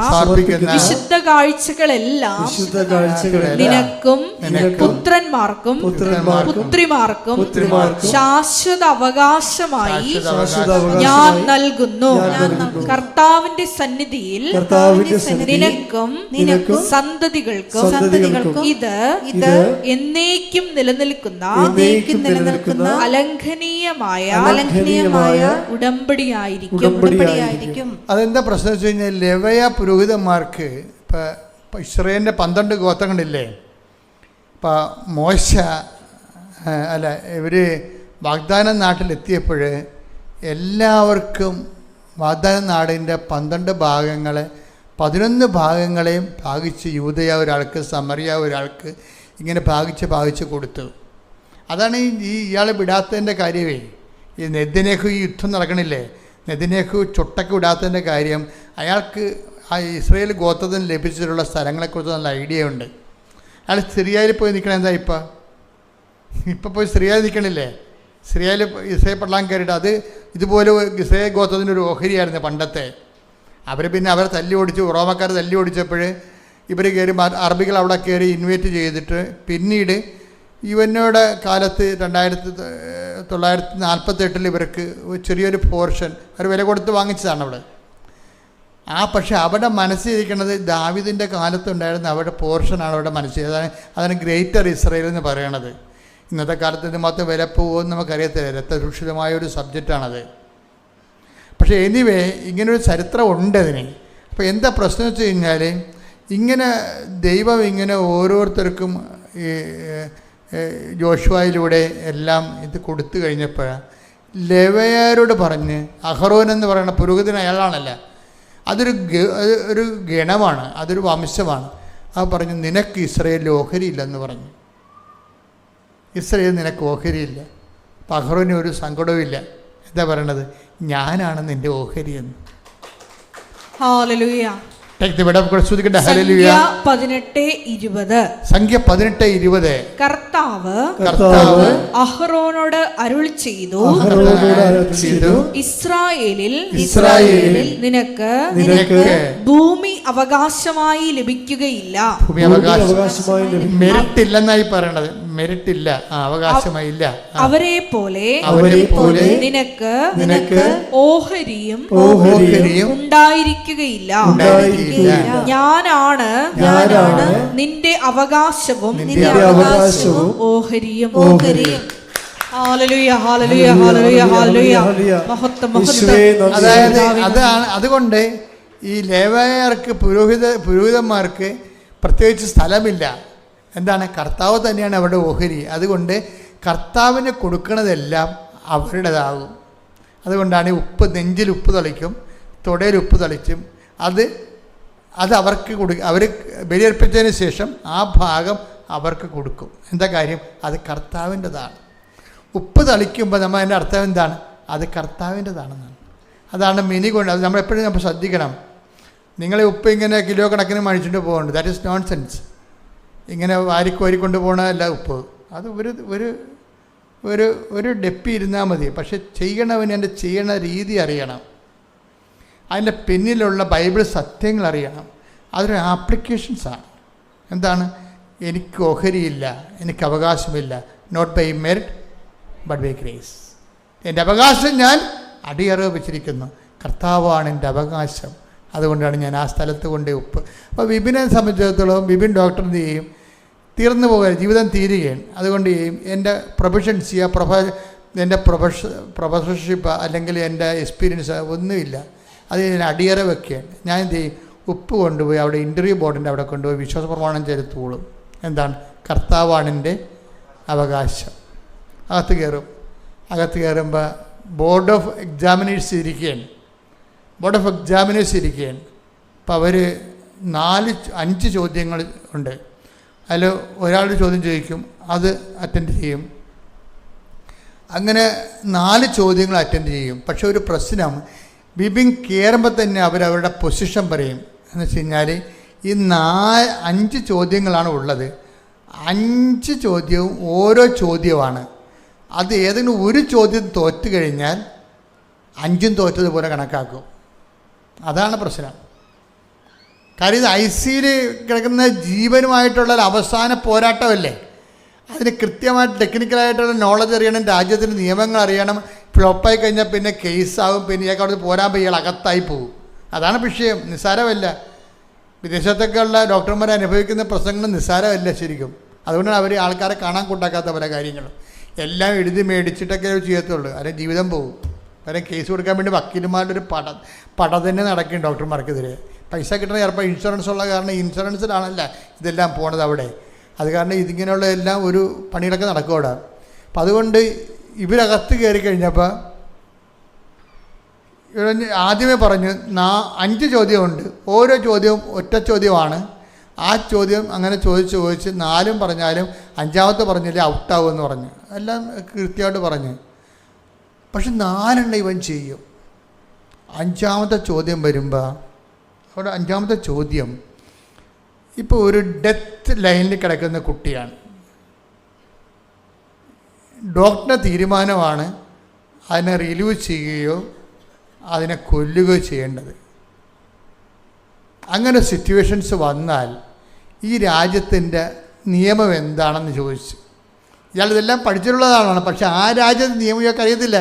വിശുദ്ധ കാഴ്ചകളെല്ലാം നിനക്കും പുത്രന്മാർക്കും പുത്രിമാർക്കും ശാശ്വത അവകാശമായി ഞാൻ നൽകുന്നു. കർത്താവിന്റെ സന്നിധിയിൽ നിനക്കും സന്തതികൾക്കും ഇത് എന്നേക്കും നിലനിൽക്കുന്ന അലംഘനീയമായ ഉടമ്പടിയായിരിക്കും. അതെന്താ പ്രശ്നം വെച്ച് കഴിഞ്ഞാൽ ലേവ്യ പുരോഹിതന്മാർക്ക് ഇപ്പം ഇസ്രായേലിൻ്റെ 12 ഗോത്രങ്ങളില്ലേ, ഇപ്പം മോശ ഇവർ വാഗ്ദാന നാട്ടിലെത്തിയപ്പോൾ എല്ലാവർക്കും വാഗ്ദാന നാടിൻ്റെ 12 ഭാഗങ്ങളെ 11 ഭാഗങ്ങളെയും ഭാഗിച്ച് യൂദയ ഒരാൾക്ക്, സമറിയ ഒരാൾക്ക്, ഇങ്ങനെ ഭാഗിച്ച് കൊടുത്തു. അതാണ് ഇയാൾ വിടാത്തതിൻ്റെ കാര്യമേ. ഈ നെഥന്യാഹു ഈ യുദ്ധം നടക്കണില്ലേ, നെഥന്യാഹു ചൊട്ടക്ക് വിടാത്തതിൻ്റെ കാര്യം അയാൾക്ക് ആ ഇസ്രായേൽ ഗോത്രത്തിന് ലഭിച്ചിട്ടുള്ള സ്ഥലങ്ങളെക്കുറിച്ച് നല്ല ഐഡിയ ഉണ്ട്. അയാൾ സിറിയയിൽ പോയി നിൽക്കണ എന്താ ഇപ്പം പോയി സിറിയയിൽ നിൽക്കണില്ലേ, സിറിയയിൽ ഇസ്രായേൽ പള്ളാൻ കയറിയിട്ട് അത് ഇതുപോലെ ഇസ്രായേൽ ഗോത്രത്തിൻ്റെ ഒരു ഓഹരിയായിരുന്നു പണ്ടത്തെ. പിന്നെ അവരെ തല്ലി ഓടിച്ചു, റോമക്കാർ തല്ലി ഓടിച്ചപ്പോൾ ഇവർ കയറി അറബികൾ അവിടെ കയറി ഇൻവൈറ്റ് ചെയ്തിട്ട് പിന്നീട് ഇവനോട് കാലത്ത് 1948 ഇവർക്ക് ചെറിയൊരു പോർഷൻ അവർ വില കൊടുത്ത് വാങ്ങിച്ചതാണ് അവിടെ. പക്ഷേ അവിടെ മനസ്സിലിരിക്കുന്നത് ദാവീദിൻ്റെ കാലത്തുണ്ടായിരുന്ന അവരുടെ പോർഷനാണ് അവിടെ മനസ്സിൽ. അതാണ് ഗ്രേറ്റർ ഇസ്രായേൽ എന്ന് പറയണത്. ഇന്നത്തെ കാലത്ത് ഇത് മാത്രം വില പോകുമെന്ന് നമുക്കറിയത്തില്ല, രക്തരൂഷിതമായ ഒരു സബ്ജക്റ്റാണത്. പക്ഷേ എനിവേ ഇങ്ങനൊരു ചരിത്രം ഉണ്ട് അതിന്. അപ്പോൾ എന്താ പ്രശ്നം വെച്ച് കഴിഞ്ഞാൽ ഇങ്ങനെ ദൈവം ഇങ്ങനെ ഓരോരുത്തർക്കും ഈ ജോഷുവയിലൂടെ എല്ലാം ഇത് കൊടുത്തു കഴിഞ്ഞപ്പോഴാണ് ലേവ്യരോട് പറഞ്ഞ്, അഹറോൻ എന്ന് പറയുന്ന പുരോഹിതൻ അയാളാണല്ല, അതൊരു ഗണമാണ്, അതൊരു വംശമാണ്. അത് പറഞ്ഞു, നിനക്ക് ഇസ്രായേലിൽ ഓഹരിയില്ലെന്ന് പറഞ്ഞു. ഇസ്രായേൽ നിനക്ക് ഓഹരിയില്ല. അപ്പം അഹറോന് ഒരു സങ്കടവുമില്ല. എന്താ പറയണത്, ഞാനാണ് നിൻ്റെ ഓഹരി എന്ന്. ഹല്ലേലൂയ. സംഖ്യ 18:20 കർത്താവ് അഹ്റോനോട് അരുൾ ചെയ്തു, ഇസ്രായേലിൽ നിനക്ക് ഭൂമി അവകാശമായി ലഭിക്കുകയില്ല. മെറിറ്റ് ഇല്ലെന്നായി പറയണത്, മെറിറ്റ് ഇല്ല, അവകാശമായില്ല. അവരെ പോലെ നിനക്ക് ഓഹരിയും ഉണ്ടായിരിക്കുകയില്ല. ഞാനാണ് നിന്റെ അവകാശവും ഓഹരിയും. അതാണ്. അതുകൊണ്ട് ഈ ലേവ്യർക്ക് പുരോഹിതന്മാർക്ക് പ്രത്യേകിച്ച് സ്ഥലമില്ല. എന്താണ്, കർത്താവ് തന്നെയാണ് അവരുടെ ഓഹരി. അതുകൊണ്ട് കർത്താവിന് കൊടുക്കുന്നതെല്ലാം അവരുടേതാകും. അതുകൊണ്ടാണ് നെഞ്ചിൽ ഉപ്പ് തളിക്കും, തൊടയിൽ ഉപ്പ് തളിച്ചും അത് അവർക്ക് അവർ ബലിയർപ്പിച്ചതിന് ശേഷം ആ ഭാഗം അവർക്ക് കൊടുക്കും. എന്താ കാര്യം, അത് കർത്താവിൻ്റെതാണ്. ഉപ്പ് തളിക്കുമ്പോൾ നമ്മൾ അതിൻ്റെ അർത്ഥം എന്താണ്, അത് കർത്താവിൻ്റെതാണെന്നാണ്. അതാണ് മിനി കൊണ്ട് അത് നമ്മളെപ്പോഴും നമ്മൾ ശ്രദ്ധിക്കണം. നിങ്ങളെ ഉപ്പ് ഇങ്ങനെ കിലോ കണക്കിന് മഴിച്ചിട്ട് പോകുന്നുണ്ട്, ദാറ്റ് ഈസ് നോൺ സെൻസ്. ഇങ്ങനെ വാരിക്കോരിക്കൊണ്ട് പോകണമല്ല ഉപ്പ്. അത് ഒരു ഡെപ്പി ഇരുന്നാൽ മതി. പക്ഷെ ചെയ്യണവന് എൻ്റെ ചെയ്യണ രീതി അറിയണം, അതിൻ്റെ പിന്നിലുള്ള ബൈബിൾ സത്യങ്ങൾ അറിയണം. അതൊരു ആപ്ലിക്കേഷൻസാണ്. എന്താണ്, എനിക്ക് ഓഹരിയില്ല, എനിക്ക് അവകാശമില്ല. Not by merit but by grace. എൻ്റെ അവകാശം ഞാൻ അടിയറവ് വെച്ചിരിക്കുന്നു, കർത്താവാണ് എൻ്റെ അവകാശം. അതുകൊണ്ടാണ് ഞാൻ ആ സ്ഥലത്ത് കൊണ്ട് ഉപ്പ്. അപ്പോൾ വിപിനെ സംബന്ധിച്ചിടത്തോളം വിപിൻ ഡോക്ടർ എന്ത് ചെയ്യും, തീർന്നു പോകാൻ ജീവിതം തീരുകയാണ്. അതുകൊണ്ട് എൻ്റെ പ്രൊഫഷൻസി എൻ്റെ പ്രൊഫഷൻഷിപ്പ് അല്ലെങ്കിൽ എൻ്റെ എക്സ്പീരിയൻസ് ഒന്നുമില്ല, അത് ഞാൻ അടിയറ വെക്കുകയാണ്. ഞാൻ എന്ത് ചെയ്യും, ഉപ്പ് കൊണ്ടുപോയി അവിടെ ഇൻ്റർവ്യൂ ബോർഡിൻ്റെ അവിടെ കൊണ്ടുപോയി വിശ്വാസ പ്രമാണം ചെലുത്തോളും. എന്താണ്, കർത്താവാണ് എൻ്റെ അവകാശം. അകത്ത് കയറുമ്പോൾ ബോർഡ് ഓഫ് എക്സാമിനേഴ്സ് ഇരിക്കുകയാണ്. അപ്പോൾ അവർ 5 ചോദ്യങ്ങൾ ഉണ്ട്. അതിൽ ഒരാളുടെ ചോദ്യം ചോദിക്കും, അത് അറ്റൻഡ് ചെയ്യും. അങ്ങനെ 4 ചോദ്യങ്ങൾ അറ്റൻഡ് ചെയ്യും. പക്ഷെ ഒരു പ്രശ്നം, ബിബിൻ കയറുമ്പോൾ തന്നെ അവരവരുടെ പൊസിഷൻ പറയും. എന്ന് വെച്ച് കഴിഞ്ഞാൽ ഈ 5 ചോദ്യങ്ങളാണ് ഉള്ളത്. 5 ചോദ്യവും ഓരോ ചോദ്യമാണ്. അത് ഏതെങ്കിലും ഒരു ചോദ്യം തോറ്റു കഴിഞ്ഞാൽ 5 തോറ്റതുപോലെ കണക്കാക്കും. അതാണ് പ്രശ്നം. കാര്യം ഇത് ICUയിൽ കിടക്കുന്ന ജീവനുമായിട്ടുള്ള അവസാന പോരാട്ടമല്ലേ. അതിന് കൃത്യമായിട്ട് ടെക്നിക്കലായിട്ടുള്ള നോളജ് അറിയണം, രാജ്യത്തിൻ്റെ നിയമങ്ങൾ അറിയണം. ഫ്ലോപ്പായി കഴിഞ്ഞാൽ പിന്നെ കേസാവും, പിന്നെ ഇയാൾക്ക് അവിടെ പോരാൻ ഇയാൾ അകത്തായി പോകും. അതാണ് വിഷയം, നിസ്സാരമല്ല. വിദേശത്തൊക്കെ ഉള്ള ഡോക്ടർമാർ അനുഭവിക്കുന്ന പ്രശ്നങ്ങൾ നിസ്സാരമല്ല ശരിക്കും. അതുകൊണ്ടാണ് അവർ ആൾക്കാരെ കാണാൻ കൂട്ടാക്കാത്ത പല കാര്യങ്ങളും. എല്ലാം എഴുതി മേടിച്ചിട്ടൊക്കെ ചെയ്യത്തുള്ളൂ, അല്ലെങ്കിൽ ജീവിതം പോകും. കാരണം കേസ് കൊടുക്കാൻ വേണ്ടി വക്കീലുമാരുടെ ഒരു പട തന്നെ നടക്കും ഡോക്ടർമാർക്കെതിരെ. പൈസ കിട്ടുന്ന ചിലപ്പോൾ ഇൻഷുറൻസ് ഉള്ള കാരണം ഇൻഷുറൻസിലാണല്ല ഇതെല്ലാം പോണത് അവിടെ. അത് കാരണം ഇതിങ്ങനെയുള്ള എല്ലാം ഒരു പണികളൊക്കെ നടക്കും അവിടെ. അപ്പം അതുകൊണ്ട് ഇവരകത്ത് കയറി കഴിഞ്ഞപ്പോൾ ആദ്യമേ പറഞ്ഞു 5 ചോദ്യമുണ്ട്. ഓരോ ചോദ്യവും ഒറ്റ ചോദ്യമാണ്. ആ ചോദ്യം അങ്ങനെ ചോദിച്ച് 4 പറഞ്ഞാലും 5ാമത്തെ പറഞ്ഞില്ലേ ഔട്ടാവുമെന്ന് പറഞ്ഞു. എല്ലാം കൃത്യമായിട്ട് പറഞ്ഞു. പക്ഷെ 4 ഇവൻ ചെയ്യും. 5ാമത്തെ ചോദ്യം വരുമ്പോൾ അവിടെ 5ാമത്തെ ചോദ്യം, ഇപ്പോൾ ഒരു ഡെത്ത് ലൈനിൽ കിടക്കുന്ന കുട്ടിയാണ്. ഡോക്ടറുടെ തീരുമാനമാണ് അതിനെ റിലീവ് ചെയ്യുകയോ അതിനെ കൊല്ലുകയോ ചെയ്യേണ്ടത്. അങ്ങനെ സിറ്റുവേഷൻസ് വന്നാൽ ഈ രാജ്യത്തിൻ്റെ നിയമം എന്താണെന്ന് ചോദിച്ചു. ഇയാൾ ഇതെല്ലാം പഠിച്ചിട്ടുള്ളതാണ്, പക്ഷെ ആ രാജ്യത്തെ നിയമം ഇയാൾക്ക് അറിയത്തില്ല.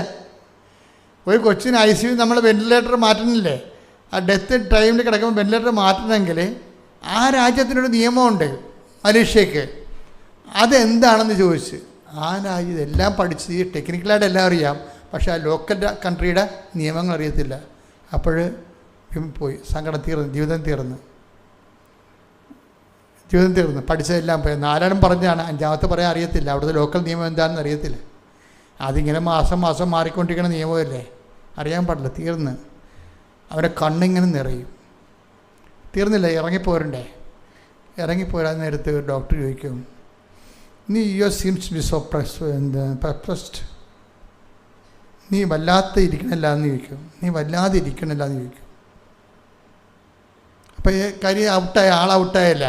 ഒരു കൊച്ചിന് ICU നമ്മൾ വെന്റിലേറ്റർ മാറ്റണില്ലേ, ആ ഡെത്ത് ടൈമിൽ കിടക്കുമ്പോൾ വെന്റിലേറ്റർ മാറ്റണമെങ്കിൽ ആ രാജ്യത്തിനൊരു നിയമമുണ്ട് മലേഷ്യക്ക്. അതെന്താണെന്ന് ചോദിച്ച് ആ രാജ്യം എല്ലാം പഠിച്ച് ടെക്നിക്കലായിട്ട് എല്ലാം അറിയാം, പക്ഷേ ആ ലോക്കൽ കൺട്രിയുടെ നിയമങ്ങൾ അറിയത്തില്ല. അപ്പോൾ പോയി, സങ്കടം തീർന്നു, ജീവിതം തീർന്നു. പഠിച്ചതെല്ലാം പോയി. 4 പറഞ്ഞാണ്, 5ാമത്തെ പറയാൻ അറിയത്തില്ല. അവിടുത്തെ ലോക്കൽ നിയമം എന്താണെന്ന് അറിയത്തില്ല. അതിങ്ങനെ മാസം മാറിക്കൊണ്ടിരിക്കുന്ന നിയമമല്ലേ, അറിയാൻ പാടില്ല. തീർന്ന് അവരെ കണ്ണിങ്ങനെ നിറയും. തീർന്നില്ല, ഇറങ്ങിപ്പോരണ്ടേ. ഇറങ്ങിപ്പോരാൻ നേരത്ത് ഡോക്ടർ ചോദിക്കും, നീ യുവർ സീംസ് ബി സോ പെർപ്ലസ്ഡ്, നീ വല്ലാതെ ഇരിക്കണില്ല എന്ന് ചോദിക്കും. അപ്പോൾ ഈ കാര്യം ഔട്ടായല്ല.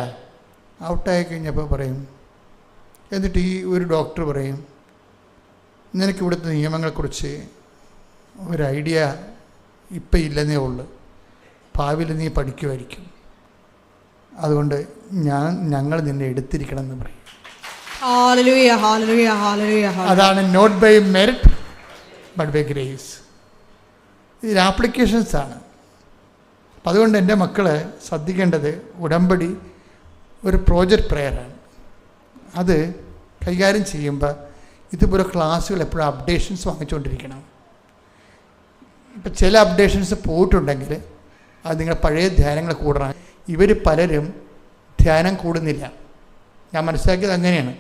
ഔട്ടായി കഴിഞ്ഞപ്പോൾ പറയും, എന്നിട്ട് ഈ ഒരു ഡോക്ടർ പറയും, നിനക്ക് ഇവിടുത്തെ നിയമങ്ങളെക്കുറിച്ച് ഒരു ഐഡിയ ഇപ്പം ഇല്ലെന്നേ ഉള്ളൂ, ഭാവിയിൽ നീ പഠിക്കുമായിരിക്കും, അതുകൊണ്ട് ഞങ്ങൾ നിന്നെ എടുത്തിരിക്കണം എന്ന് പറയും. അതാണ് not by merit but by grace. ഇതിൽ ആപ്ലിക്കേഷൻസാണ്. അപ്പം അതുകൊണ്ട് എൻ്റെ മക്കളെ ശ്രദ്ധിക്കേണ്ടത്, ഉടമ്പടി ഒരു പ്രോജക്റ്റ് പ്രെയറാണ്. അത് കൈകാര്യം ചെയ്യുമ്പോൾ ഇതുപോലെ ക്ലാസ്സുകൾ എപ്പോഴും അപ്ഡേഷൻസ് വാങ്ങിച്ചുകൊണ്ടിരിക്കണം. ഇപ്പം ചില അപ്ഡേഷൻസ് പോയിട്ടുണ്ടെങ്കിൽ അത് നിങ്ങളുടെ പഴയ ധ്യാനങ്ങൾ കൂടണം. ഇവർ പലരും ധ്യാനം കൂടുന്നില്ല. ഞാൻ മനസ്സിലാക്കിയത് അങ്ങനെയാണ്.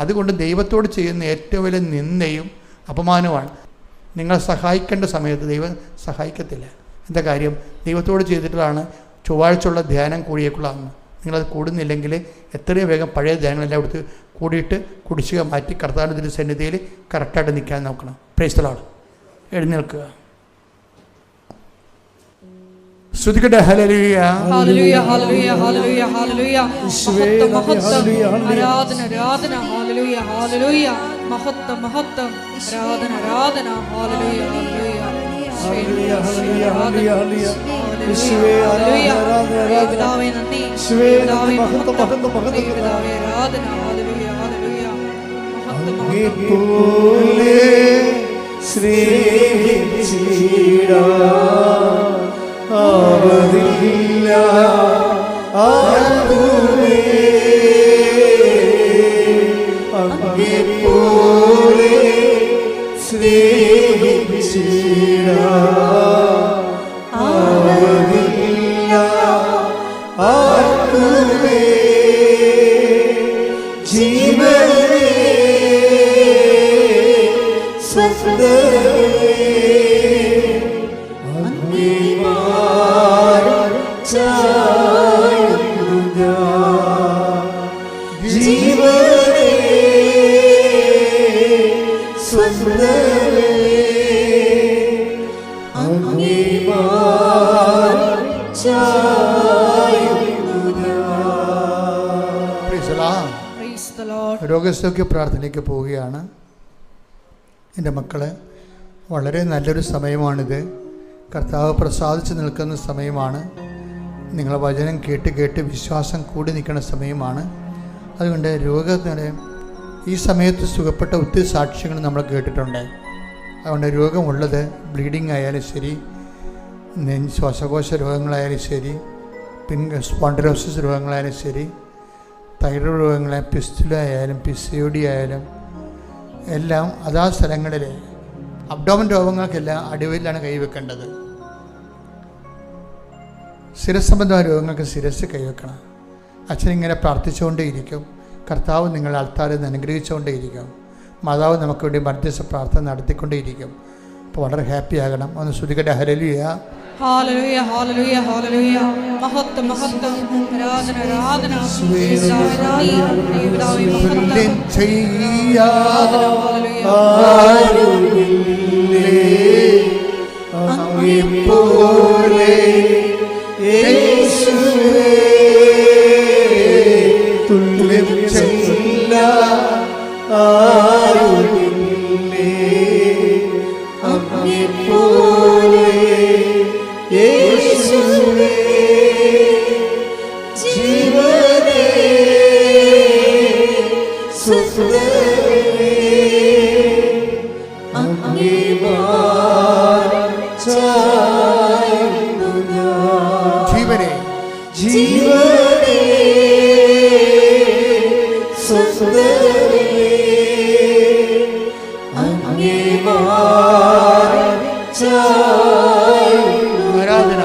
അതുകൊണ്ട് ദൈവത്തോട് ചെയ്യുന്ന ഏറ്റവും വലിയ നിന്ദയും അപമാനവുമാണ്. നിങ്ങളെ സഹായിക്കേണ്ട സമയത്ത് ദൈവം സഹായിക്കത്തില്ല. എന്താ കാര്യം? ദൈവത്തോട് ചെയ്തിട്ടാണ് ചൊവ്വാഴ്ചയുള്ള ധ്യാനം കൂടിയേക്കുള്ളതെന്ന്. നിങ്ങളത് കൂടുന്നില്ലെങ്കിൽ എത്രയും വേഗം പഴയ ധ്യാനങ്ങളെല്ലാം എടുത്ത് കൂടിയിട്ട് കുടിശ്ശിക മാറ്റി കർത്താവിൻ്റെ സന്നിധിയിൽ കറക്റ്റായിട്ട് നിൽക്കാൻ നോക്കണം. Praise the lord. എഴുന്നേൽക്കുക. ശ്രുതിക്കട്ടെ. ഹല്ലേലൂയ, ഹല്ലേലൂയ, ഹല്ലേലൂയ, ഹല്ലേലൂയ, ഹല്ലേലൂയ. മഹത്വം, മഹത്വം, ആരാധന, ആരാധന. ഹല്ലേലൂയ, ഹല്ലേലൂയ. മഹത്വം, മഹത്വം, ആരാധന, ആരാധന. ഹല്ലേലൂയ, ഹല്ലേലൂയ. പിതാവേ നന്ദി, പിതാവേ മഹത്വം, പിതാവേ ആരാധന. ഹല്ലേലൂയ, ഹല്ലേലൂയ. മഹത്വം, മഹത്വം. ആവതില്ല ആർക്കുമേ അങ്ങേപ്പോലെ സ്നേഹിച്ചിട. ആവതില്ല ആർക്കുമേ ജീവനേ സ്വന്തമേ ജീവനേ സ്വന്തമേ രോഗസൗഖ്യ പ്രാർത്ഥനയ്ക്ക് പോവുകയാണ്. എൻ്റെ മക്കളെ, വളരെ നല്ലൊരു സമയമാണിത്. കർത്താവ് പ്രസാദിച്ച് നിൽക്കുന്ന സമയമാണ്. നിങ്ങളെ വചനം കേട്ട് കേട്ട് വിശ്വാസം കൂടി നിൽക്കുന്ന സമയമാണ്. അതുകൊണ്ട് രോഗത്തിന് ഈ സമയത്ത് സുഖപ്പെട്ട ഒത്തിരി സാക്ഷ്യങ്ങൾ നമ്മൾ കേട്ടിട്ടുണ്ട്. അതുകൊണ്ട് രോഗമുള്ളത് ബ്ലീഡിങ് ആയാലും ശരി, ശ്വാസകോശ രോഗങ്ങളായാലും ശരി, സ്പോണ്ടിലോസിസ് രോഗങ്ങളായാലും ശരി, തൈറോയ്ഡ് രോഗങ്ങളായാലും പിസ്തുല ആയാലും PCOD ആയാലും എല്ലാം അതാ സ്ഥലങ്ങളിൽ അബ്ഡോമൻ രോഗങ്ങൾക്കെല്ലാം അടിവയിലാണ് കൈവെക്കേണ്ടത്. ശിരസ് സംബന്ധമായ രോഗങ്ങൾക്ക് ശിരസ് കൈവെക്കണം. അച്ഛനിങ്ങനെ പ്രാർത്ഥിച്ചുകൊണ്ടേയിരിക്കും. കർത്താവ് നിങ്ങളെ അൾത്താരിൽ നിന്ന് അനുഗ്രഹിച്ചുകൊണ്ടേയിരിക്കും. മാതാവ് നമുക്ക് വേണ്ടി മധ്യസ്ഥ പ്രാർത്ഥന നടത്തിക്കൊണ്ടേയിരിക്കും. അപ്പോൾ വളരെ ഹാപ്പി ആകണം. ഒന്ന് ശ്രുതികട്ടെ. ഹല്ലേലൂയ, ഹല്ലേലൂയ, ഹല്ലേലൂയ, ഹല്ലേലൂയ. മഹത്വം, മഹത്വം, ആരാധന, ആരാധന. ദൈവപിതാവേ, മഹത്വം ചെയ്യാതെ അങ്ങേപ്പോലെ യേശുവേ തുല്യം ചെയ്യില്ല ആരുമില്ലേ. അങ്ങേപ്പോലെ യേശുവേ ജീവനേ സ്വസ്ഥതേ അങ്ങേ ജീവനേ ജീവനേ സ്വസ്ഥതേ അങ്ങേ ആരാധന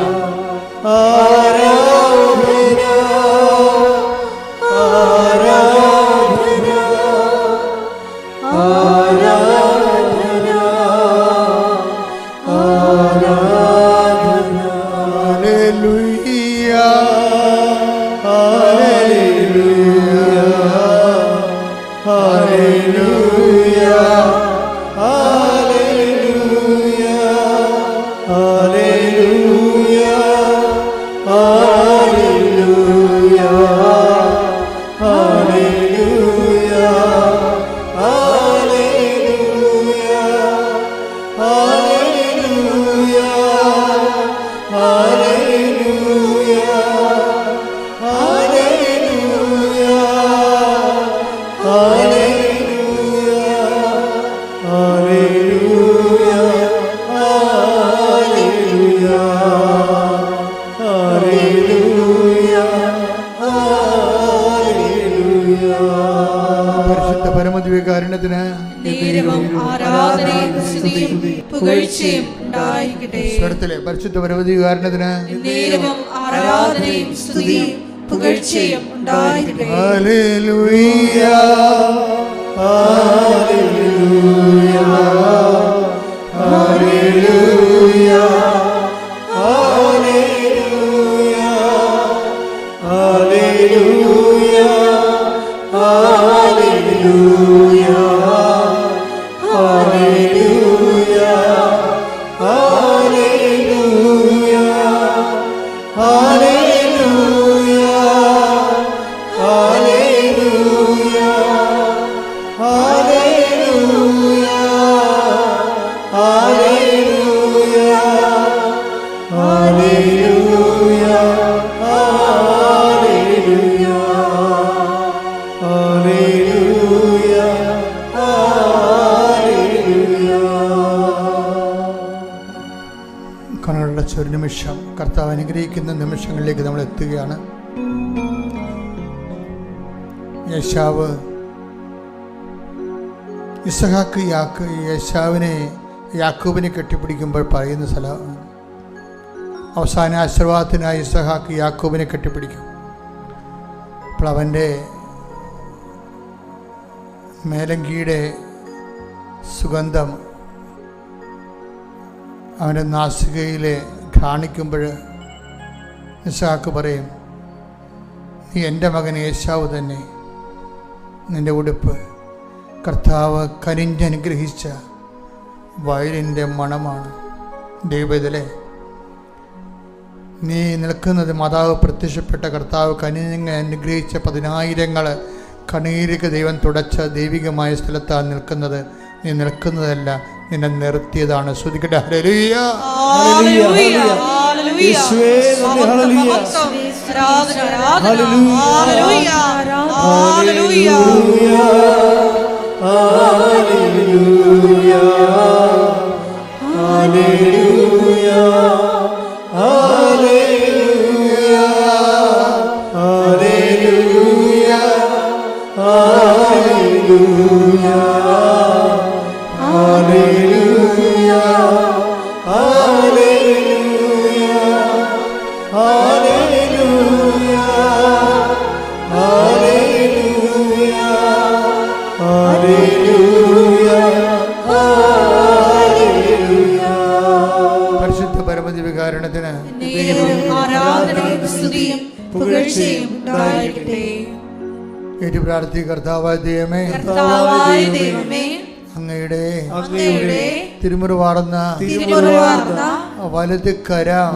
ആരാധന ആരാധന ആരാധന ആരാധന. ഹല്ലേലൂയ, ഹല്ലേലൂയ, ഹല്ലേലൂയ, ഹല്ലേലൂയ, ഹല്ലേലൂയ, ഹല്ലേലൂയ, ഹല്ലേലൂയ, ഹല്ലേലൂയ, ഹല്ലേലൂയ, ഹല്ലേലൂയ, ഹല്ലേലൂയ, പരിശുദ്ധ പരമദിവ്യകാരുണ്യത്തിന് നേരവും ആരാധനയും സ്തുതിയും പുകഴ്ചയും ഉണ്ടായിരിക്കട്ടെ. സ്വരത്തിലെ പരിശുദ്ധ പരമദിവ്യകാരുണ്യത്തിന് നേരവും ആരാധനയും സ്തുതിയും പുകഴ്ചയും ഉണ്ടായിരിക്കട്ടെ. ഹല്ലേലൂയ, ഹല്ലേലൂയ, ഹല്ലേലൂയ, ഹല്ലേലൂയ, ഹല്ലേലൂയ, ഹല്ലേലൂയ, ഹല്ലേലൂയ, ഹല്ലേലൂയ, ഹല്ലേലൂയ, ഹല്ലേലൂയ, ഹല്ലേലൂയ, ഹല്ലേലൂയ, ഹല്ലേലൂയ, ഹല്ലേലൂയ, ഹല്ലേലൂയ, ഹല്ലേലൂയ. കണ്ണടച്ച ഒരു നിമിഷം കർത്താവ് അനുഗ്രഹിക്കുന്ന നിമിഷങ്ങളിലേക്ക് നമ്മൾ എത്തുകയാണ്. യേശാവ് ഇസഹാക്ക് യേശാവിനെ യാക്കോബിനെ കെട്ടിപ്പിടിക്കുമ്പോൾ പറയുന്ന സ്ഥലം അവസാന ആശീർവാദത്തിനായി ഇസഹാക്ക് യാക്കോബിനെ കെട്ടിപ്പിടിക്കും. അപ്പോൾ അവൻ്റെ മേലങ്കിയുടെ സുഗന്ധം അവൻ്റെ നാസികയിലെ ഘ്രാണിക്കുമ്പോൾ ഇസഹാക്ക് പറയും, നീ എൻ്റെ മകൻ യേശാവ് തന്നെ. നിൻ്റെ ഉടുപ്പ് കർത്താവ് കനിഞ്ഞനുഗ്രഹിച്ച വയലിൻ്റെ മണമാണ്. ദൈവത്തിലെ നീ നിൽക്കുന്നത് മാതാവ് പ്രത്യക്ഷപ്പെട്ട കർത്താവ് കനിഞ്ഞ് അനുഗ്രഹിച്ച 10,000 കണ്ണീരിക്ക് ദൈവം തുടച്ച ദൈവികമായ സ്ഥലത്താണ് നിൽക്കുന്നത്. നീ നിൽക്കുന്നതല്ല, നിന്നെ നിർത്തിയതാണ്. ശ്രുതിക്കട്ടെ ഹല്ലേലൂയ. ഹല്ലേലൂയ, ഹല്ലേലൂയ. യേശുവേ നന്ദി, ഹല്ലേലൂയ. ആരാധന, ആരാധന. ഹല്ലേലൂയ. ഹല്ലേലൂയ, ഹല്ലേലൂയ. ഹല്ലേലൂയ, ഹല്ലേലൂയ, ഹല്ലേലൂയ, ഹല്ലേലൂയ, ഹല്ലേലൂയ, ഹല്ലേലൂയ, ഹല്ലേലൂയ, ഹല്ലേലൂയ, ഹല്ലേലൂയ, ഹല്ലേലൂയ, ഹല്ലേലൂയ. പരിശുദ്ധ പരമദിവ്യകാരുണ്യത്തിന് നേരവും ആരാധനയും സ്തുതിയും പുകഴ്ചയും ഉണ്ടായിരിക്കട്ടെ. ഏറ്റു പ്രാർത്ഥി. കർത്താവായ ദൈവമേ, കർത്താവായ ദൈവമേ, അങ്ങയുടെ അങ്ങയുടെ തിരുമുറിവാർന്ന തിരുമുറിവാർന്ന വലത് കരം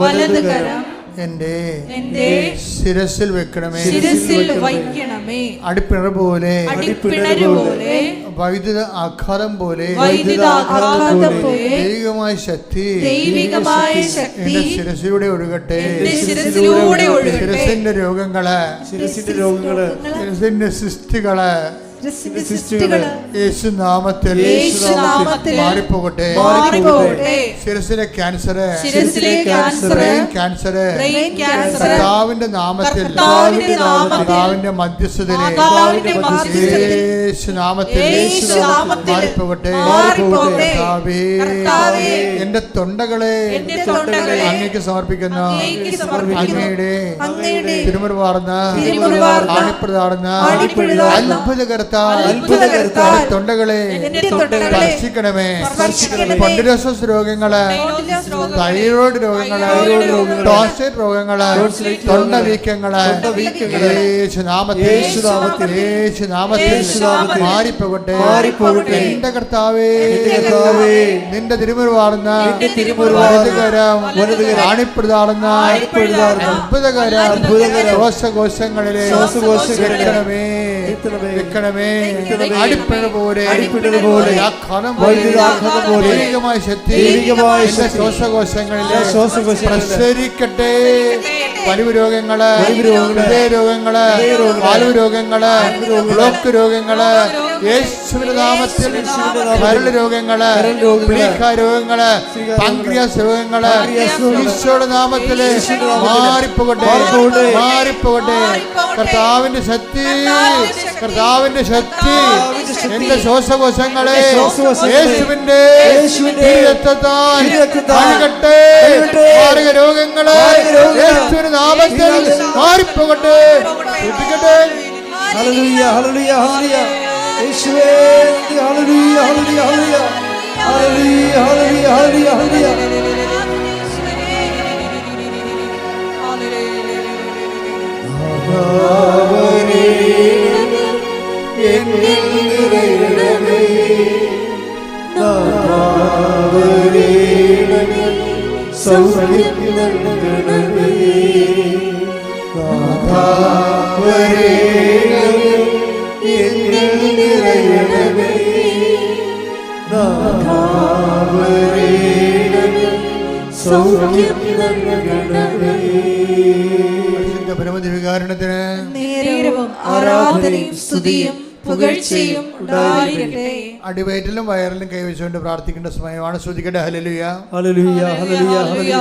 എൻ്റെ ശിരസിൽ വെക്കണമേ. ശിരസിൽ വയ്ക്കണമേ. അടിപ്പിണർ പോലെ, അടിപ്പിണര് പോലെ, വൈദ്യുത ആഘാതം പോലെ, വൈദ്യുതാഘാതം പോലെ ദൈവികമായ ശക്തി ദൈവികമായ ശക്തി എന്റെ ശിരസിലൂടെ ഒഴുകട്ടെ. എന്റെ ശിരസിലൂടെ ഒഴുകട്ടെ. ശിരസിന്റെ രോഗങ്ങള്, ശിരസിന്റെ രോഗങ്ങള്, ശിരസിന്റെ സൃഷ്ടികള് സൃഷ്ടികള് യേശുനാമത്തിൽ മാറിപ്പോകട്ടെ. ശിരസിലെ ക്യാൻസർ, ബ്രെയിൻ ക്യാൻസർ കർത്താവിന്റെ നാമത്തിൽ, കർത്താവിന്റെ മധ്യസ്ഥതയിലെ യേശുനാമത്തിൽ മാറിപ്പോകട്ടെ. കർത്താവേ, എന്റെ തൊണ്ടകളെ അങ്ങേക്ക് സമർപ്പിക്കുന്നു. അങ്ങയുടെ തിരുമുറിവാർന്ന ആണിപ്രതാർന്ന അത്ഭുതകരത്താൽ തൊണ്ടകളെ സ്പർശിക്കണമേ. സ്പോണ്ടിലോസിസ് രോഗങ്ങള്, തൈറോയ്ഡ് രോഗങ്ങള്, ടോൺസിൽ രോഗങ്ങള്, തൊണ്ടവീക്കങ്ങള് യേശുനാമത്തിൽ മാറിപ്പോകട്ടെ. എന്റെ കർത്താവേ, നിന്റെ തിരുമുറിവാർന്ന ആണിപ്രതാർന്ന അത്ഭുതകരം ശ്വാസകോശങ്ങളിലെ വെക്കണമേ. അടിപ്പിണർ പോലെ, ദൈവികമായ ശക്തി ശ്വാസകോശങ്ങളിലെ പ്രസരിക്കട്ടെ. വലിവ് രോഗങ്ങള്, ഹൃദയ രോഗങ്ങള്, വാൽവ് രോഗങ്ങള്, ബ്ലോക്ക് രോഗങ്ങള് യേശുവിന്റെ നാമത്തിൽ, കരൾ രോഗങ്ങള്, പ്ലീഹ രോഗങ്ങള്, പാൻക്രിയാസ് രോഗങ്ങള് ഈശോയുടെ നാമത്തില് മാറിപ്പോകട്ടെ, മാറിപ്പോകട്ടെ. കർത്താവിന്റെ ശക്തി, കർത്താവിന്റെ ശക്തി എന്റെ ശ്വാസകോശങ്ങളെ യേശുവിന്റെ രക്തത്താൽ കഴുകട്ടെ. മാരക രോഗങ്ങളെ യേശുവിന്റെ നാമത്തിൽ മാറിപ്പോകട്ടെ. ഹല്ലേലൂയ, ഹല്ലേലൂയ, ഹല്ലേലൂയ. യേശുവേ ഹല്ലേലൂയ, ഹല്ലേലൂയ, ഹല്ലേലൂയ, ഹല്ലേലൂയ, ഹല്ലേലൂയ, ഹല്ലേലൂയ. എന്നിൽ നിറയണമേ, സൗഖ്യം നൽകണമേ, എന്നിൽ നിറയണമേ, സൗഖ്യം നൽകണമേ. പരമദിവ്യകാരുണ്യത്തിന് നേരവും ആരാധനയും സ്തുതിയും പുകഴ്ചയും ഉണ്ടായിരിക്കട്ടെ. അടിവയറ്റിലും വയറിലും കൈവച്ചുകൊണ്ട് പ്രാർത്ഥിക്കേണ്ട സമയമാണ്. ശ്രദ്ധിക്കട്ടെ. ഹല്ലേലൂയ, ഹല്ലേലൂയ, ഹല്ലേലൂയ,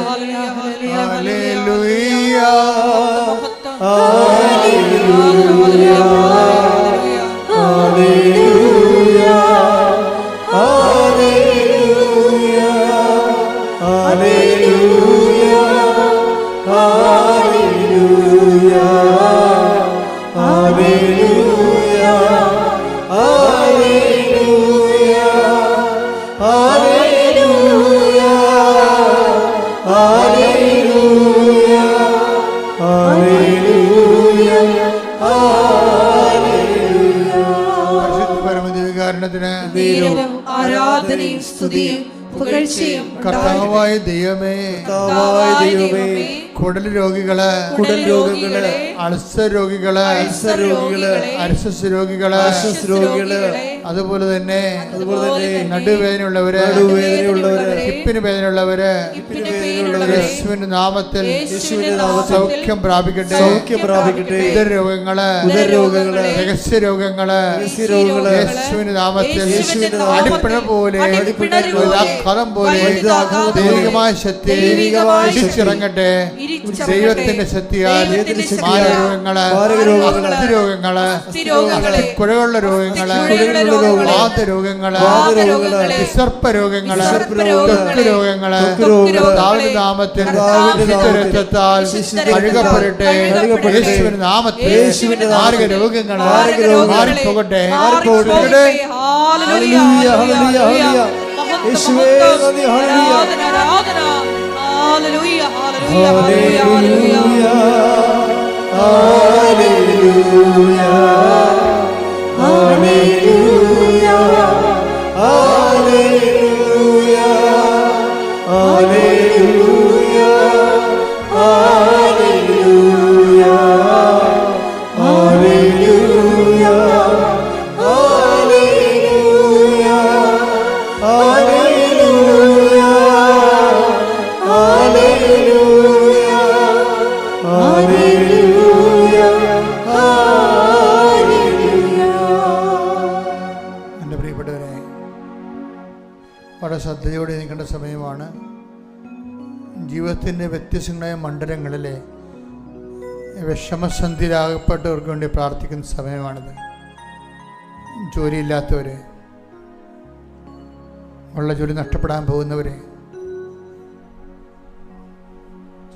ഹല്ലേലൂയ, ഹല്ലേലൂയ, ഹല്ലേലൂയ, ഹല്ലേലൂയ, ഹല്ലേലൂയ, ഹല്ലേലൂയ, ഹല്ലേലൂയ, ഹല്ലേലൂയ, ഹല്ലേലൂയ, ഹല്ലേലൂയ, ഹല്ലേലൂയ, ഹല്ലേലൂയ, ഹല്ലേലൂയ, ഹല്ലേലൂയ, ഹല്ലേലൂയ. പരിശുദ്ധ പരമദിവ്യകാരുണ്യത്തിന് നേരവും ആരാധനയും സ്തുതിയും പുകഴ്ചയും കർത്താവായ ദൈവമേ, കുടൽ രോഗികള്, അൾസർ രോഗികള്, അർശസ് രോഗികള്, അതുപോലെ തന്നെ നടുവേദനയുള്ളവര്, ഹിപ്പിന് വേദനയുള്ളവര്, യേശുവിന്റെ നാമത്തിൽ സൗഖ്യം പ്രാപിക്കട്ടെ. ഉദരരോഗങ്ങള്, രഹസ്യ രോഗങ്ങള് യേശുവിന്റെ നാമത്തിൽ അടിപ്പിണ പോലെ, ആഘാതം പോലെ ദൈവികമായ ശക്തി ഇടിച്ചിറങ്ങട്ടെ. ദൈവത്തിന്റെ ശക്തിയാൽ മാരകരോഗങ്ങള്, അസ്ഥിരോഗങ്ങള്, കുഴകളുള്ള രോഗങ്ങള്, വാതരോഗങ്ങള്, വിസർപ്പരോഗങ്ങള്, ത്വക്ക് രോഗങ്ങള് ദാവീദിന്റെ നാമത്തിൽ രക്തത്താൽ കഴുകപ്പെടട്ടെ. യേശുവിന്റെ നാമത്തിൽ മാരകരോഗങ്ങള് മാറിപ്പോകട്ടെ. വളരെ ശ്രദ്ധയോടെ നിൽക്കേണ്ട സമയമാണ്. ജീവിതത്തിൻ്റെ വ്യത്യസ്തങ്ങളായ മണ്ഡലങ്ങളിലെ വിഷമസന്ധിയിലാകപ്പെട്ടവർക്ക് വേണ്ടി പ്രാർത്ഥിക്കുന്ന സമയമാണിത്. ജോലിയില്ലാത്തവർ, ഉള്ള ജോലി നഷ്ടപ്പെടാൻ പോകുന്നവർ,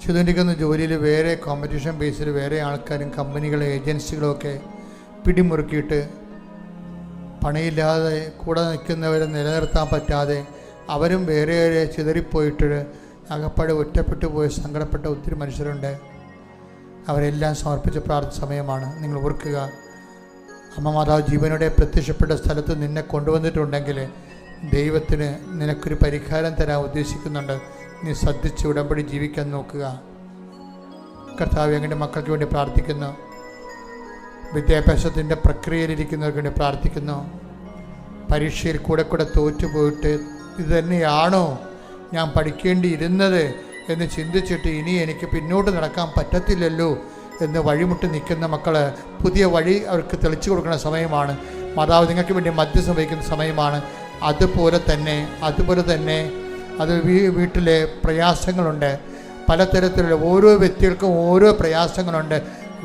ചെയ്തുകൊണ്ടിരിക്കുന്ന ജോലിയിൽ വേറെ കോമ്പറ്റീഷൻ ബേസിൽ വേറെ ആൾക്കാരും കമ്പനികളും ഏജൻസികളും ഒക്കെ പിടിമുറുക്കിയിട്ട് പണിയില്ലാതെ കൂടെ നിൽക്കുന്നവരെ നിലനിർത്താൻ പറ്റാതെ അവരും വേറെ ചിതറിപ്പോയിട്ട് അകപ്പാട് ഒറ്റപ്പെട്ടു പോയി സങ്കടപ്പെട്ട ഒത്തിരി മനുഷ്യരുണ്ട്. അവരെല്ലാം സമർപ്പിച്ച് പ്രാർത്ഥന സമയമാണ്. നിങ്ങൾ ഓർക്കുക, അമ്മ മാതാവ് ജീവനോടെ പ്രത്യക്ഷപ്പെട്ട സ്ഥലത്ത് നിന്നെ കൊണ്ടുവന്നിട്ടുണ്ടെങ്കിൽ ദൈവത്തിന് നിനക്കൊരു പരിഹാരം തരാൻ ഉദ്ദേശിക്കുന്നുണ്ട്. നീ ശ്രദ്ധിച്ച് ഉടമ്പടി ജീവിക്കാൻ നോക്കുക. കർത്താവ് അങ്ങനെ മക്കൾക്ക് വേണ്ടി പ്രാർത്ഥിക്കുന്നു. വിദ്യാഭ്യാസത്തിൻ്റെ പ്രക്രിയയിലിരിക്കുന്നവർക്ക് വേണ്ടി പ്രാർത്ഥിക്കുന്നു. പരീക്ഷയിൽ കൂടെ തോറ്റുപോയിട്ട് ഇത് തന്നെയാണോ ഞാൻ പഠിക്കേണ്ടിയിരുന്നത് എന്ന് ചിന്തിച്ചിട്ട് ഇനി എനിക്ക് പിന്നോട്ട് നടക്കാൻ പറ്റത്തില്ലല്ലോ എന്ന് വഴിമുട്ടി നിൽക്കുന്ന മക്കൾ പുതിയ വഴി അവർക്ക് തെളിച്ചു കൊടുക്കുന്ന സമയമാണ്. മാതാവ് നിങ്ങൾക്ക് വേണ്ടി മധ്യസ്ഥം വഹിക്കുന്ന സമയമാണ്. അതുപോലെ തന്നെ അത് വീട്ടിലെ പ്രയാസങ്ങളുണ്ട്. പലതരത്തിലുള്ള ഓരോ വ്യക്തികൾക്കും ഓരോ പ്രയാസങ്ങളുണ്ട്.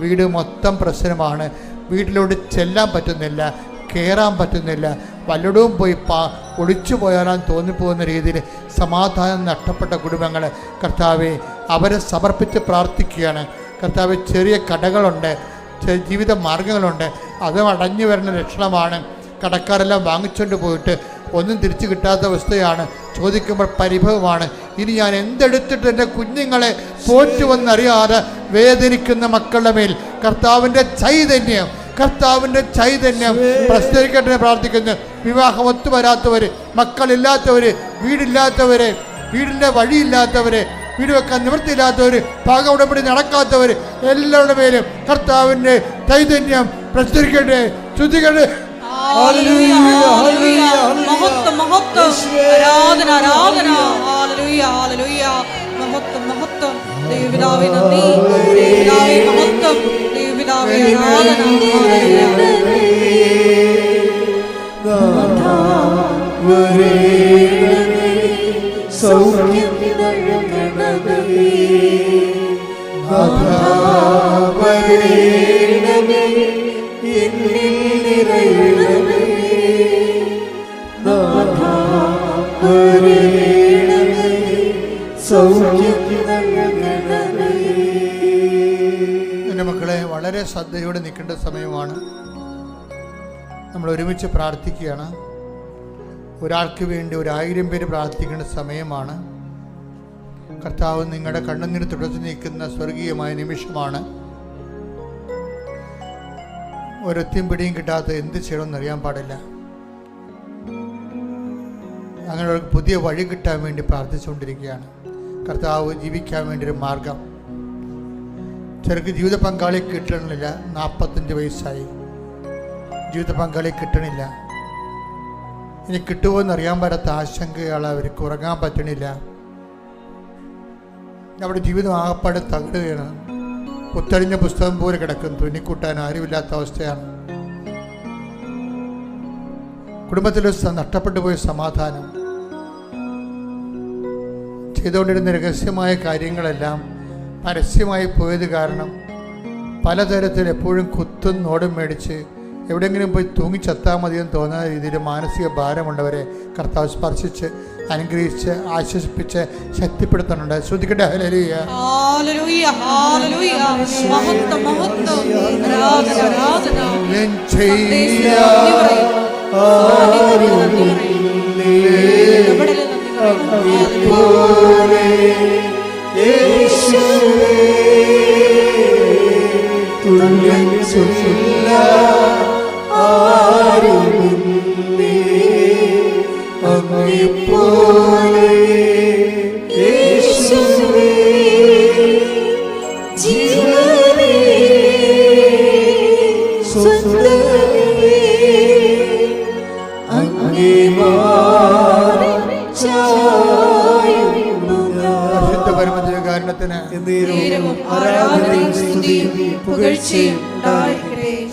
വീട് മൊത്തം പ്രശ്നമാണ്. വീട്ടിലോട്ട് ചെല്ലാൻ പറ്റുന്നില്ല, കയറാൻ പറ്റുന്നില്ല, വല്ലയിടവും പോയി ഒളിച്ചു പോയാലാൻ തോന്നിപ്പോകുന്ന രീതിയിൽ സമാധാനം നഷ്ടപ്പെട്ട കുടുംബങ്ങൾ കർത്താവെ അവരെ സമർപ്പിച്ച് പ്രാർത്ഥിക്കുകയാണ്. കർത്താവ് ചെറിയ കടകളുണ്ട്, ജീവിത മാർഗങ്ങളുണ്ട്, അത് അടഞ്ഞു വരുന്ന ലക്ഷണമാണ്. കടക്കാരെല്ലാം വാങ്ങിച്ചുകൊണ്ട് പോയിട്ട് ഒന്നും തിരിച്ചു കിട്ടാത്ത അവസ്ഥയാണ്. ചോദിക്കുമ്പോൾ പരിഭവമാണ്. ഇനി ഞാൻ എന്തെടുത്തിട്ട് എൻ്റെ കുഞ്ഞുങ്ങളെ പോറ്റുമെന്നറിയാതെ വേദനിക്കുന്ന മക്കളുടെ മേൽ കർത്താവിൻ്റെ ചൈതന്യം പ്രസ്തരിക്കട്ടെ പ്രാർത്ഥിക്കുന്നു. വിവാഹം ഒത്തുവരാത്തവർ, മക്കളില്ലാത്തവർ, വീടിൻ്റെ വഴിയില്ലാത്തവർ, വീട് വെക്കാൻ നിവൃത്തിയില്ലാത്തവർ, പാക ഉടമ്പടി നടക്കാത്തവർ, എല്ലാവരുടെ മേലും കർത്താവിൻ്റെ ചൈതന്യം പ്രസ്തരിക്കട്ടെ. ശ്രുതികട്ടെ. എൻ്റെ മക്കളെ, വളരെ ശ്രദ്ധയോടെ നിൽക്കേണ്ട സമയമാണ്. നമ്മൾ ഒരുമിച്ച് പ്രാർത്ഥിക്കുകയാണ്. ഒരാൾക്ക് വേണ്ടി 1000 പേര് പ്രാർത്ഥിക്കേണ്ട സമയമാണ്. കർത്താവ് നിങ്ങളുടെ കണ്ണുനീർ തുടച്ചു നീക്കുന്ന സ്വർഗീയമായ നിമിഷമാണ്. ഒരൊത്തിയും പിടിയും കിട്ടാത്ത എന്ത് ചെയ്യണമെന്ന് അറിയാൻ പാടില്ല. അങ്ങനെ ഒരു പുതിയ വഴി കിട്ടാൻ വേണ്ടി പ്രാർത്ഥിച്ചുകൊണ്ടിരിക്കുകയാണ്. കർത്താവ് ജീവിക്കാൻ വേണ്ടി ഒരു മാർഗം. ചിലർക്ക് ജീവിത പങ്കാളി കിട്ടണില്ല. 45 വയസ്സായി, ജീവിത പങ്കാളി കിട്ടണില്ല. ഇനി കിട്ടുമോ എന്നറിയാൻ പറ്റാത്ത ആശങ്കയാണ്. അവർക്ക് ഉറങ്ങാൻ പറ്റണില്ല. അവിടെ ജീവിതം ആകപ്പാടെ തകരുകയാണ്. ഒത്തഴിഞ്ഞ പുസ്തകം പോലെ കിടക്കുന്നു. തുന്നിക്കൂട്ടാൻ ആരുമില്ലാത്ത അവസ്ഥയാണ്. കുടുംബത്തിൽ നഷ്ടപ്പെട്ടു പോയ സമാധാനം, ചെയ്തുകൊണ്ടിരുന്ന രഹസ്യമായ കാര്യങ്ങളെല്ലാം പരസ്യമായി പോയത് കാരണം പലതരത്തിൽ എപ്പോഴും കുത്തും നോടും മേടിച്ച് എവിടെയെങ്കിലും പോയി തൂങ്ങിച്ചെത്താൻ മതിയെന്ന് തോന്നുന്ന രീതിയിൽ മാനസിക ഭാരമുള്ളവരെ കർത്താവ് സ്പർശിച്ച് അനുഗ്രഹിച്ച് ആശ്വസിപ്പിച്ച് ശക്തിപ്പെടുത്തുന്നുണ്ട്. ശ്രദ്ധിക്കട്ടെ. ഹല്ലേലൂയ, ഹല്ലേലൂയ, ഹല്ലേലൂയ. മഹത്വം, മഹത്വം. ആരാധന, ആരാധന.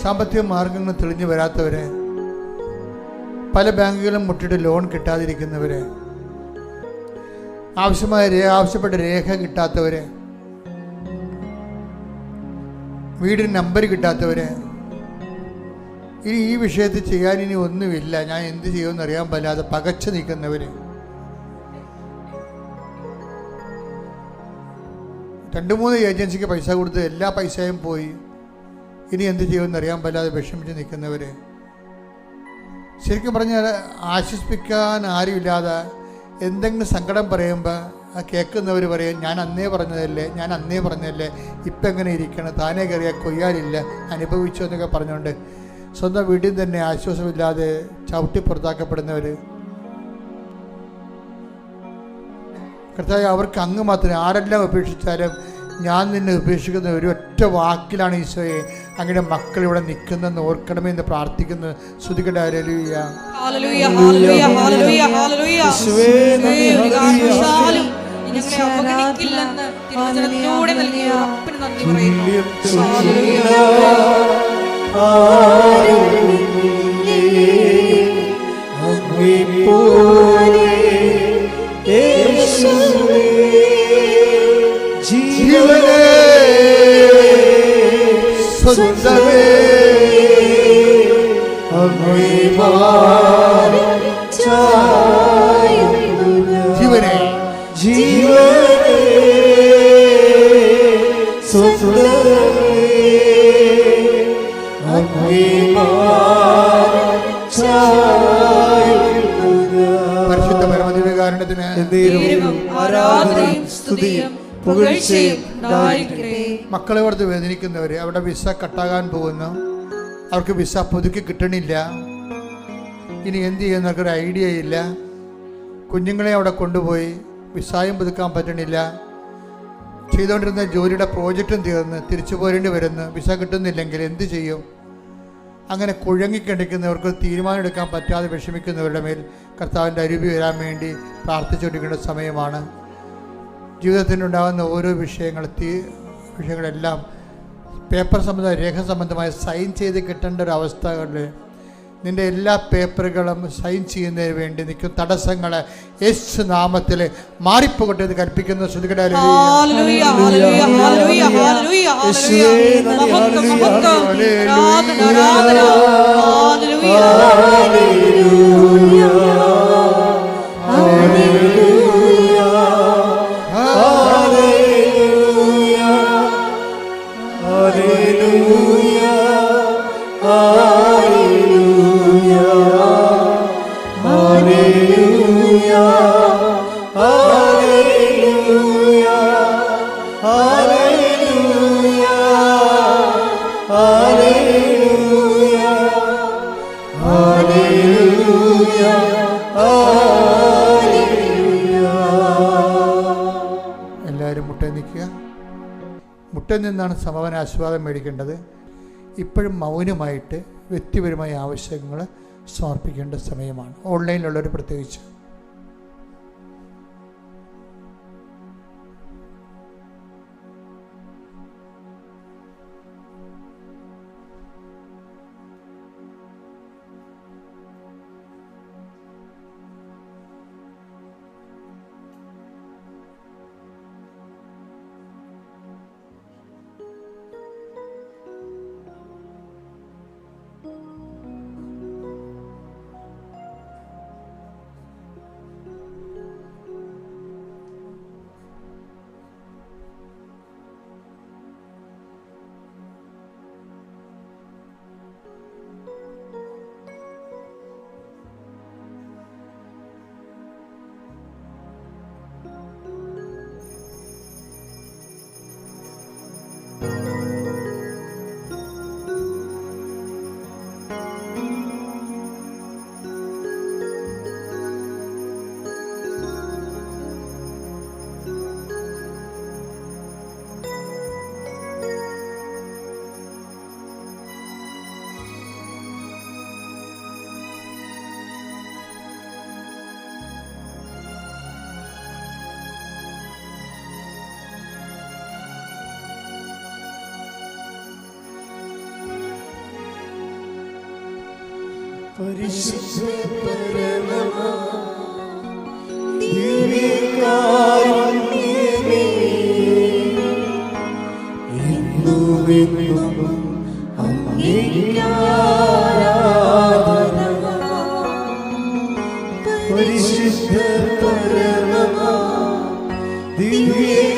സാമ്പത്തിക മാർഗങ്ങൾ തെളിഞ്ഞു വരാത്തവരെ, പല ബാങ്കുകളും മുട്ടിട്ട് ലോൺ കിട്ടാതിരിക്കുന്നവരെ, ആവശ്യപ്പെട്ട രേഖ കിട്ടാത്തവരെ, വീടിന് നമ്പർ കിട്ടാത്തവരെ, ഇനി ഈ വിഷയത്തിൽ ചെയ്യാൻ ഇനി ഒന്നുമില്ല, ഞാൻ എന്ത് ചെയ്യുമെന്ന് അറിയാൻ പറ്റാതെ പകച്ചു നിൽക്കുന്നവർ, 2-3 ഏജൻസിക്ക് പൈസ കൊടുത്ത് എല്ലാ പൈസയും പോയി, ഇനി എന്ത് ചെയ്യുമെന്ന് അറിയാൻ പറ്റാതെ വിഷമിച്ച് നിൽക്കുന്നവർ, ശരിക്കും പറഞ്ഞാൽ ആശ്വസിപ്പിക്കാൻ ആരുമില്ലാതെ എന്തെങ്കിലും സങ്കടം പറയുമ്പോൾ ആ കേൾക്കുന്നവർ പറയും, ഞാൻ അന്നേ പറഞ്ഞതല്ലേ, ഇപ്പം എങ്ങനെ ഇരിക്കണം, താനേ കയറിയാൽ കൊയ്യാലില്ല, അനുഭവിച്ചു എന്നൊക്കെ പറഞ്ഞുകൊണ്ട് സ്വന്തം വീട്ടിൽ തന്നെ ആശ്വാസമില്ലാതെ ചവിട്ടി പുറത്താക്കപ്പെടുന്നവർ. കർത്താവേ, അവർക്ക് അങ്ങ് മാത്രമേ, ആരെല്ലാം ഉപേക്ഷിച്ചാലും ഞാൻ നിന്നെ ഉപേക്ഷിക്കുന്ന ഒരു ഒറ്റ വാക്കിലാണ് ഈശോയെ അങ്ങനെ മക്കൾ ഇവിടെ നിൽക്കുന്നെന്ന് ഓർക്കണമേ എന്ന് പ്രാർത്ഥിക്കുന്നു. ശ്രുതിക്കട്ടെ. ഹല്ലേലൂയ, ഹല്ലേലൂയ, ഹല്ലേലൂയ, ഹല്ലേലൂയ, ഹല്ലേലൂയ. ഒരു കാരണവശാലും ഞങ്ങളെ അവഗണിക്കില്ലെന്ന് തിരുവചനത്തിലൂടെ നൽകിയ ഉറപ്പിന് നന്ദി പറയുന്നു. ജീവനേ സ്വന്തമേ ജീവനേ പരിശുദ്ധ പരമദിവ്യകാരുണ്യത്തിന് ആരാധനയും സ്തുതിയും പുകഴ്ചയും ഉണ്ടായിരിക്കട്ടെ. മക്കളെ ഓർത്ത് വേദനിക്കുന്നവർ, അവിടെ വിസ കട്ടാകാൻ പോകുന്നു, അവർക്ക് വിസ പുതുക്കി കിട്ടണില്ല, ഇനി എന്ത് ചെയ്യുന്നവർക്കൊരു ഐഡിയ ഇല്ല. കുഞ്ഞുങ്ങളെ അവിടെ കൊണ്ടുപോയി വിസായും പുതുക്കാൻ പറ്റണില്ല, ചെയ്തുകൊണ്ടിരുന്ന ജോലിയുടെ പ്രോജക്റ്റും തീർന്ന് തിരിച്ചു പോരേണ്ടി വരുന്നു, വിസ കിട്ടുന്നില്ലെങ്കിൽ എന്ത് ചെയ്യും? അങ്ങനെ കുഴങ്ങിക്കിടക്കുന്നവർക്ക് തീരുമാനം എടുക്കാൻ പറ്റാതെ വിഷമിക്കുന്നവരുടെ മേൽ കർത്താവിൻ്റെ അരുവി വരാൻ വേണ്ടി പ്രാർത്ഥിച്ചുകൊണ്ടിരിക്കേണ്ട സമയമാണ്. ജീവിതത്തിനുണ്ടാകുന്ന ഓരോ വിഷയങ്ങളെല്ലാം പേപ്പർ സംബന്ധമായ രേഖ സംബന്ധമായ സൈൻ ചെയ്ത് കിട്ടേണ്ട ഒരു അവസ്ഥകളിൽ നിൻ്റെ എല്ലാ പേപ്പറുകളും സൈൻ ചെയ്യുന്നതിന് വേണ്ടി നിൽക്കുന്ന തടസ്സങ്ങളെ യേശു നാമത്തിൽ മാറിപ്പോകട്ടെ എന്ന് കൽപ്പിക്കുന്ന. ശ്രുതികട Hallelujah. മറ്റൊന്നിൽ നിന്നാണ് സമാധാന ആശീർവാദം മേടിക്കേണ്ടത്. ഇപ്പോഴും മൗനമായിട്ട് വ്യക്തിപരമായ ആവശ്യങ്ങൾ സമർപ്പിക്കേണ്ട സമയമാണ്, ഓൺലൈനിലുള്ളവർ പ്രത്യേകിച്ച്. പരിശുദ്ധ പരമമാ ദിവ്യകാരുണ്യമേ, എന്നുമെന്നും അങ്ങേക്ക് ആരാധന. പരിശുദ്ധ പരമമാ ദിവ്യകാരുണ്യമേ,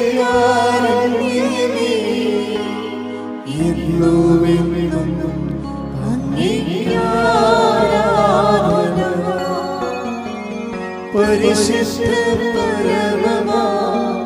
എന്നുമെന്നും അങ്ങേക്ക് ആരാധന. പരിശുദ്ധ പരമമാ